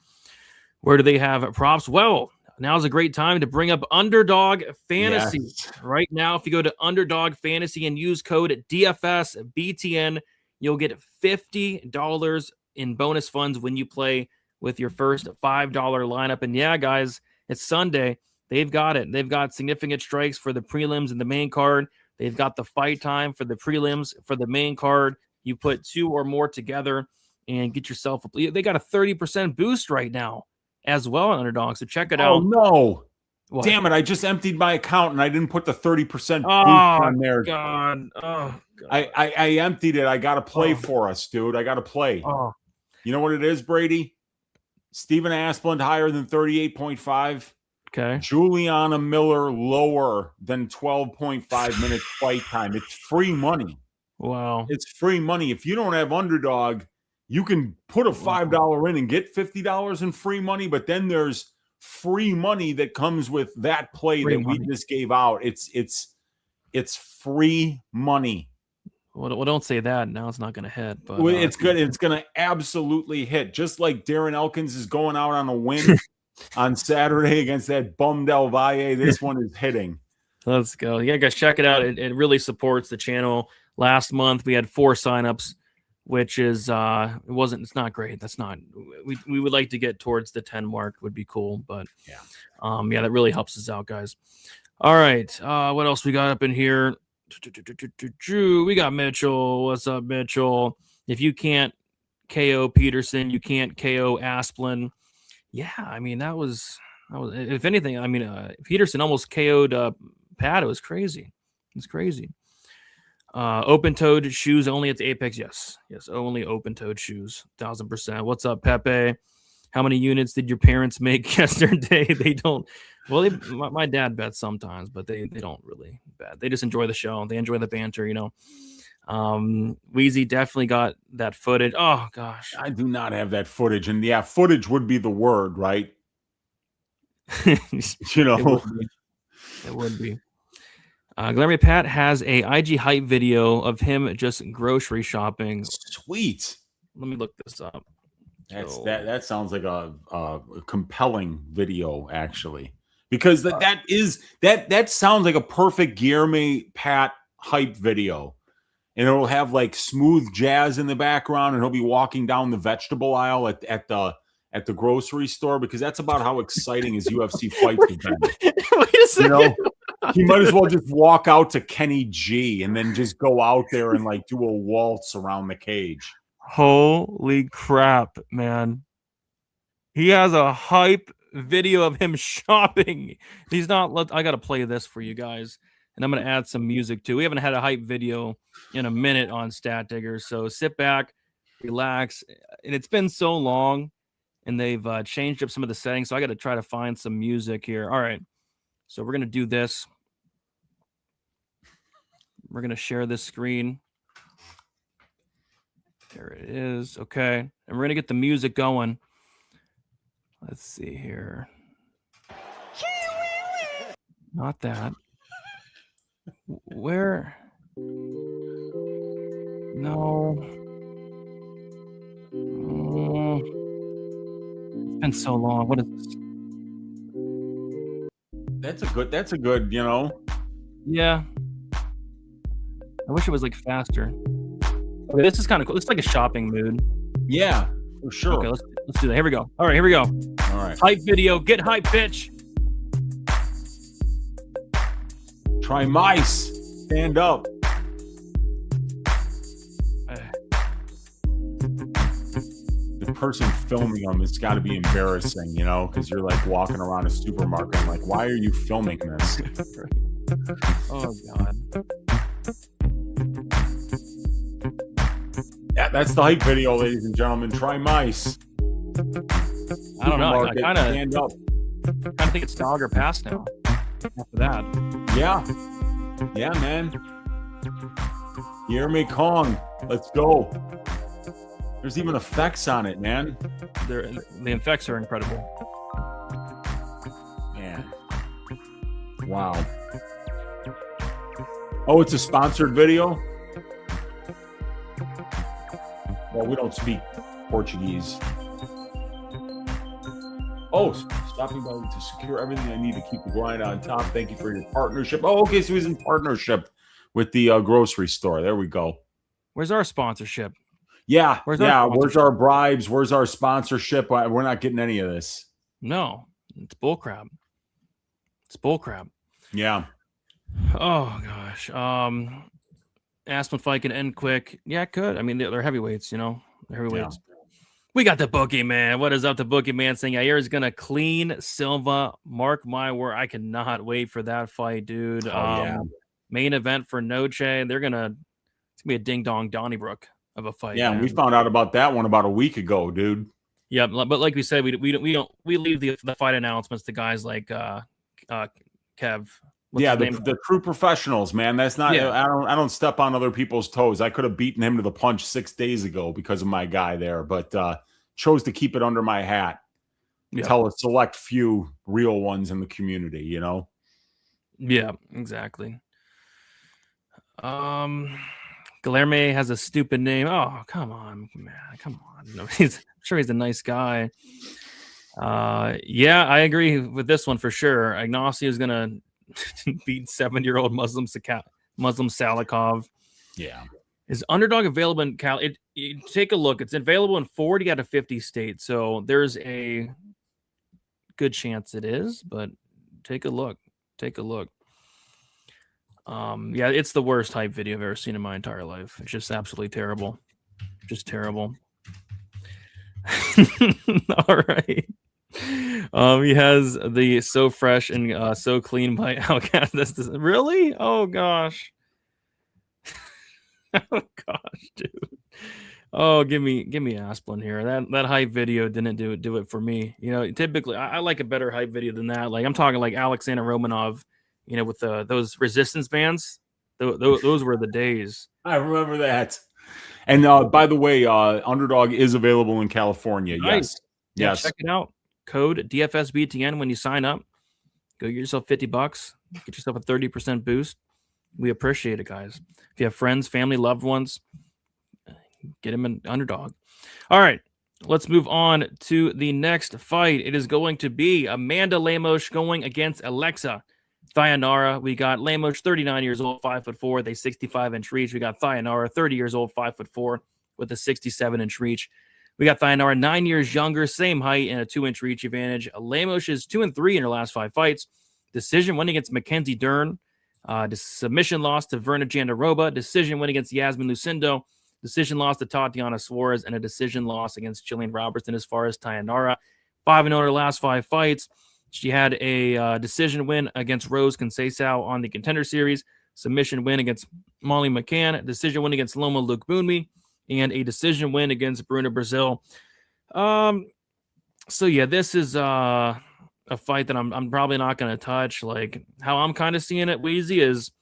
Where do they have props? Well, now's a great time to bring up Underdog Fantasy. Yes. Right now, if you go to Underdog Fantasy and use code DFSBTN, you'll get $50 in bonus funds when you play with your first $5 lineup. And yeah, guys, it's Sunday. They've got it. They've got significant strikes for the prelims and the main card. They've got the fight time for the prelims, for the main card. You put 2 or more together and get yourself they got a 30% boost right now as well on Underdog. So check it out. Oh, no. What? Damn it. I just emptied my account and I didn't put the 30% boost on there. God. Oh, God. I emptied it. I got to play for us, dude. I got to play. Oh. You know what it is, Brady? Steven Asplund higher than 38.5. Okay. Juliana Miller lower than 12.5 minutes fight time. It's free money. Wow. It's free money. If you don't have Underdog, you can put a $5 in and get $50 in free money, but then there's free money that comes with that play we just gave out. It's free money. Well, don't say that. Now it's not going to hit. But it's good. It's going to absolutely hit. Just like Darren Elkins is going out on a win on Saturday against that bum Del Valle. This one is hitting. Let's go. Yeah, guys, check it out. It really supports the channel. Last month we had 4 signups, which is it's not great. That's not. We would like to get towards the 10 mark. Would be cool, but yeah, that really helps us out, guys. All right, what else we got up in here? We got Mitchell. What's up, Mitchell? If you can't KO Peterson, you can't KO Asplund. Yeah, I mean that was if anything. I mean Peterson almost KO'd Pat. It was crazy. It's crazy. Open-toed shoes only at the Apex. Yes, only open-toed shoes. 1000%. What's up, Pepe? How many units did your parents make yesterday? They don't. Well, my dad bets sometimes, but they don't really bet. They just enjoy the show. They enjoy the banter, you know. Wheezy definitely got that footage. Oh gosh, I do not have that footage, and yeah, footage would be the word, right? You know, it would be. Guilherme Pat has a IG hype video of him just grocery shopping. Sweet. Let me look this up. That sounds like a compelling video, actually, because that sounds like a perfect Guilherme Pat hype video, and it'll have like smooth jazz in the background, and he'll be walking down the vegetable aisle at the grocery store, because that's about how exciting his UFC fights have been. Wait a second. You know, he might as well just walk out to Kenny G and then just go out there and like do a waltz around the cage. Holy crap, man. He has a hype video of him shopping. He's not. I got to play this for you guys, and I'm going to add some music too. We haven't had a hype video in a minute on Stat Digger, so sit back, relax. And it's been so long, and they've changed up some of the settings, so I got to try to find some music here. All right, so we're going to do this. We're going to share this screen. There it is. Okay. And we're going to get the music going. Let's see here. Not that. Where? No. It's been so long. What is this? That's a good, you know. Yeah. I wish it was like faster. Okay, this is kind of cool. It's like a shopping mood. Yeah, for sure. Okay, let's do that. Here we go. All right, here we go. All right. Hype video. Get hype, bitch. Try mice. Stand up. The person filming them, it's got to be embarrassing, you know, because you're like walking around a supermarket. I'm like, why are you filming this? Oh, God. Yeah, that's the hype video, ladies and gentlemen. Try mice. I don't know. I supermarket, kind of stand up. think it's dog or pass now. After that, Yeah, man. Guilherme Kong, let's go. There's even effects on it, man. the effects are incredible. Man. Wow. Oh, it's a sponsored video? Well, we don't speak Portuguese. Oh, stopping by to secure everything I need to keep the grind on top. Thank you for your partnership. Oh, okay, so he's in partnership with the grocery store. There we go. Where's our sponsorship? Yeah, Where's our bribes? Where's our sponsorship? We're not getting any of this. No, it's bullcrap. It's bullcrap. Yeah. Oh gosh. Asplund fight can end quick. Yeah, it could. I mean, they're heavyweights, you know. They're heavyweights. Yeah. We got the bookie man. What is up, the bookie man? Saying Yadier is gonna clean Silva. Mark my word. I cannot wait for that fight, dude. Yeah. Main event for Nurgozhay. It's gonna be a ding dong Donnybrook of a fight. Yeah, man. we found out about that one about a week ago, dude. Yeah, but like we said, we leave the fight announcements to guys like Kev. The true professionals, man. That's not. Yeah. I don't step on other people's toes. I could have beaten him to the punch 6 days ago because of my guy there, but chose to keep it under my hat. Yep. Tell a select few real ones in the community, you know. Yeah, exactly. Guilherme has a stupid name. Oh, come on, man. Come on. No, I'm sure he's a nice guy. Yeah, I agree with this one for sure. Ignacio is gonna beat 7-year-old Muslim Salikov. Yeah. Is underdog available in Cal? Take a look. It's available in 40 out of 50 states. So there's a good chance it is, but take a look. Take a look. Yeah, it's the worst hype video I've ever seen in my entire life. It's just absolutely terrible. Just terrible. All right. He has the so fresh and so clean by Outcast. This really? Oh gosh. Oh gosh, dude. Oh, give me Asplund here. That hype video didn't do it for me. You know, typically I like a better hype video than that. Like I'm talking like Alexander Romanov, you know, with those resistance bands. Those were the days. I remember that. And by the way, Underdog is available in California. Nice. Yes. Check it out. Code DFSBTN when you sign up. Go get yourself $50. Get yourself a 30% boost. We appreciate it, guys. If you have friends, family, loved ones, get them an Underdog. All right, let's move on to the next fight. It is going to be Amanda Lemos going against Alexia Thainara. We got Lemos, 39 years old, 5'4", with a 65-inch reach. We got Thainara, 30 years old, 5'4", with a 67-inch reach. We got Thainara 9 years younger, same height, and a 2-inch reach advantage. Lemos is 2-3 in her last 5 fights. Decision win against Mackenzie Dern. Submission loss to Verna Jandaroba. Decision win against Yasmin Lucindo. Decision loss to Tatiana Suarez. And a decision loss against Jillian Robertson as far as Thainara. 5-0 in her last 5 fights. She had a decision win against Rose Conceição on the Contender Series. Submission win against Molly McCann. Decision win against Loma Luke Boonmi. And a decision win against Bruno Brazil. So yeah, this is a fight that I'm probably not going to touch. Like how I'm kind of seeing it, Wheezy, is,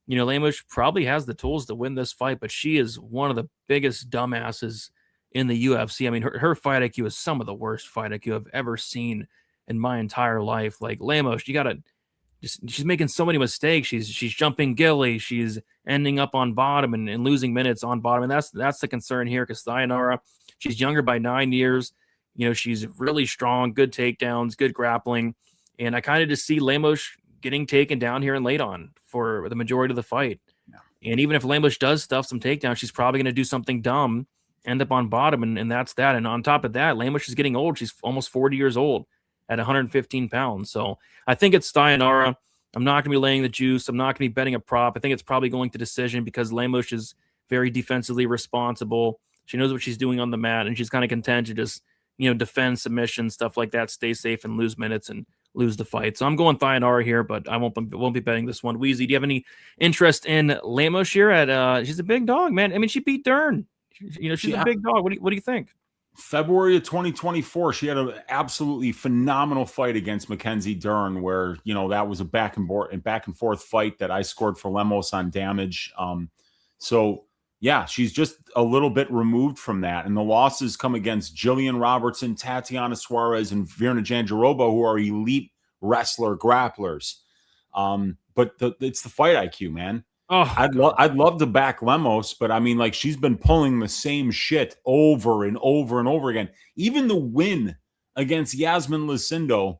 you know, Lemos probably has the tools to win this fight, but she is one of the biggest dumbasses in the UFC. I mean, her fight IQ is some of the worst fight IQ I've ever seen in my entire life. Like Lemos, she's making so many mistakes. She's jumping gilly. She's ending up on bottom and losing minutes on bottom. And that's the concern here, because Thainara, she's younger by 9 years. You know, she's really strong, good takedowns, good grappling. And I kind of just see Lemos getting taken down here and laid on for the majority of the fight. Yeah. And even if Lemos does stuff some takedowns, she's probably going to do something dumb, end up on bottom, and that's that. And on top of that, Lemos is getting old. She's almost 40 years old at 115 pounds. So I think it's Thainara. I'm not going to be laying the juice. I'm not going to be betting a prop. I think it's probably going to decision because Lemos is very defensively responsible. She knows what she's doing on the mat, and she's kind of content to just, you know, defend submission, stuff like that, stay safe and lose minutes and lose the fight. So I'm going Thainara here, but I won't be betting this one. Wheezy, do you have any interest in Lemos here? She's a big dog, man. I mean, she beat Dern. You know, she's a big dog. What do you think? February of 2024, she had an absolutely phenomenal fight against Mackenzie Dern, where that was a back and forth fight that I scored for Lemos on damage. So yeah, she's just a little bit removed from that, and the losses come against Jillian Robertson, Tatiana Suarez, and Virna Jandiroba, who are elite wrestler grapplers. But it's the fight IQ, man. Oh, I'd love to back Lemos, but I mean, like, she's been pulling the same shit over and over and over again. Even the win against Yasmin Lucindo,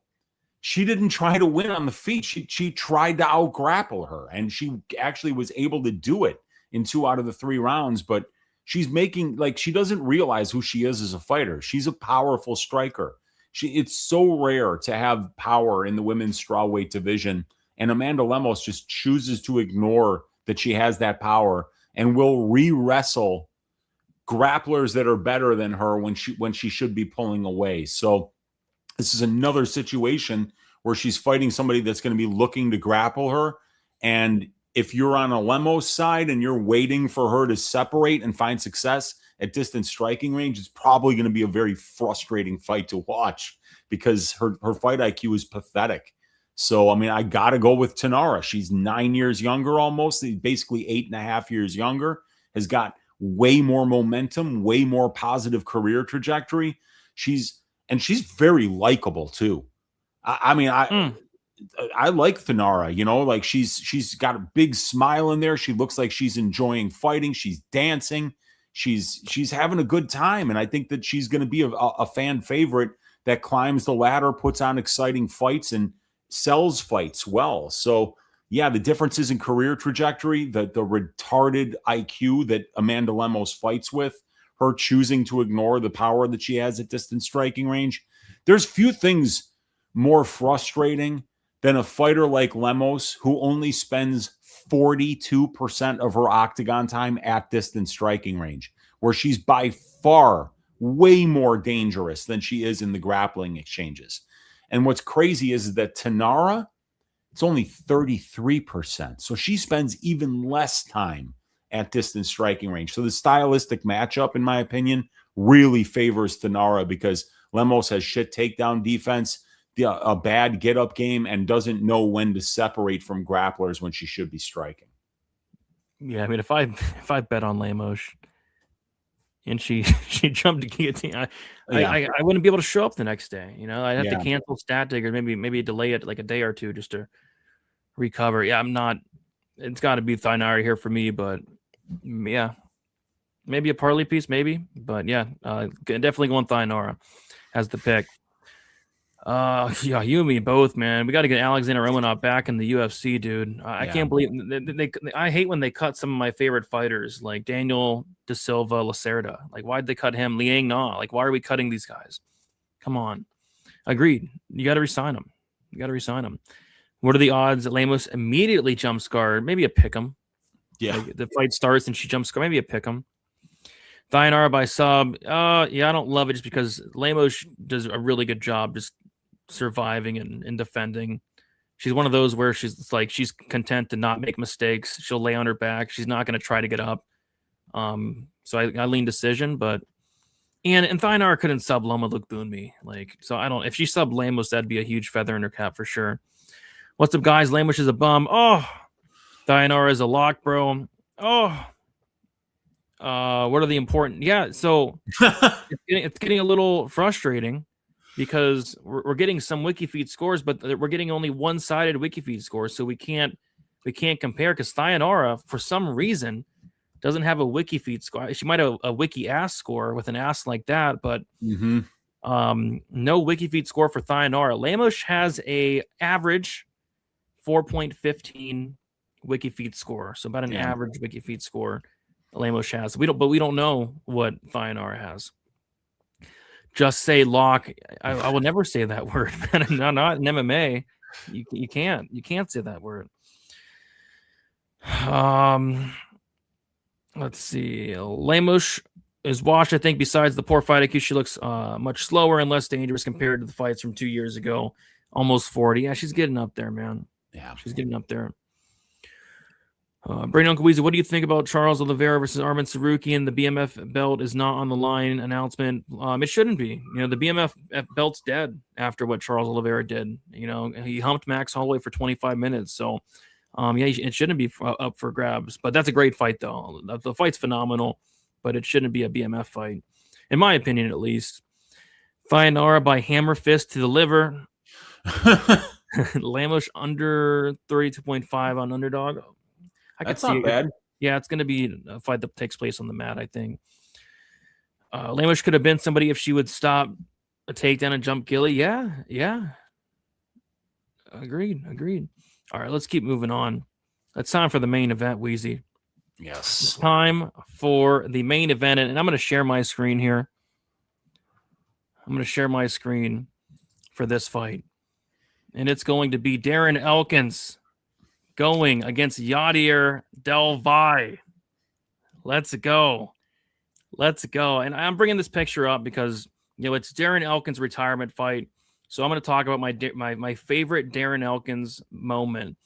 she didn't try to win on the feet. She tried to out grapple her, and she actually was able to do it in 2 out of the 3 rounds. But she's making, like, she doesn't realize who she is as a fighter. She's a powerful striker. It's so rare to have power in the women's strawweight division, and Amanda Lemos just chooses to ignore that she has that power and will re-wrestle grapplers that are better than her when she should be pulling away. So this is another situation where she's fighting somebody that's going to be looking to grapple her. And if you're on a Lemos side and you're waiting for her to separate and find success at distance striking range, it's probably going to be a very frustrating fight to watch because her fight IQ is pathetic. So, I mean, I got to go with Thainara. She's 9 years younger almost, basically 8.5 years younger, has got way more momentum, way more positive career trajectory. She's very likable too. I like Thainara, like she's got a big smile in there. She looks like she's enjoying fighting. She's dancing. She's having a good time. And I think that she's going to be a fan favorite that climbs the ladder, puts on exciting fights, and sells fights well. So yeah, the differences in career trajectory, the retarded IQ that Amanda Lemos fights with, her choosing to ignore the power that she has at distance striking range. There's few things more frustrating than a fighter like Lemos who only spends 42% of her octagon time at distance striking range, where she's by far way more dangerous than she is in the grappling exchanges. And what's crazy is that Thainara, it's only 33%. So she spends even less time at distance striking range. So the stylistic matchup, in my opinion, really favors Thainara because Lemos has shit takedown defense, a bad get-up game, and doesn't know when to separate from grapplers when she should be striking. Yeah, I mean, if I bet on Lemos and she jumped to guillotine, I wouldn't be able to show up the next day. I'd have to cancel static or maybe delay it like a day or two just to recover. Yeah, I'm not. It's got to be Thainara here for me, but yeah, maybe a parlay piece, maybe. But yeah, definitely going Thainara as the pick. Yeah, you and me both, man. We got to get Alexander Romanov back in the UFC, dude. I can't believe I hate when they cut some of my favorite fighters like Daniel Da Silva Lacerda. Like, why'd they cut him? Liang Na. Like, why are we cutting these guys? Come on. Agreed. You got to resign them. What are the odds that Lemos immediately jumps guard? Maybe a pick 'em. Yeah. Like, the fight starts and she jumps guard. Maybe a pick 'em. Thainara by sub. I don't love it just because Lemos does a really good job just surviving and defending. She's one of those where she's content to not make mistakes. She'll lay on her back. She's not going to try to get up. So I lean decision, but and Thainara couldn't sub Loma Lukbunmi. So I don't. If she subbed Lemos, that'd be a huge feather in her cap for sure. What's up, guys? Lemos is a bum. Oh, Thainara is a lock, bro. Oh. What are the important? Yeah, so it's getting a little frustrating because we're getting some WikiFeed scores, but we're getting only one-sided WikiFeed scores, so we can't compare because Thainara, for some reason, doesn't have a WikiFeed score. She might have a Wiki ass score with an ass like that, but no WikiFeed score for Thainara. Lemos has a average 4.15 WikiFeed score, so about an average WikiFeed score. Lemos has. We don't know what Thainara has. Just say lock. I will never say that word, man. Not in MMA. You can't say that word. Let's see. Lemos is washed, I think. Besides the poor fight IQ, she looks much slower and less dangerous compared to the fights from 2 years ago. Almost 40. Yeah, she's getting up there, man. Yeah, she's getting up there. Brandon Uncle Weezy, what do you think about Charles Oliveira versus Armin Sarukian? The BMF belt is not on the line announcement. It shouldn't be. The BMF belt's dead after what Charles Oliveira did. He humped Max Holloway for 25 minutes. So, it shouldn't be up for grabs. But that's a great fight, though. The fight's phenomenal, but it shouldn't be a BMF fight, in my opinion, at least. Thainara by hammer fist to the liver. Lemos under 32.5 on underdog. That's not bad. Yeah, it's going to be a fight that takes place on the mat, I think. Lemos could have been somebody if she would stop a takedown and jump Gilly. Yeah. Agreed. All right, let's keep moving on. It's time for the main event, Wheezy. Yes. It's time for the main event, and I'm going to share my screen here. I'm going to share my screen for this fight. And it's going to be Darren Elkins going against Yadier Del Valle. Let's go. And I'm bringing this picture up because, it's Darren Elkins' retirement fight. So I'm going to talk about my favorite Darren Elkins moment.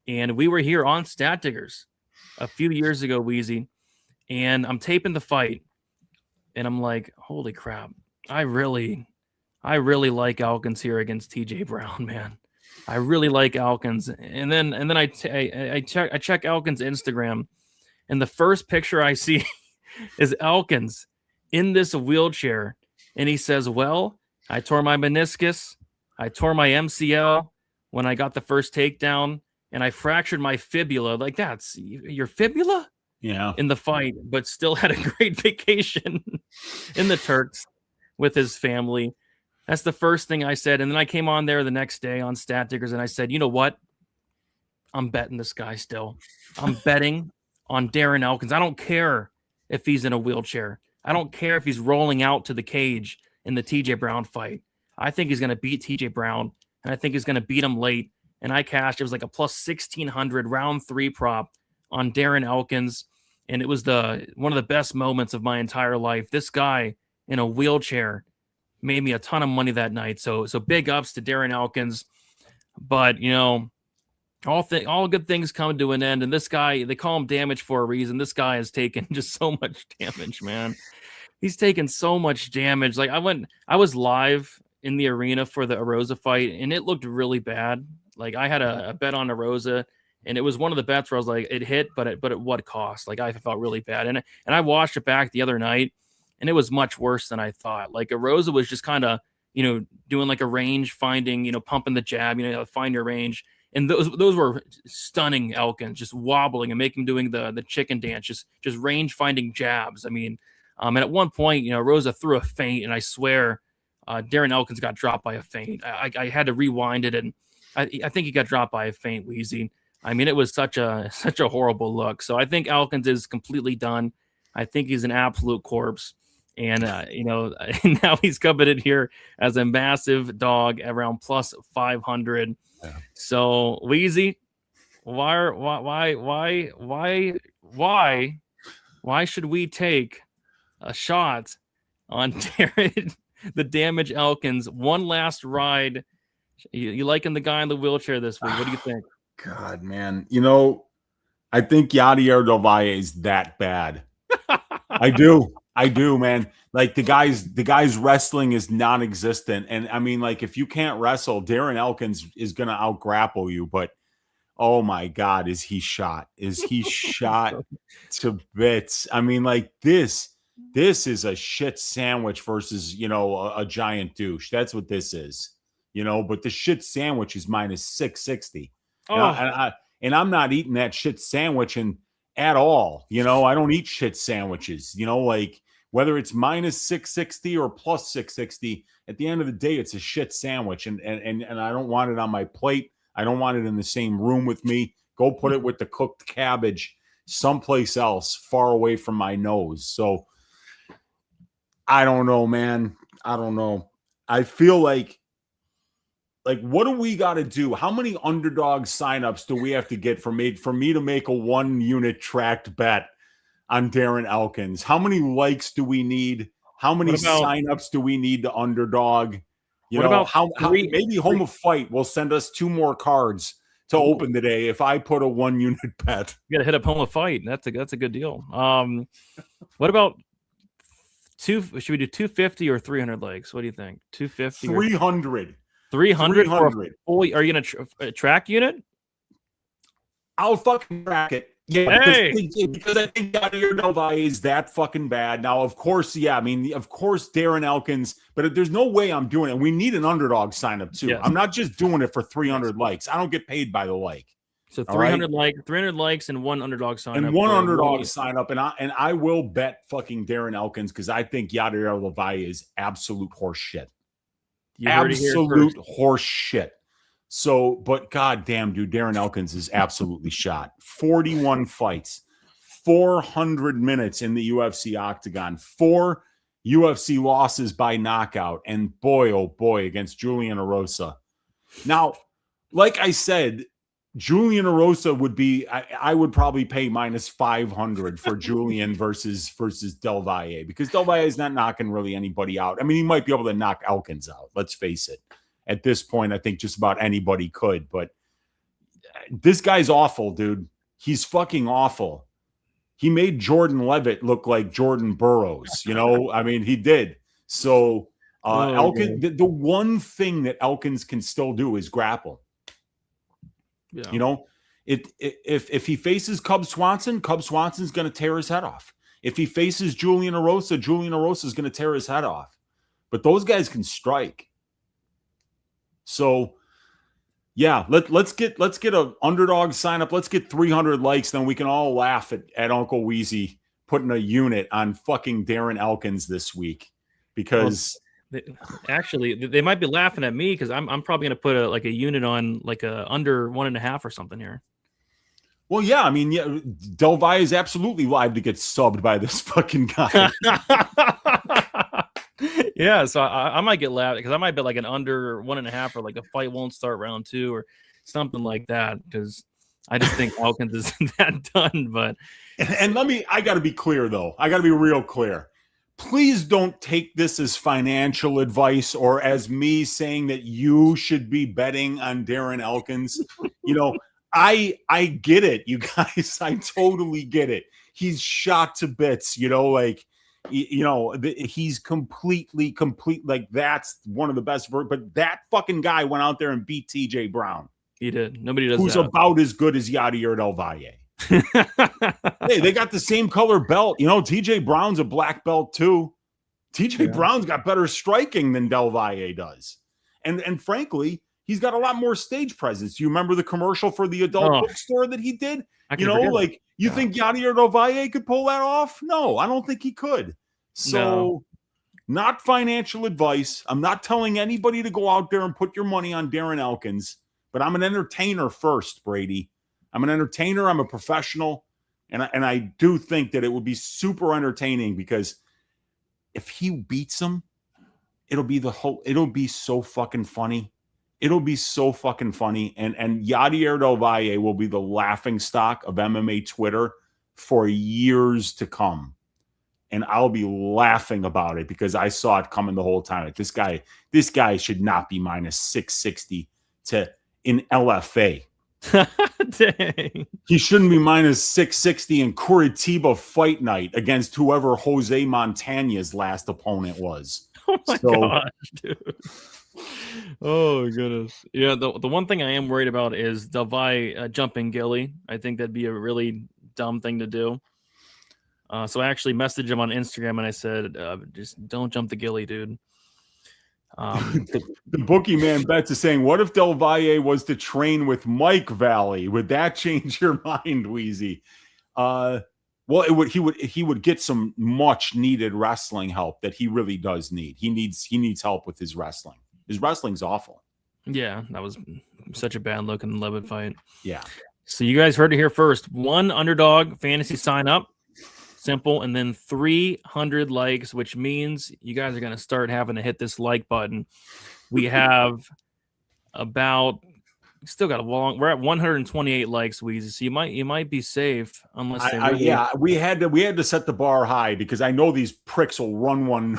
And we were here on Stat Diggers a few years ago, Wheezy. And I'm taping the fight. And I'm like, holy crap. I really like Elkins here against TJ Brown, man. I really like Elkins. And then I check Elkins' Instagram, and the first picture I see is Elkins in this wheelchair, and he says, well, I tore my meniscus, I tore my MCL when I got the first takedown, and I fractured my fibula. Like, that's your fibula? Yeah. In the fight, but still had a great vacation in the Turks with his family. That's the first thing I said. And then I came on there the next day on Stat Diggers, and I said, you know what? I'm betting this guy still. I'm betting on Darren Elkins. I don't care if he's in a wheelchair. I don't care if he's rolling out to the cage in the TJ Brown fight. I think he's going to beat TJ Brown, and I think he's going to beat him late. And I cashed. It was like a plus 1,600 round 3 prop on Darren Elkins, and it was one of the best moments of my entire life. This guy in a wheelchair made me a ton of money that night. So big ups to Darren Elkins. But, all good things come to an end. And this guy, they call him damage for a reason. This guy has taken just so much damage, man. He's taken so much damage. Like, I was live in the arena for the Rosa fight, and it looked really bad. Like, I had a bet on Rosa, and it was one of the bets where I was like, it hit, but at what cost? Like, I felt really bad. And I watched it back the other night, and it was much worse than I thought. Like, Rosa was just kind of, doing like a range finding, pumping the jab, find your range. And those were stunning Elkins, just wobbling and making him doing the chicken dance, just range finding jabs. I mean, and at one point, Rosa threw a feint, and I swear Darren Elkins got dropped by a feint. I had to rewind it, and I think he got dropped by a feint, Wheezy. I mean, it was such a horrible look. So I think Elkins is completely done. I think he's an absolute corpse. And, now he's coming in here as a massive dog around plus 500. Yeah. So, Wheezy, why should we take a shot on Darren, the damage Elkins? One last ride. You liking the guy in the wheelchair this week? What do you think? God, man. I think Yadier Del Valle is that bad. I do, man. Like, the guy's wrestling is non-existent. And I mean, like, if you can't wrestle, Darren Elkins is going to out-grapple you. But, oh my God, is he shot? Is he shot to bits? I mean, like, this is a shit sandwich versus, a giant douche. That's what this is, but the shit sandwich is minus 660. Oh. And I'm not eating that shit sandwich at all. I don't eat shit sandwiches, like, whether it's minus 660 or plus 660, at the end of the day, it's a shit sandwich. And I don't want it on my plate. I don't want it in the same room with me. Go put it with the cooked cabbage someplace else, far away from my nose. So I don't know, man. I don't know. I feel like, what do we got to do? How many underdog signups do we have to get for me to make a 1-unit tracked bet on Darren Elkins? How many likes do we need? How many signups do we need to underdog? Maybe Home of Fight will send us 2 more cards to open today if I put a 1 unit bet. You got to hit up home a fight. That's a good deal. What about should we do 250 or 300 legs? What do you think? 250 300. 300 for a full, are you going to a track unit? I'll fucking track it. Yeah, because I think Yadier Del Valle is that fucking bad. Now, of course, of course, Darren Elkins, but there's no way I'm doing it. We need an underdog sign up too. Yes. I'm not just doing it for 300 likes. I don't get paid by the like. So 300 likes and one underdog sign up. And one underdog sign up, and I will bet fucking Darren Elkins because I think Yadier Del Valle is absolute horse shit. Absolute horse shit. So, but goddamn, dude, Darren Elkins is absolutely shot. 41 fights, 400 minutes in the UFC octagon, 4 UFC losses by knockout, and boy, oh boy, against Juliana Rosa. Now, like I said, Juliana Rosa would be, I would probably pay minus 500 for Julian versus Del Valle, because Del Valle is not knocking really anybody out. I mean, he might be able to knock Elkins out, let's face it. At this point, I think just about anybody could, but this guy's awful, dude. He's fucking awful. He made Jordan Levitt look like Jordan Burroughs, I mean, he did. So Elkins, the one thing that Elkins can still do is grapple. Yeah. If he faces Cub Swanson's going to tear his head off. If he faces Juliana Rosa is going to tear his head off. But those guys can strike. So, yeah, let's get a underdog sign up. Let's get 300 likes, then we can all laugh at Uncle Weezy putting a unit on fucking Darren Elkins this week, because they might be laughing at me because I'm probably going to put a unit on like a under 1.5 or something here. Well, yeah, I mean, yeah, Del Valle is absolutely live to get subbed by this fucking guy. Yeah, so I might get laughed because I might bet like an under 1.5 or like a fight won't start round 2 or something like that, because I just think Elkins isn't that done. But I got to be clear though. I got to be real clear. Please don't take this as financial advice or as me saying that you should be betting on Darren Elkins. I get it, you guys. I totally get it. He's shot to bits, he's complete. Like, that's one of the best. But that fucking guy went out there and beat TJ Brown. He did. Nobody does. Who's that. About as good as Yadier Del Valle. Hey, they got the same color belt. TJ Brown's a black belt too. TJ Brown's got better striking than Del Valle does. And frankly, he's got a lot more stage presence. You remember the commercial for the adult bookstore that he did? You think Yadier Del Valle could pull that off? No, I don't think he could. So, not financial advice. I'm not telling anybody to go out there and put your money on Darren Elkins, but I'm an entertainer first, Brady. I'm an entertainer. I'm a professional. And I do think that it would be super entertaining, because if he beats him, it'll be so fucking funny. It'll be so fucking funny. And Yadier Del Valle will be the laughing stock of MMA Twitter for years to come. And I'll be laughing about it because I saw it coming the whole time. Like, this guy should not be minus 660 in LFA. Dang. He shouldn't be minus 660 in Curitiba fight night against whoever Jose Montana's last opponent was. Oh my gosh, dude. Oh goodness. Yeah, the one thing I am worried about is Del Valle jumping Gilly. I think that'd be a really dumb thing to do. So I actually messaged him on Instagram and I said, just don't jump the Gilly, dude. The bookie man bets is saying, what if Del Valle was to train with Mike Valle? Would that change your mind, Wheezy? Well, he would get some much needed wrestling help that he really does need. He needs help with his wrestling. His wrestling's awful. Yeah, that was such a bad look in the Levitt fight. Yeah. So you guys heard it here first. 1 underdog fantasy sign up. Simple. And then 300 likes, which means you guys are going to start having to hit this like button. We have about Still got a long. We're at 128 likes, Weezy. So you might be safe unless they really. Yeah, we had to set the bar high because I know these pricks will run one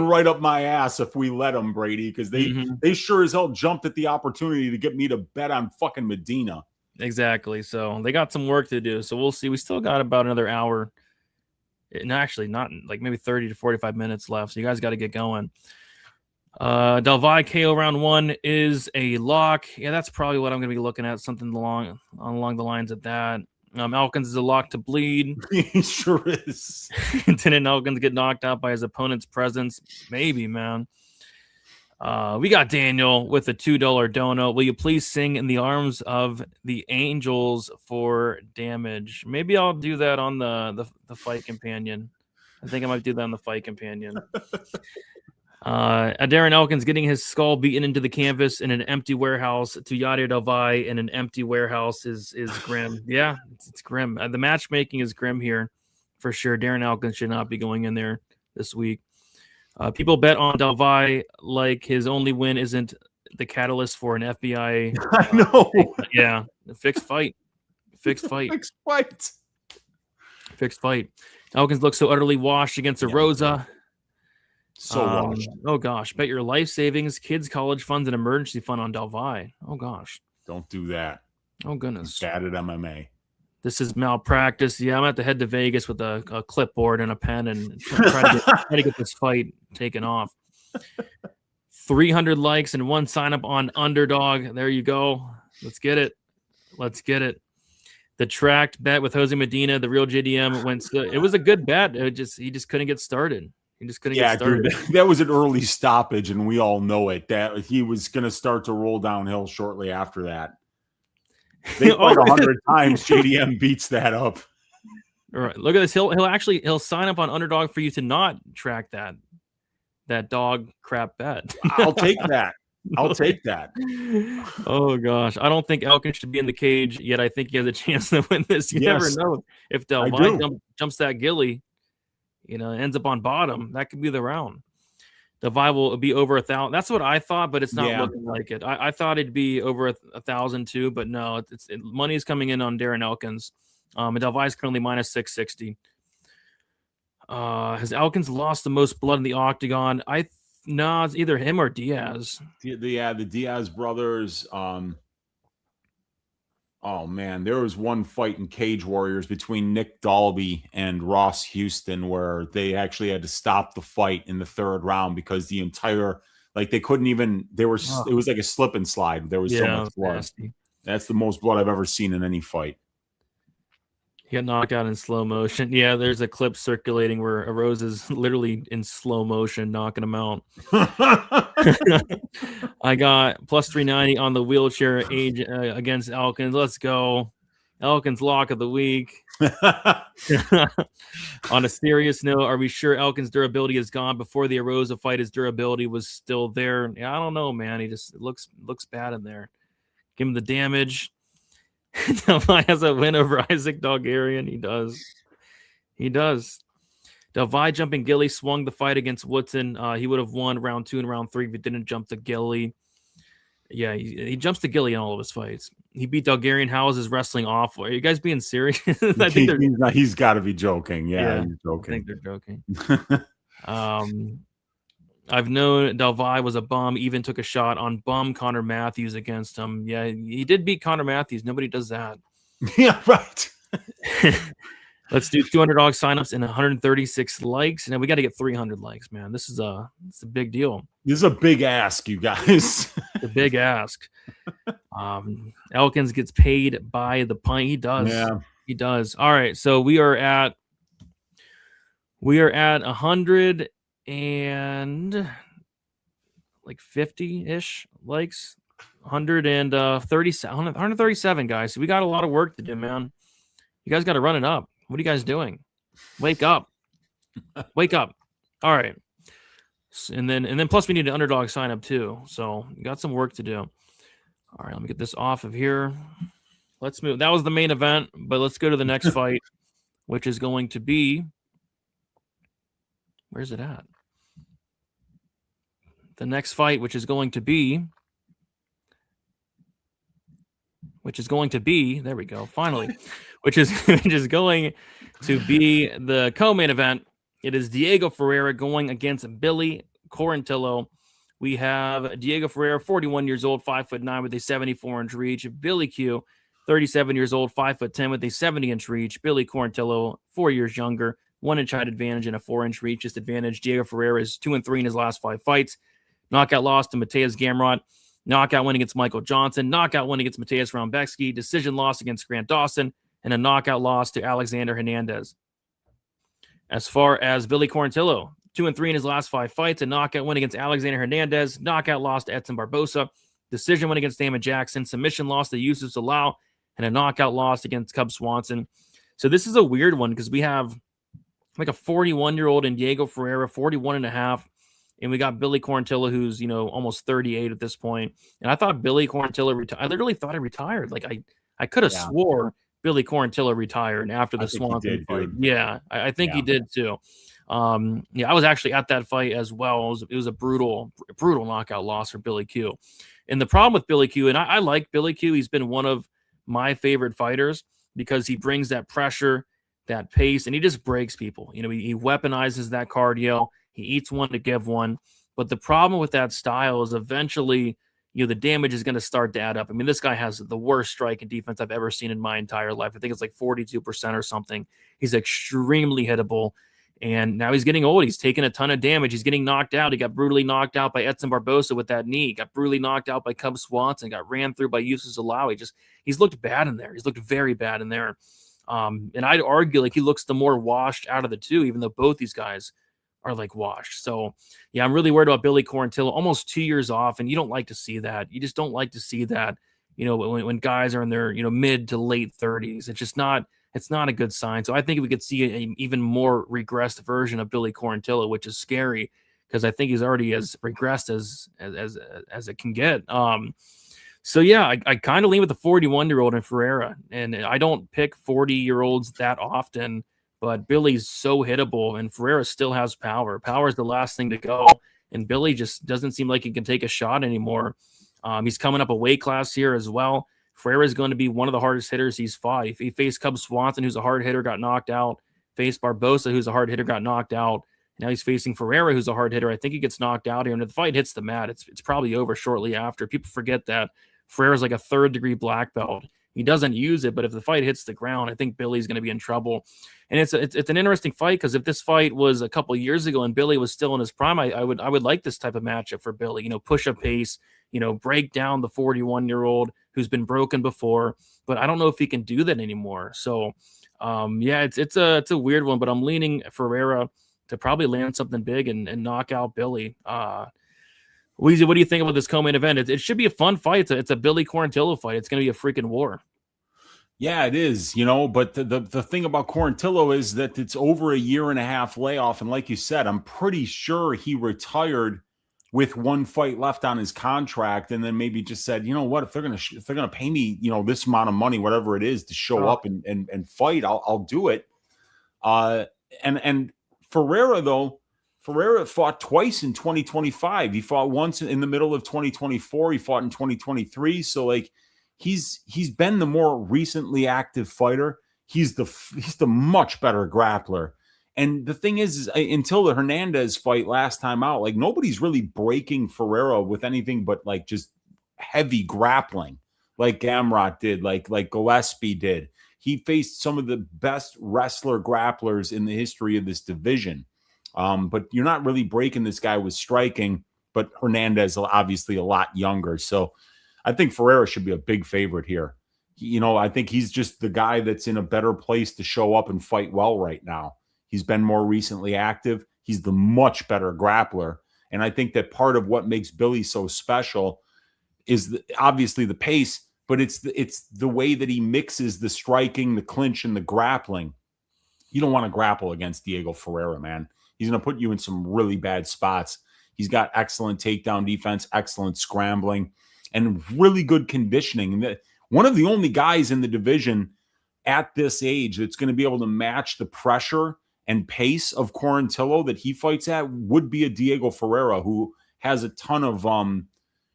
right up my ass if we let them, Brady, because they sure as hell jumped at the opportunity to get me to bet on fucking Medina. Exactly. So they got some work to do. So we'll see. We still got about another hour. No, actually, not like maybe 30 to 45 minutes left. So you guys got to get going. Del Valle KO round 1 is a lock. Yeah, that's probably what I'm going to be looking at. Something along the lines of that. Elkins is a lock to bleed. He sure is. Didn't Elkins get knocked out by his opponent's presence? Maybe, man. We got Daniel with a $2 dono. Will you please sing In the Arms of the Angels for damage? Maybe I'll do that on the Fight Companion. I think I might do that on the Fight Companion. Darren Elkins getting his skull beaten into the canvas in an empty warehouse to Yadier Del Valle in an empty warehouse is grim. Yeah, it's grim. The matchmaking is grim here for sure. Darren Elkins should not be going in there this week. People bet on Del Valle like his only win isn't the catalyst for an FBI. I know. Yeah, fixed fight. Fixed fight. Elkins looks so utterly washed against a Rosa. So washed. Oh gosh, bet your life savings, kids' college funds, and emergency fund on Del Valle. Oh gosh, don't do that. Oh goodness, bad at MMA. This is malpractice. Yeah, I'm at to head to Vegas with a clipboard and a pen and try to get this fight taken off. 300 likes and 1 sign up on Underdog. There you go. Let's get it. The tracked bet with Jose Medina, the real JDM went. It was a good bet. He just couldn't get started. Get started. Dude, that was an early stoppage, and we all know it. That he was going to start to roll downhill shortly after that. They fight 100 times. JDM beats that up. All right, look at this. He'll sign up on Underdog for you to not track that dog crap bet. I'll take that. Oh gosh, I don't think Elkins should be in the cage yet. I think he has a chance to win this. You never know if Del Valle jumps that gilly. Ends up on bottom. That could be the round. The Valle will be over 1,000. That's what I thought, but it's not looking like it. I thought it'd be over 1,000 too, but no. Money's coming in on Darren Elkins. Del Valle is currently minus 660. Has Elkins lost the most blood in the octagon? No, it's either him or Diaz. The Diaz brothers. Oh man, there was one fight in Cage Warriors between Nick Dalby and Ross Houston where they actually had to stop the fight in the 3rd round because the entire they couldn't even. It was like a slip and slide. There was so much blood. Nasty. That's the most blood I've ever seen in any fight. He got knocked out in slow motion. Yeah, there's a clip circulating where a Rose is literally in slow motion knocking him out. I got plus 390 on the wheelchair age against Elkins. Let's go. Elkins lock of the week. On a serious note, are we sure Elkins' durability is gone? Before the Arosa fight, his durability was still there. Yeah, I don't know, man. He just looks bad in there. Give him the damage. Del Valle has a win over Isaac Dogarian. He does. Del Valle jumping Gilly swung the fight against Woodson. He would have won round 2 and round 3 if he didn't jump the Gilly. Yeah, he jumps the Gilly in all of his fights. He beat Dogarian. How is his wrestling awful? Are you guys being serious? I think he's got to be joking. Yeah, he's joking. I think they're joking. I've known Del Valle was a bum, even took a shot on bum Connor Matthews against him. Yeah, he did beat Connor Matthews. Nobody does that. Yeah, right. Let's do 200 dog signups and 136 likes. And we got to get 300 likes, man. It's a big deal. This is a big ask, you guys. The big ask. Elkins gets paid by the pint. He does. Yeah. He does. All right. So we are at 100 and 50-ish likes. 137 guys. So we got a lot of work to do, man. You guys got to run it up. What are you guys doing? Wake up. Wake up. All right. And then plus we need an underdog sign up too. So you got some work to do. All right, let me get this off of here. Let's move. That was the main event, but let's go to the next fight, which is going to be, where's it at? The next fight, which is going to be which is going to be, there we go, finally, which is going to be the co-main event. It is Diego Ferreira going against Billy Quarantillo. We have Diego Ferreira, 41 years old, 5'9" with a 74-inch reach. Billy Q, 37 years old, 5'10" with a 70-inch reach. Billy Quarantillo, 4 years younger, 1-inch height advantage and a 4-inch reach disadvantage. Diego Ferreira is 2-3 in his last 5 fights. Knockout loss to Mateusz Gamrot. Knockout win against Michael Johnson. Knockout win against Mateusz Rambecki. Decision loss against Grant Dawson. And a knockout loss to Alexander Hernandez. As far as Billy Quarantillo, 2-3 in his last 5 fights. A knockout win against Alexander Hernandez. Knockout loss to Edson Barbosa. Decision win against Damon Jackson. Submission loss to Yusuf Salau. And a knockout loss against Cub Swanson. So this is a weird one because we have like a 41-year-old in Diego Ferreira, 41 and a half. And we got Billy Quarantillo, who's, almost 38 at this point. And I thought Billy Quarantillo retired. I literally thought he retired. Like I could have swore Billy Quarantillo retired after the Swanson fight. Yeah, I think he did too. I was actually at that fight as well. It was a brutal knockout loss for Billy Q. And the problem with Billy Q, and I like Billy Q, he's been one of my favorite fighters because he brings that pressure, that pace, and he just breaks people. He weaponizes that cardio. He eats one to give one. But the problem with that style is eventually, the damage is going to start to add up. I mean, this guy has the worst strike and defense I've ever seen in my entire life. I think it's like 42% or something. He's extremely hittable. And now he's getting old. He's taking a ton of damage. He's getting knocked out. He got brutally knocked out by Edson Barbosa with that knee. Got brutally knocked out by Cub Swanson. Got ran through by Yusuf Salau. He's looked bad in there. He's looked very bad in there. And I'd argue like he looks the more washed out of the two, even though both these guys are like washed. So yeah, I'm really worried about Billy Quarantillo, almost 2 years off. And you don't like to see that. You just don't like to see that, when guys are in their, mid to late 30s. It's not a good sign. So I think we could see an even more regressed version of Billy Quarantillo, which is scary because I think he's already as regressed as it can get. So yeah, I kind of lean with the 41-year-old in Ferreira, and I don't pick 40-year-olds that often. But Billy's so hittable, and Ferreira still has power. Power is the last thing to go, and Billy just doesn't seem like he can take a shot anymore. He's coming up a weight class here as well. Ferreira is going to be one of the hardest hitters he's fought. He faced Cub Swanson, who's a hard hitter, got knocked out. Faced Barbosa, who's a hard hitter, got knocked out. Now he's facing Ferreira, who's a hard hitter. I think he gets knocked out here, and if the fight hits the mat, it's probably over shortly after. People forget that Ferreira's like a third-degree black belt. He doesn't use it, but if the fight hits the ground, I think Billy's going to be in trouble. And it's an interesting fight because if this fight was a couple of years ago and Billy was still in his prime, I would like this type of matchup for Billy. Push a pace, break down the 41-year-old who's been broken before. But I don't know if he can do that anymore. So, it's a weird one, but I'm leaning Ferreira to probably land something big and knock out Billy. Weezy, what do you think about this co-main event? It should be a fun fight. It's a Billy Quarantillo fight. It's going to be a freaking war. Yeah, it is, but the thing about Quarantillo is that it's over a 1.5 year layoff. And like you said, I'm pretty sure he retired with 1 fight left on his contract and then maybe just said, what, if they're going to pay me, this amount of money, whatever it is to show up and fight, I'll do it. And Ferreira, though, fought twice in 2025. He fought once in the middle of 2024. He fought in 2023. So like he's been the more recently active fighter. He's the much better grappler. And the thing is until the Hernandez fight last time out, like nobody's really breaking Ferreira with anything but like just heavy grappling, like Gamrot did, like Gillespie did. He faced some of the best wrestler grapplers in the history of this division. But you're not really breaking this guy with striking, but Hernandez obviously a lot younger. So I think Ferreira should be a big favorite here. I think he's just the guy that's in a better place to show up and fight well right now. He's been more recently active. He's the much better grappler. And I think that part of what makes Billy so special is obviously the pace, but it's the way that he mixes the striking, the clinch, and the grappling. You don't want to grapple against Diego Ferreira, man. He's going to put you in some really bad spots. He's got excellent takedown defense, excellent scrambling, and really good conditioning. And one of the only guys in the division at this age that's going to be able to match the pressure and pace of Quarantillo that he fights at would be a Diego Ferreira, who has a ton of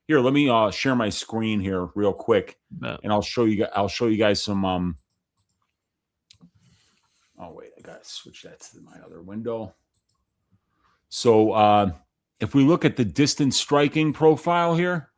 Here, let me share my screen here real quick, and I'll show you guys some. Oh wait, I gotta switch that to my other window. So if we look at the distance striking profile here,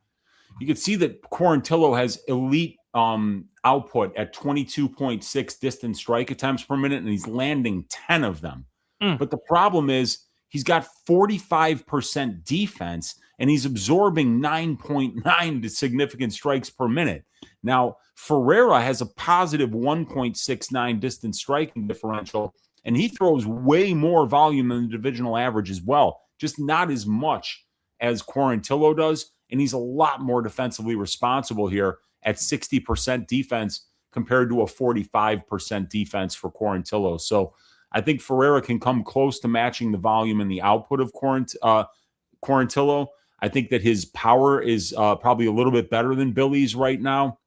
you can see that Quarantillo has elite output at 22.6 distance strike attempts per minute, and he's landing 10 of them. But the problem is he's got 45% defense, and he's absorbing 9.9 significant strikes per minute. Now, Ferreira has a positive 1.69 distance striking differential, and he throws way more volume than the divisional average as well, just not as much as Quarantillo does. And he's a lot more defensively responsible here at 60% defense compared to a 45% defense for Quarantillo. So I think Ferreira can come close to matching the volume and the output of Quarantillo. I think that his power is probably a little bit better than Billy's right now.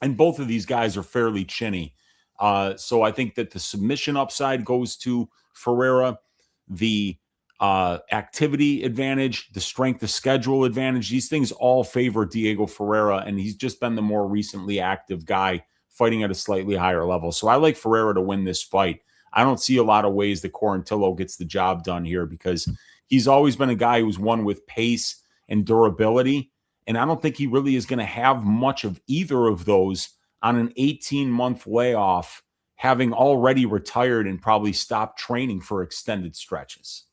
And both of these guys are fairly chinny. So I think that the submission upside goes to Ferreira. The activity advantage, the strength of schedule advantage, these things all favor Diego Ferreira, and he's just been the more recently active guy fighting at a slightly higher level. So I like Ferreira to win this fight. I don't see a lot of ways that Quarantillo gets the job done here because he's always been a guy who's won with pace and durability, and I don't think he really is going to have much of either of those on an 18-month layoff, having already retired and probably stopped training for extended stretches.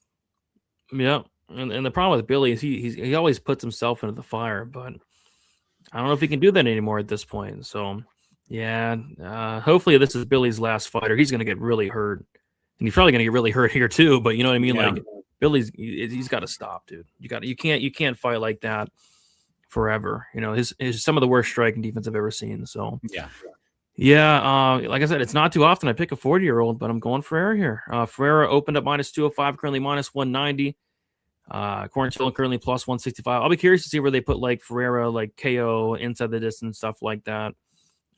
Yeah, and the problem with Billy is he always puts himself into the fire, but I don't know if he can do that anymore at this point. So, yeah, hopefully this is Billy's last fight, or he's going to get really hurt, and he's probably going to get really hurt here too. But you know what I mean? Yeah. Like he's got to stop, dude. You can't fight like that forever. You know, his some of the worst striking defense I've ever seen. So yeah. Like I said, it's not too often I pick a 40-year-old, but I'm going Ferreira here. Ferreira opened up -205, currently -190. Quarantillo currently +165. I'll be curious to see where they put like Ferreira, like KO inside the distance, stuff like that.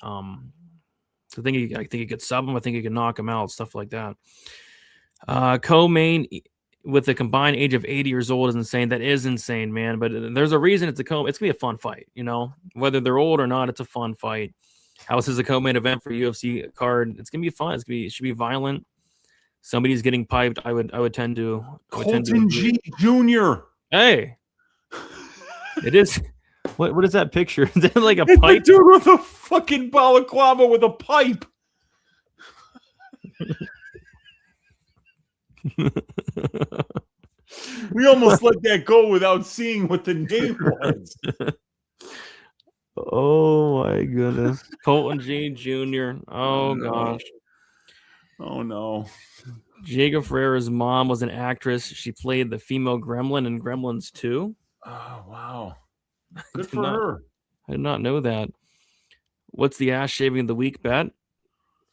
I think he could sub him. I think he could knock him out, stuff like that. Co-main with a combined age of 80 years old is insane. That is insane, man. But there's a reason it's gonna be a fun fight. You know, whether they're old or not, it's a fun fight. House is a co-main event for UFC card. It's gonna be fun. It should be violent. Somebody's getting piped. I would tend to. Colton G Jr. Hey, it is. What is that picture? Is that like a it's pipe? A dude with a fucking balaclava with a pipe. We almost let that go without seeing what the name was. Oh my goodness. Colton G Jr. Oh gosh. Oh no. Diego Ferreira's mom was an actress. She played the female gremlin in Gremlins 2. Oh wow. Good for her. I did not know that. What's the ass shaving of the week bet?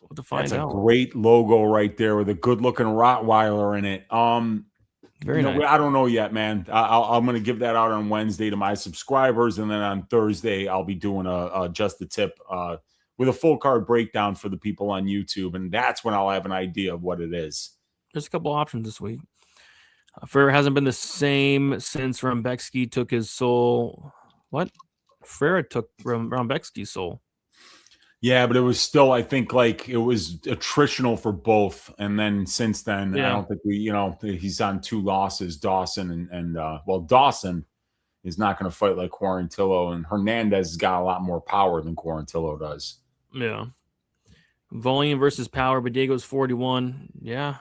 We'll to find That's out. A great logo right there with a good looking Rottweiler in it. Very nice. I don't know yet, man. I'm going to give that out on Wednesday to my subscribers, and then on Thursday I'll be doing a just the tip with a full card breakdown for the people on YouTube, and that's when I'll have an idea of what it is. There's a couple options this week. Ferreira hasn't been the same since Rambecki took his soul. What? Ferreira took Rambecki's soul. Yeah, but it was still, I think, like it was attritional for both. And then since then, I don't think he's on 2 losses, Dawson and Dawson is not going to fight like Quarantillo, and Hernandez has got a lot more power than Quarantillo does. Yeah. Volume versus power, but Diego's 41. Yeah.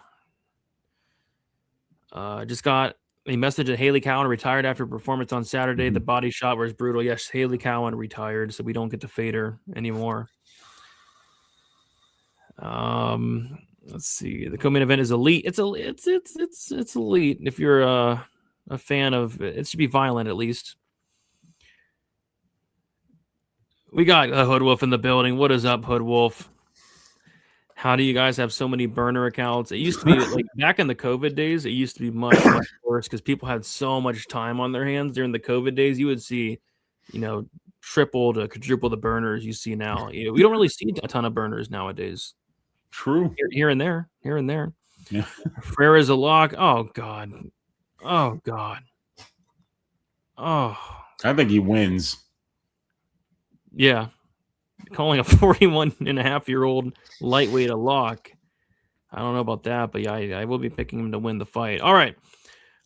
Just got a message that Haley Cowan retired after performance on Saturday. The body shot was brutal. Yes, Haley Cowan retired, so we don't get to fade her anymore. Let's see. The co-main event is elite. It's elite. If you're a fan of it, should be violent at least. We got a Hood Wolf in the building. What is up, Hood Wolf? How do you guys have so many burner accounts? It used to be like back in the COVID days, it used to be much worse because people had so much time on their hands during the COVID days. You would see, triple to quadruple the burners you see now. We don't really see a ton of burners nowadays. True. Here and there. Yeah. Ferreira's a lock. Oh God. Oh. I think he wins. Yeah. Calling a 41.5-year-old lightweight a lock. I don't know about that, but yeah, I will be picking him to win the fight. All right.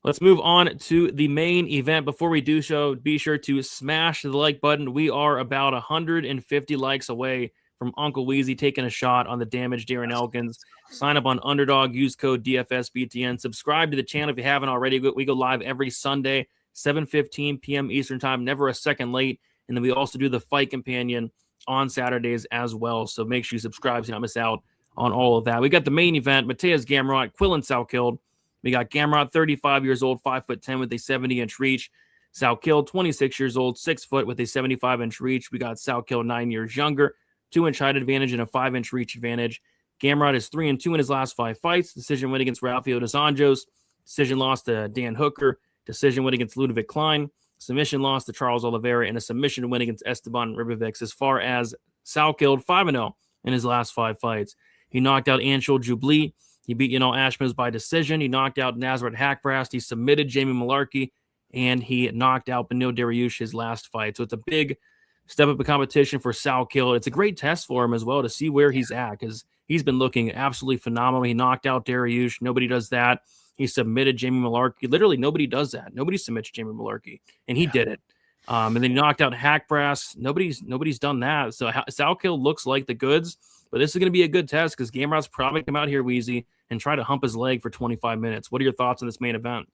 Let's move on to the main event. Before we do so, be sure to smash the like button. We are about 150 likes away from Uncle Weezy taking a shot on the damaged Darren Elkins. Sign up on Underdog, use code DFSBTN. Subscribe to the channel if you haven't already. We go live every Sunday, 7:15 p.m. Eastern Time, never a second late. And then we also do the Fight Companion on Saturdays as well. So make sure you subscribe so you don't miss out on all of that. We got the main event, Mateusz Gamrot, Quillan Salkilled. We got Gamrot, 35 years old, 5'10" with a 70-inch reach. Salkilled, 26 years old, 6 foot with a 75-inch reach. We got Salkilled 9 years younger, 2-inch height advantage and a 5-inch reach advantage. Gamrot is 3-2 in his last 5 fights. Decision win against Rafael dos Anjos. Decision loss to Dan Hooker. Decision win against Ludovic Klein. Submission loss to Charles Oliveira. And a submission win against Esteban Ribovics. As far as Salkilled, 5-0 in his last 5 fights. He knocked out Anshul Jubli. He beat Ashmos by decision. He knocked out Nasrat Hakbrast. He submitted Jamie Malarkey. And he knocked out Beneil Dariush his last fight. So it's a big step up in competition for Salkilled. It's a great test for him as well to see where he's at because he's been looking absolutely phenomenal. He knocked out Dariush. Nobody does that. He submitted Jamie Malarkey. Literally, nobody does that. Nobody submits Jamie Malarkey. And he did it. And then he knocked out Hakbrast. Nobody's done that. So Salkilled looks like the goods. But this is going to be a good test because Gamrot's probably come out here, Weezy, and try to hump his leg for 25 minutes. What are your thoughts on this main event?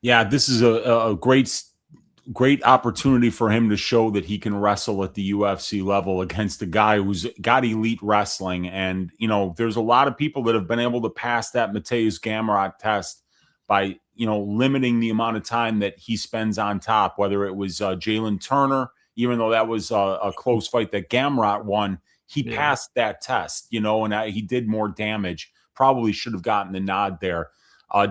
Yeah, this is a great opportunity for him to show that he can wrestle at the UFC level against a guy who's got elite wrestling. And, there's a lot of people that have been able to pass that Mateusz Gamrot test by, limiting the amount of time that he spends on top, whether it was Jalen Turner, even though that was a close fight that Gamrot won. He passed that test, and he did more damage. Probably should have gotten the nod there.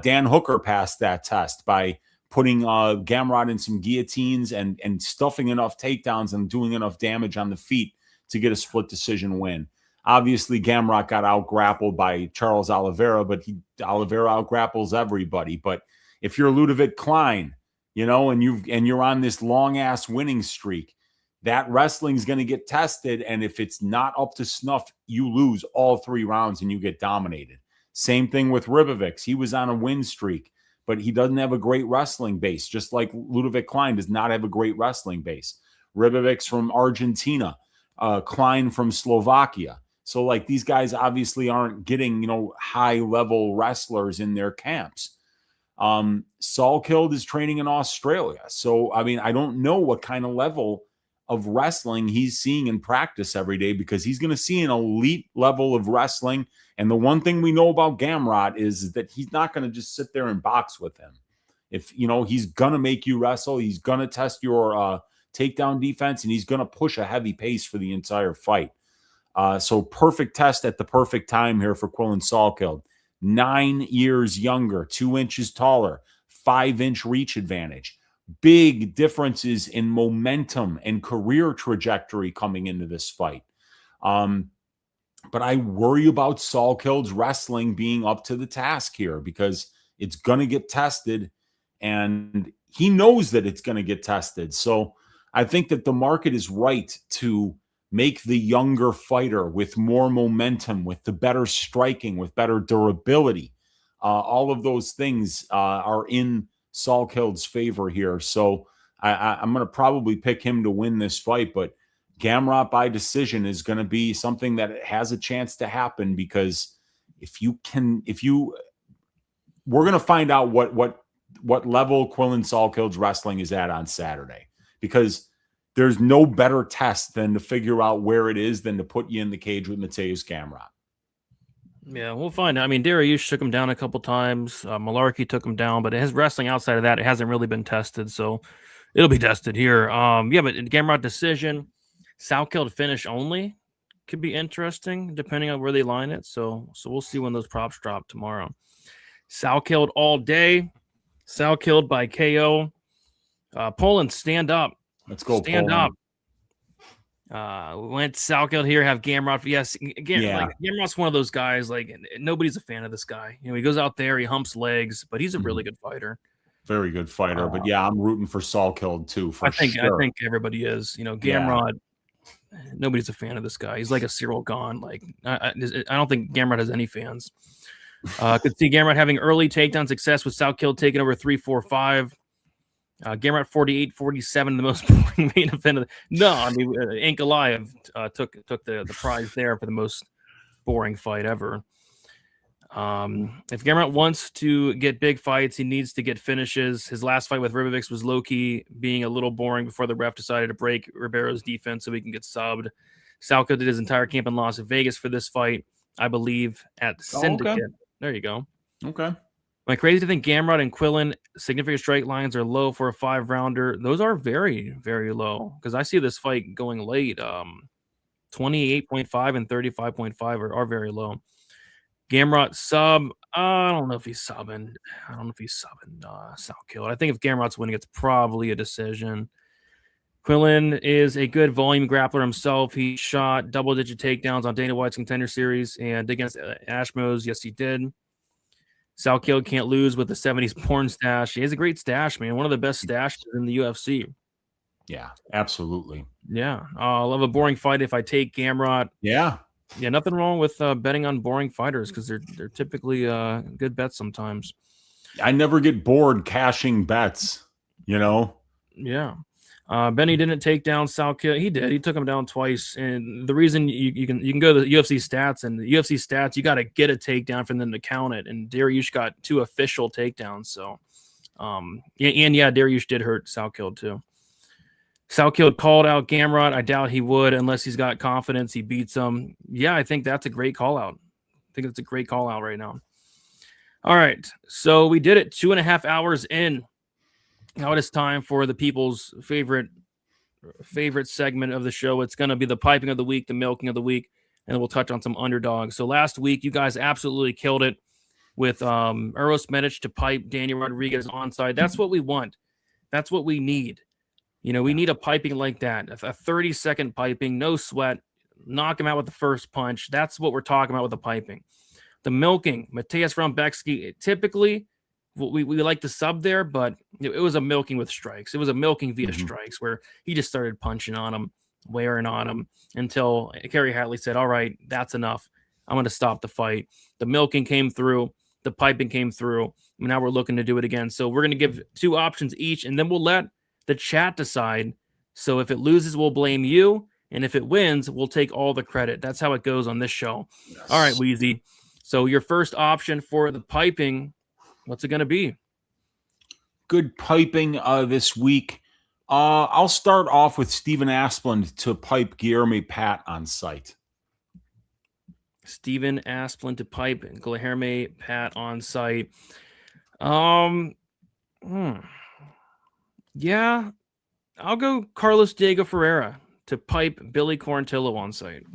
Dan Hooker passed that test by putting Gamrot in some guillotines and stuffing enough takedowns and doing enough damage on the feet to get a split decision win. Obviously, Gamrot got out-grappled by Charles Oliveira, but Oliveira out-grapples everybody. But if you're Ludovic Klein, and you're on this long-ass winning streak, that wrestling is going to get tested, and if it's not up to snuff, you lose all 3 rounds and you get dominated. Same thing with Ribovics. He was on a win streak, but he doesn't have a great wrestling base, just like Ludovic Klein does not have a great wrestling base. Ribovics from Argentina, Klein from Slovakia. So, these guys obviously aren't getting, high-level wrestlers in their camps. Salkilled is training in Australia. So, I don't know what kind of level of wrestling he's seeing in practice every day because he's going to see an elite level of wrestling. And the one thing we know about Gamrot is that he's not going to just sit there and box with him. If, he's going to make you wrestle, he's going to test your takedown defense, and he's going to push a heavy pace for the entire fight. So perfect test at the perfect time here for Quillan Salkilled. 9 years younger, 2 inches taller, 5-inch reach advantage. Big differences in momentum and career trajectory coming into this fight. But I worry about Salkilled's wrestling being up to the task here because it's going to get tested, and he knows that it's going to get tested. So I think that the market is right to make the younger fighter with more momentum, with the better striking, with better durability. All of those things are in Salkilled's favor here. So I'm going to probably pick him to win this fight, but Gamrot by decision is going to be something that has a chance to happen because we're going to find out what level Quillan Salkilled's wrestling is at on Saturday, because there's no better test than to figure out where it is than to put you in the cage with Mateusz Gamrot. Yeah, we'll find out. Dariush took him down a couple times. Malarkey took him down, but his wrestling outside of that, it hasn't really been tested. So it'll be tested here. But Gamrot decision, Salkilled finish only could be interesting depending on where they line it. So we'll see when those props drop tomorrow. Salkilled all day. Salkilled by KO. Poland, stand up. Let's go. Stand Poland. up. We went Salkilled here, have Gamrot. Yes, Gamrot's one of those guys, nobody's a fan of this guy. He goes out there, he humps legs, but he's a really good fighter. Very good fighter. But yeah, I'm rooting for Salkeld too, for I think sure. everybody is. Gamrot. Nobody's a fan of this guy. He's like a serial gone. Like I don't think Gamrot has any fans. Could see Gamrot having early takedown success with Salkeld taking over 3-4-5. Gamrot 48-47, the most boring main event. Ankalaev took the prize there for the most boring fight ever. If Gamrot wants to get big fights, he needs to get finishes. His last fight with Ribovics was low-key being a little boring before the ref decided to break Ribeiro's defense so he can get subbed. Salkeld did his entire camp in Las Vegas for this fight, I believe, at Syndicate. Okay. There you go. Okay. Am I crazy to think Gamrot and Quillan significant strike lines are low for a 5-rounder? Those are very, very low because I see this fight going late. 28.5 and 35.5 are very low. Gamrot sub. I don't know if he's subbing. Salkeld. I think if Gamrot's winning, it's probably a decision. Quillan is a good volume grappler himself. He shot double-digit takedowns on Dana White's Contender Series and against Ashmos. Yes, he did. Salkeld can't lose with the 70s porn stash. He has a great stash, man. One of the best stashes in the UFC. Yeah, absolutely. Yeah. I'll love a boring fight if I take Gamrot. Yeah. Yeah, nothing wrong with betting on boring fighters because they're typically good bets sometimes. I never get bored cashing bets, Yeah. Benny didn't take down Salkeld. He did. He took him down twice. And the reason you can go to the UFC stats, and the UFC stats, you got to get a takedown for them to count it. And Dariush got 2 official takedowns. So, Dariush did hurt Salkeld too. Salkeld called out Gamrot. I doubt he would unless he's got confidence he beats him. Yeah, I think that's a great call out. I think it's a great call out right now. All right. So we did it 2.5 hours in. Now it is time for the people's favorite segment of the show. It's going to be the piping of the week, the milking of the week, and then we'll touch on some underdogs. So last week, you guys absolutely killed it with Uros Medic to pipe Daniel Rodriguez onside. That's what we want. That's what we need. We need a piping like that, a 30-second piping, no sweat, knock him out with the first punch. That's what we're talking about with the piping. The milking, Mateusz Rambecki, typically we like to sub there, but it was a milking with strikes. It was a milking via strikes where he just started punching on him, wearing on him until Kerry Hatley said, all right, that's enough. I'm going to stop the fight. The milking came through. The piping came through. Now we're looking to do it again. So we're going to give 2 options each, and then we'll let the chat decide. So if it loses, we'll blame you. And if it wins, we'll take all the credit. That's how it goes on this show. Yes. All right, Weezy. So your first option for the piping, what's it going to be? Good piping this week. I'll start off with Stephen Asplund to pipe Guilherme Pat on site. Stephen Asplund to pipe Guilherme Pat on site. Yeah, I'll go Carlos Diego Ferreira to pipe Billy Quarantillo on site.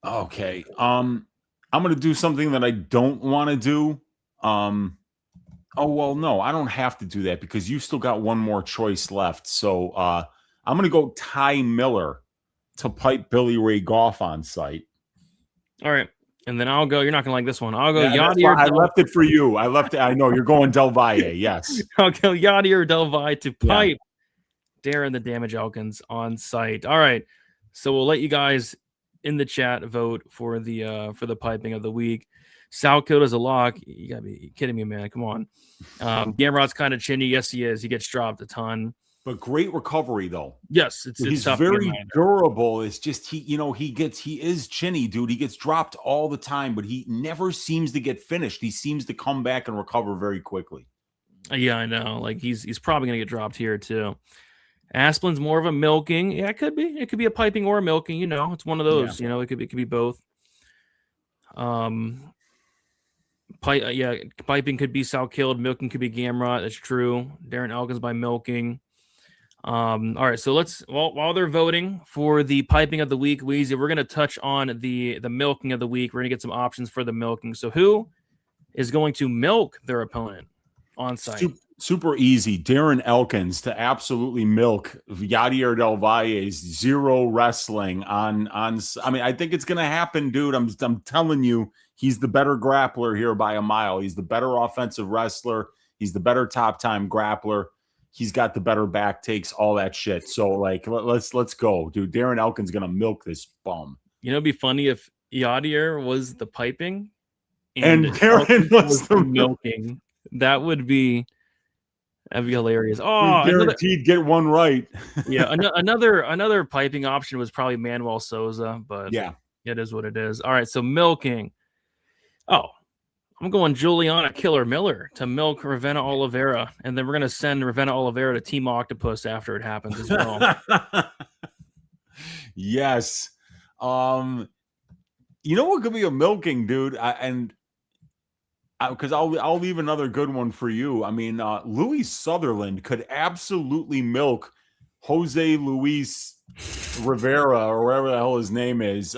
Okay. I'm going to do something that I don't want to do. No, I don't have to do that because you still got one more choice left. So I'm going to go Ty Miller to pipe Billy Ray Goff on site. All right. And then I'll go, you're not going to like this one. I'll go Yadier. I left it for you. I know you're going Del Valle. Yes. I'll go Yadier Del Valle to pipe Darren the Damage Elkins on site. All right. So we'll let you guys in the chat vote for the piping of the week. Salkeld is a lock. You gotta be kidding me, man. Come on. Gamrot's kind of chinny. Yes, he is. He gets dropped a ton. But great recovery, though. Yes, he's very durable. It's just he is chinny, dude. He gets dropped all the time, but he never seems to get finished. He seems to come back and recover very quickly. Yeah, I know. Like he's probably gonna get dropped here too. Asplund's more of a milking. Yeah, it could be. It could be a piping or a milking. It's one of those. Yeah. It could be both. Piping could be Salkeld. Milking could be Gamrot. That's true. Darren Elkins by milking. All right, so let's while they're voting for the piping of the week, Weezy, we're gonna touch on the milking of the week. We're gonna get some options for the milking. So who is going to milk their opponent on site? Super easy. Darren Elkins to absolutely milk Yadier Del Valle's zero wrestling on. I mean, I think it's gonna happen, dude. I'm telling you, He's the better grappler here by a mile. He's the better offensive wrestler. He's the better top time grappler. He's got the better back takes, all that shit. So like, let's go, dude. Darren Elkins gonna milk this bum. You know, it'd be funny if Yadier was the piping and Darren was the milking. That'd be hilarious. Oh, guaranteed get one right. Yeah, another piping option was probably Manoel Sousa, but yeah, it is what it is. All right, so milking. Oh, I'm going Juliana Killer Miller to milk Ravena Oliveira, and then we're gonna send Ravena Oliveira to Team Octopus after it happens as well. Yes. You know what could be a milking, dude? Because I'll leave another good one for you. I mean, Louie Sutherland could absolutely milk Jose Luis Rivera or whatever the hell his name is.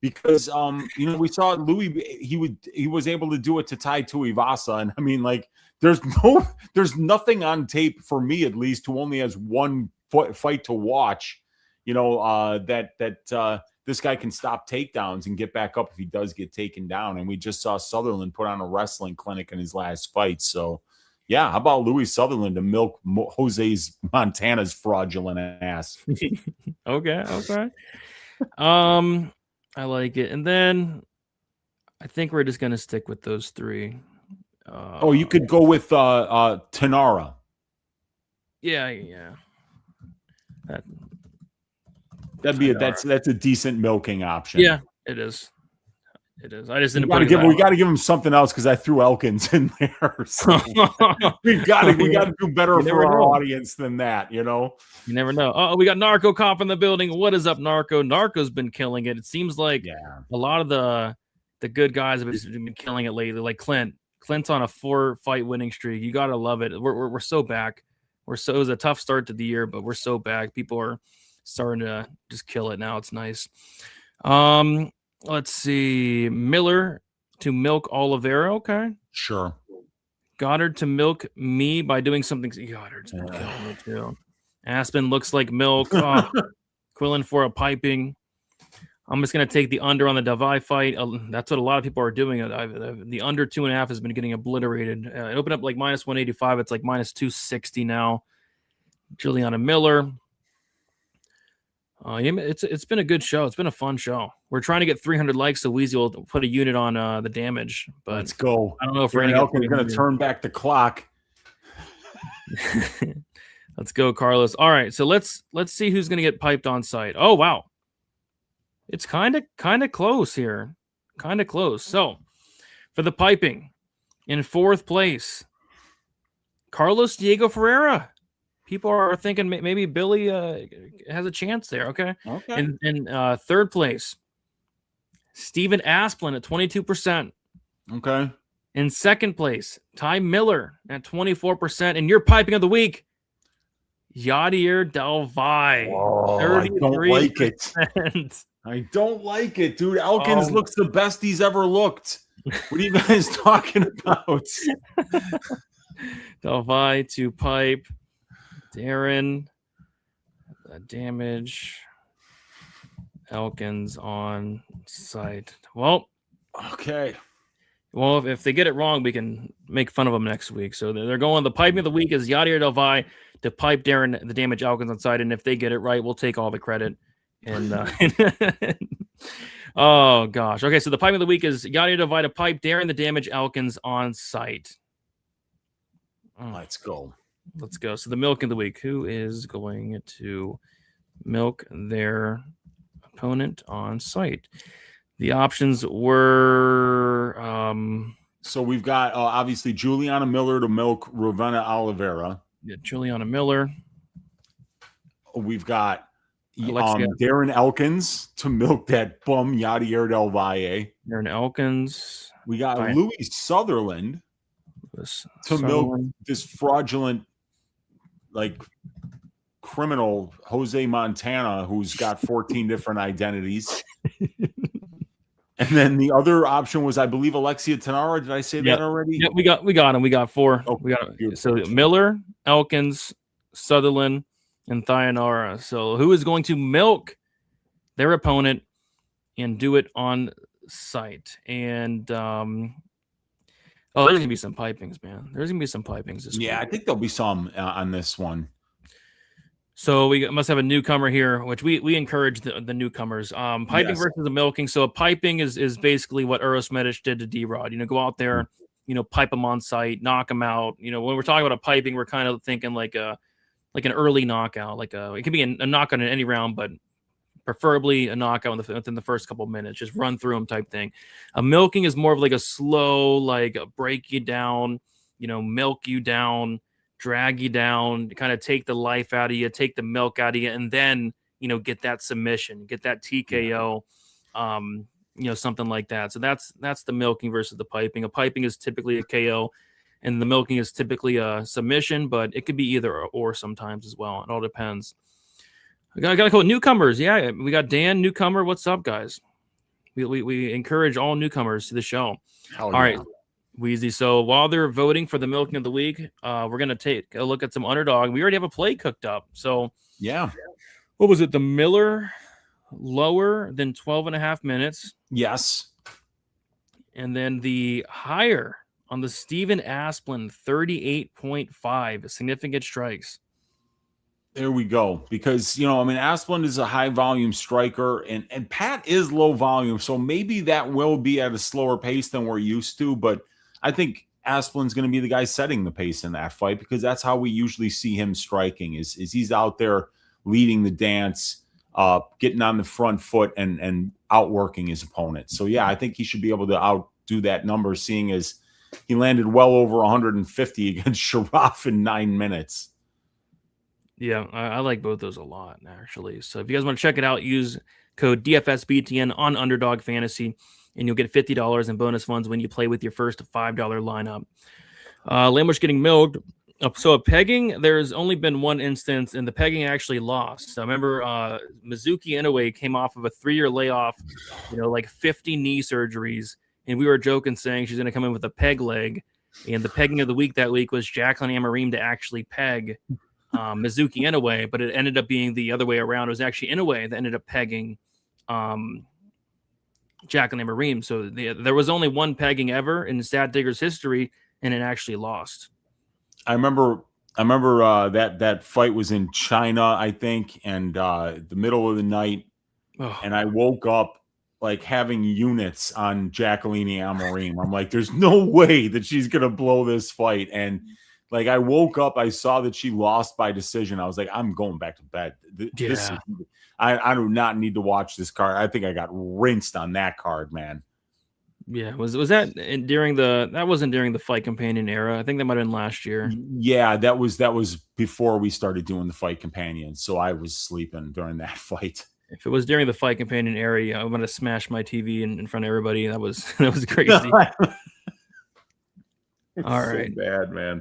Because you know, we saw Louie, he was able to do it to Tai Tuivasa, and I mean, like, there's nothing on tape for me, at least, who only has one fight to watch. You know, that this guy can stop takedowns and get back up if he does get taken down. And we just saw Sutherland put on a wrestling clinic in his last fight. So, yeah, how about Louie Sutherland to milk Jose's Montana's fraudulent ass? Okay. I like it. And then I think we're just going to stick with those three. You could go with Thainara. Yeah. That's a decent milking option. Yeah, it is. I just didn't. We got to give him something else because I threw Elkins in there. So we got to do better for our audience than that. You know, you never know. Oh, we got Narco Cop in the building. What is up, Narco? Narco's been killing it. It seems like a lot of the good guys have been killing it lately. Like Clint. Clint's on a 4-fight winning streak. You gotta love it. We're so back. It was a tough start to the year, but we're so back. People are starting to just kill it now. It's nice. Let's see. Miller to milk Oliveira. Okay. Sure. Goddard to milk me by doing something. Goddard's been killing me too. Aspen looks like milk. Oh, Quillan for a piping. I'm just going to take the under on the Davai fight. That's what a lot of people are doing. The under 2.5 has been getting obliterated. It opened up like minus 185. It's like minus 260 now. Juliana Miller. It's been a good show. It's been a fun show. We're trying to get 300 likes so Weezy will put a unit on the damage. But let's going I don't know if we're going to turn back the clock. Let's go, Carlos. All right, so let's see who's going to get piped on site. Oh wow, it's kind of close here, kind of close. So for the piping, in 4th place, Carlos Diego Ferreira. People are thinking maybe Billy has a chance there. Okay. In 3rd place, Stephen Asplund at 22%. Okay. In 2nd place, Ty Miller at 24%. And your piping of the week, Yadier Del Valle. I don't like it. I don't like it, dude. Elkins looks the best he's ever looked. What are you guys talking about? Del Valle to pipe. Darren, damage, Elkins on site. Well, okay. Well, if they get it wrong, we can make fun of them next week. So they're going. The piping of the week is Yadier Del Valle to pipe Darren the damage Elkins on site, and if they get it right, we'll take all the credit. And oh gosh, okay. So the piping of the week is Yadier Del Valle to pipe Darren the damage Elkins on site. Let's go. Let's go. So the milk of the week. Who is going to milk their opponent on site? The options were... so we've got, obviously, Juliana Miller to milk Ravena Oliveira. Yeah, Juliana Miller. We've got Alexia. Darren Elkins to milk that bum Yadier Del Valle. Darren Elkins. We got Louie Sutherland to milk this fraudulent, like, criminal Jose Montana, who's got 14 different identities. And then the other option was, I believe, Alexia Thainara. Did I say that already? Yeah, we got him. We got 4. Oh, we got so Miller, Elkins, Sutherland, and Thainara. So who is going to milk their opponent and do it on site. And there's gonna be some pipings, man. There's gonna be some pipings this week. I think there'll be some on this one. So we must have a newcomer here, which we encourage the newcomers. Piping versus the milking. So a piping is basically what Uros Medic did to D-Rod. Go out there, pipe them on site, knock them out. When we're talking about a piping, we're kind of thinking like an early knockout. It could be a knockout in any round, but preferably a knockout within the first couple of minutes. Just run through them type thing. A milking is more of like a slow, break you down, milk you down, drag you down, kind of take the life out of you, take the milk out of you, and then get that submission, get that TKO, something like that. So that's the milking versus the piping. A piping is typically a KO, and the milking is typically a submission, but it could be either or sometimes as well. It all depends. I got to call newcomers. Yeah, we got Dan, newcomer. What's up, guys? We encourage all newcomers to the show. All right. Wheezy. So while they're voting for the milking of the week, we're going to take a look at some underdog. We already have a play cooked up. So yeah, what was it? The Miller lower than 12.5 minutes. Yes. And then the higher on the Steven Asplund 38.5 significant strikes. There we go. Because, Asplund is a high volume striker and Pat is low volume. So maybe that will be at a slower pace than we're used to. But I think Asplund's going to be the guy setting the pace in that fight, because that's how we usually see him striking is he's out there leading the dance, getting on the front foot and outworking his opponent. So, yeah, I think he should be able to outdo that number, seeing as he landed well over 150 against Sharaf in 9 minutes. Yeah, I like both those a lot, actually. So if you guys want to check it out, use code DFSBTN on Underdog Fantasy, and you'll get $50 in bonus funds when you play with your first $5 lineup. Lemos getting milled. So a pegging, there's only been one instance, and the pegging actually lost. So I remember Mizuki Inoue came off of a 3-year layoff, 50 knee surgeries, and we were joking saying she's going to come in with a peg leg. And the pegging of the week that week was Jacqueline Amarim to actually peg Mizuki Inoue, but it ended up being the other way around. It was actually Inoue that ended up pegging Jacqueline Amarim. So there was only one pegging ever in Stat Digger's history, and it actually lost. I remember that fight was in China, I think, and the middle of the night, and I woke up having units on Jacqueline Amarim. I'm like, there's no way that she's gonna blow this fight. And I woke up, I saw that she lost by decision. I was like, I'm going back to bed. I do not need to watch this card. I think I got rinsed on that card, man. Yeah, was that that wasn't during the Fight Companion era? I think that might have been last year. Yeah, that was before we started doing the Fight Companion. So I was sleeping during that fight. If it was during the Fight Companion era, I'm gonna smash my TV in front of everybody. That was crazy. All right, so bad, man.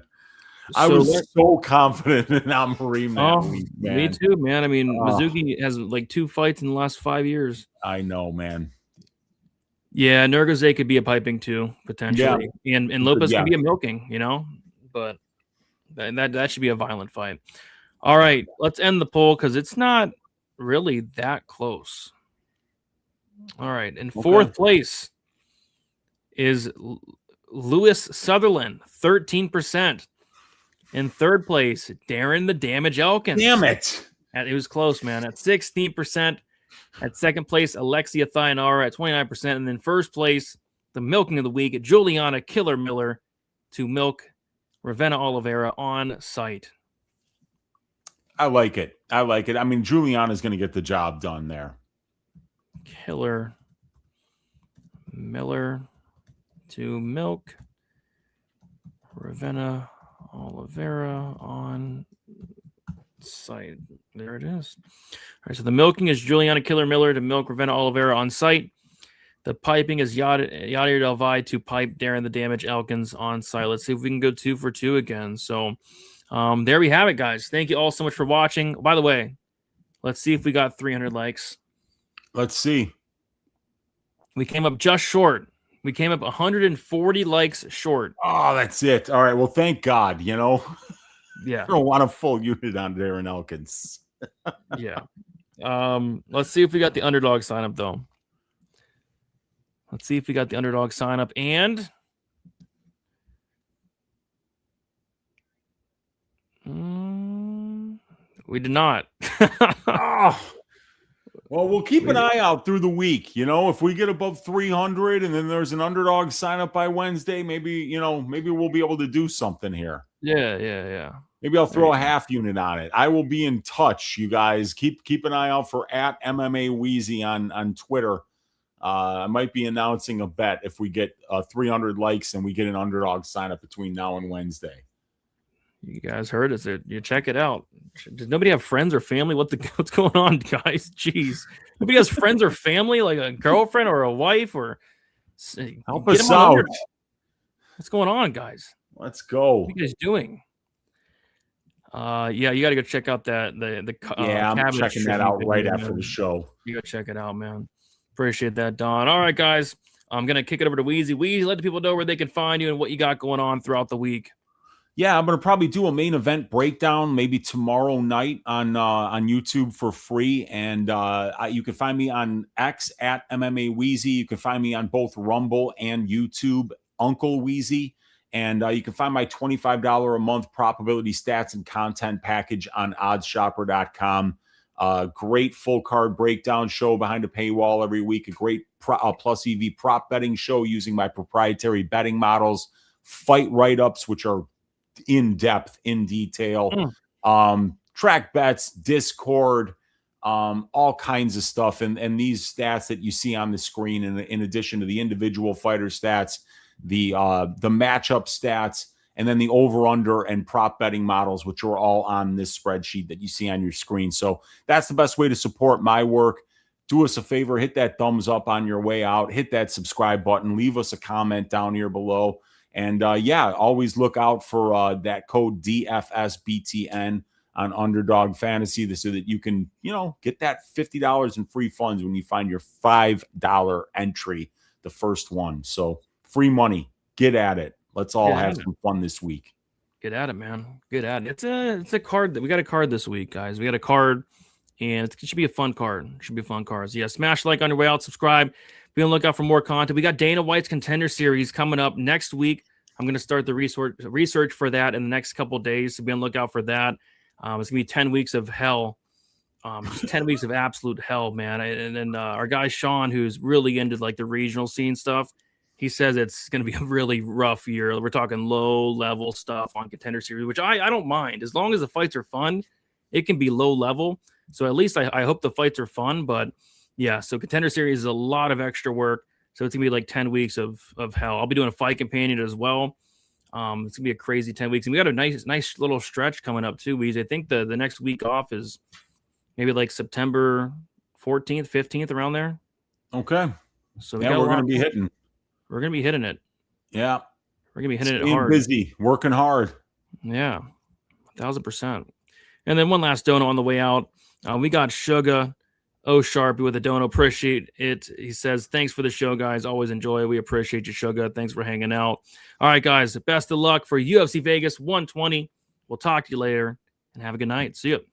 I was so confident in Amarim that week, man. Me too, man. I mean, Mizuki has 2 fights in the last 5 years. I know, man. Yeah, Nurgozhay could be a piping too, potentially. Yeah. And Lopes could be a milking, but that should be a violent fight. All right, let's end the poll because it's not really that close. All right, in fourth place is Lewis Sutherland, 13%. In third place, Darren the Damage Elkins. Damn it. It was close, man. At 16%. At second place, Alexia Thainara at 29%. And then first place, the milking of the week, Juliana Killer Miller to milk Ravena Oliveira on site. I like it. I mean, Juliana's going to get the job done there. Killer Miller to milk Ravena Oliveira on site. There it is. All right, so the milking is Juliana Killer Miller to milk Ravena Oliveira on site. The piping is Yadier Del Valle to pipe Darren the Damage Elkins on site. Let's see if we can go 2 for 2 again. So there we have it, guys. Thank you all so much for watching. By the way, let's see if we got 300 likes. Let's see. We came up just short. We came up 140 likes short. Oh, that's it. All right. Well, thank God, Yeah. I don't want a full unit on Darren Elkins. Yeah. Let's see if we got the underdog sign up, though. Let's see if we got the underdog sign up. And we did not. Oh. Well, we'll keep an eye out through the week. You know, if we get above 300 and then there's an underdog sign up by Wednesday, maybe we'll be able to do something here. Yeah. Maybe I'll throw a half unit on it. I will be in touch, you guys. Keep an eye out for @MMA Wheezy on Twitter. I might be announcing a bet if we get 300 likes and we get an underdog sign up between now and Wednesday. You guys heard us. You check it out. Does nobody have friends or family? What's going on, guys? Jeez. Nobody has friends or family, like a girlfriend or a wife, or help us out. What's going on, guys? Let's go. What are you guys doing? Yeah, you got to go check out the I'm checking that out right after the show. You go check it out, man. Appreciate that, Don. All right, guys. I'm gonna kick it over to Wheezy. Wheezy, let the people know where they can find you and what you got going on throughout the week. Yeah, I'm going to probably do a main event breakdown maybe tomorrow night on YouTube for free. And you can find me on X @MMA Wheezy. You can find me on both Rumble and YouTube, Uncle Wheezy. And you can find my $25 a month probability stats and content package on oddshopper.com. Great full card breakdown show behind a paywall every week. A great plus EV prop betting show using my proprietary betting models, fight write-ups, which are in depth, in detail, track bets, Discord, all kinds of stuff. And these stats that you see on the screen, in addition to the individual fighter stats, the matchup stats, and then the over-under and prop betting models, which are all on this spreadsheet that you see on your screen. So that's the best way to support my work. Do us a favor, hit that thumbs up on your way out, hit that subscribe button, leave us a comment down here below. And always look out for that code DFSBTN on Underdog Fantasy so that you can, get that $50 in free funds when you find your $5 entry, the first one. So free money, get at it. Let's all have some fun this week. Get at it, man. Get at it. It's a card that we got a card this week, guys. We got a card, and it should be a fun card. It should be a fun card. So yeah, smash like on your way out, subscribe. Be on the lookout for more content. We got Dana White's Contender Series coming up next week. I'm going to start the research for that in the next couple of days. So be on the lookout for that. It's going to be 10 weeks of hell. Just 10 weeks of absolute hell, man. And then our guy Sean, who's really into like the regional scene stuff, he says it's going to be a really rough year. We're talking low-level stuff on Contender Series, which I don't mind. As long as the fights are fun, it can be low-level. So at least I hope the fights are fun. But yeah, so Contender Series is a lot of extra work. So it's going to be like 10 weeks of hell. I'll be doing a fight companion as well. It's going to be a crazy 10 weeks. And we got a nice little stretch coming up too, Weez. I think the next week off is maybe like September 14th, 15th, around there. Okay. So we're going to be hitting. We're going to be hitting it. Yeah. We're going to be hitting it hard. Busy, working hard. Yeah. 1,000%. And then one last dono on the way out. We got Sugar Sharpie with a dono. Appreciate it. He says, thanks for the show, guys. Always enjoy it. We appreciate you, Sugar. Thanks for hanging out. All right, guys. Best of luck for UFC Vegas 120. We'll talk to you later, and have a good night. See you.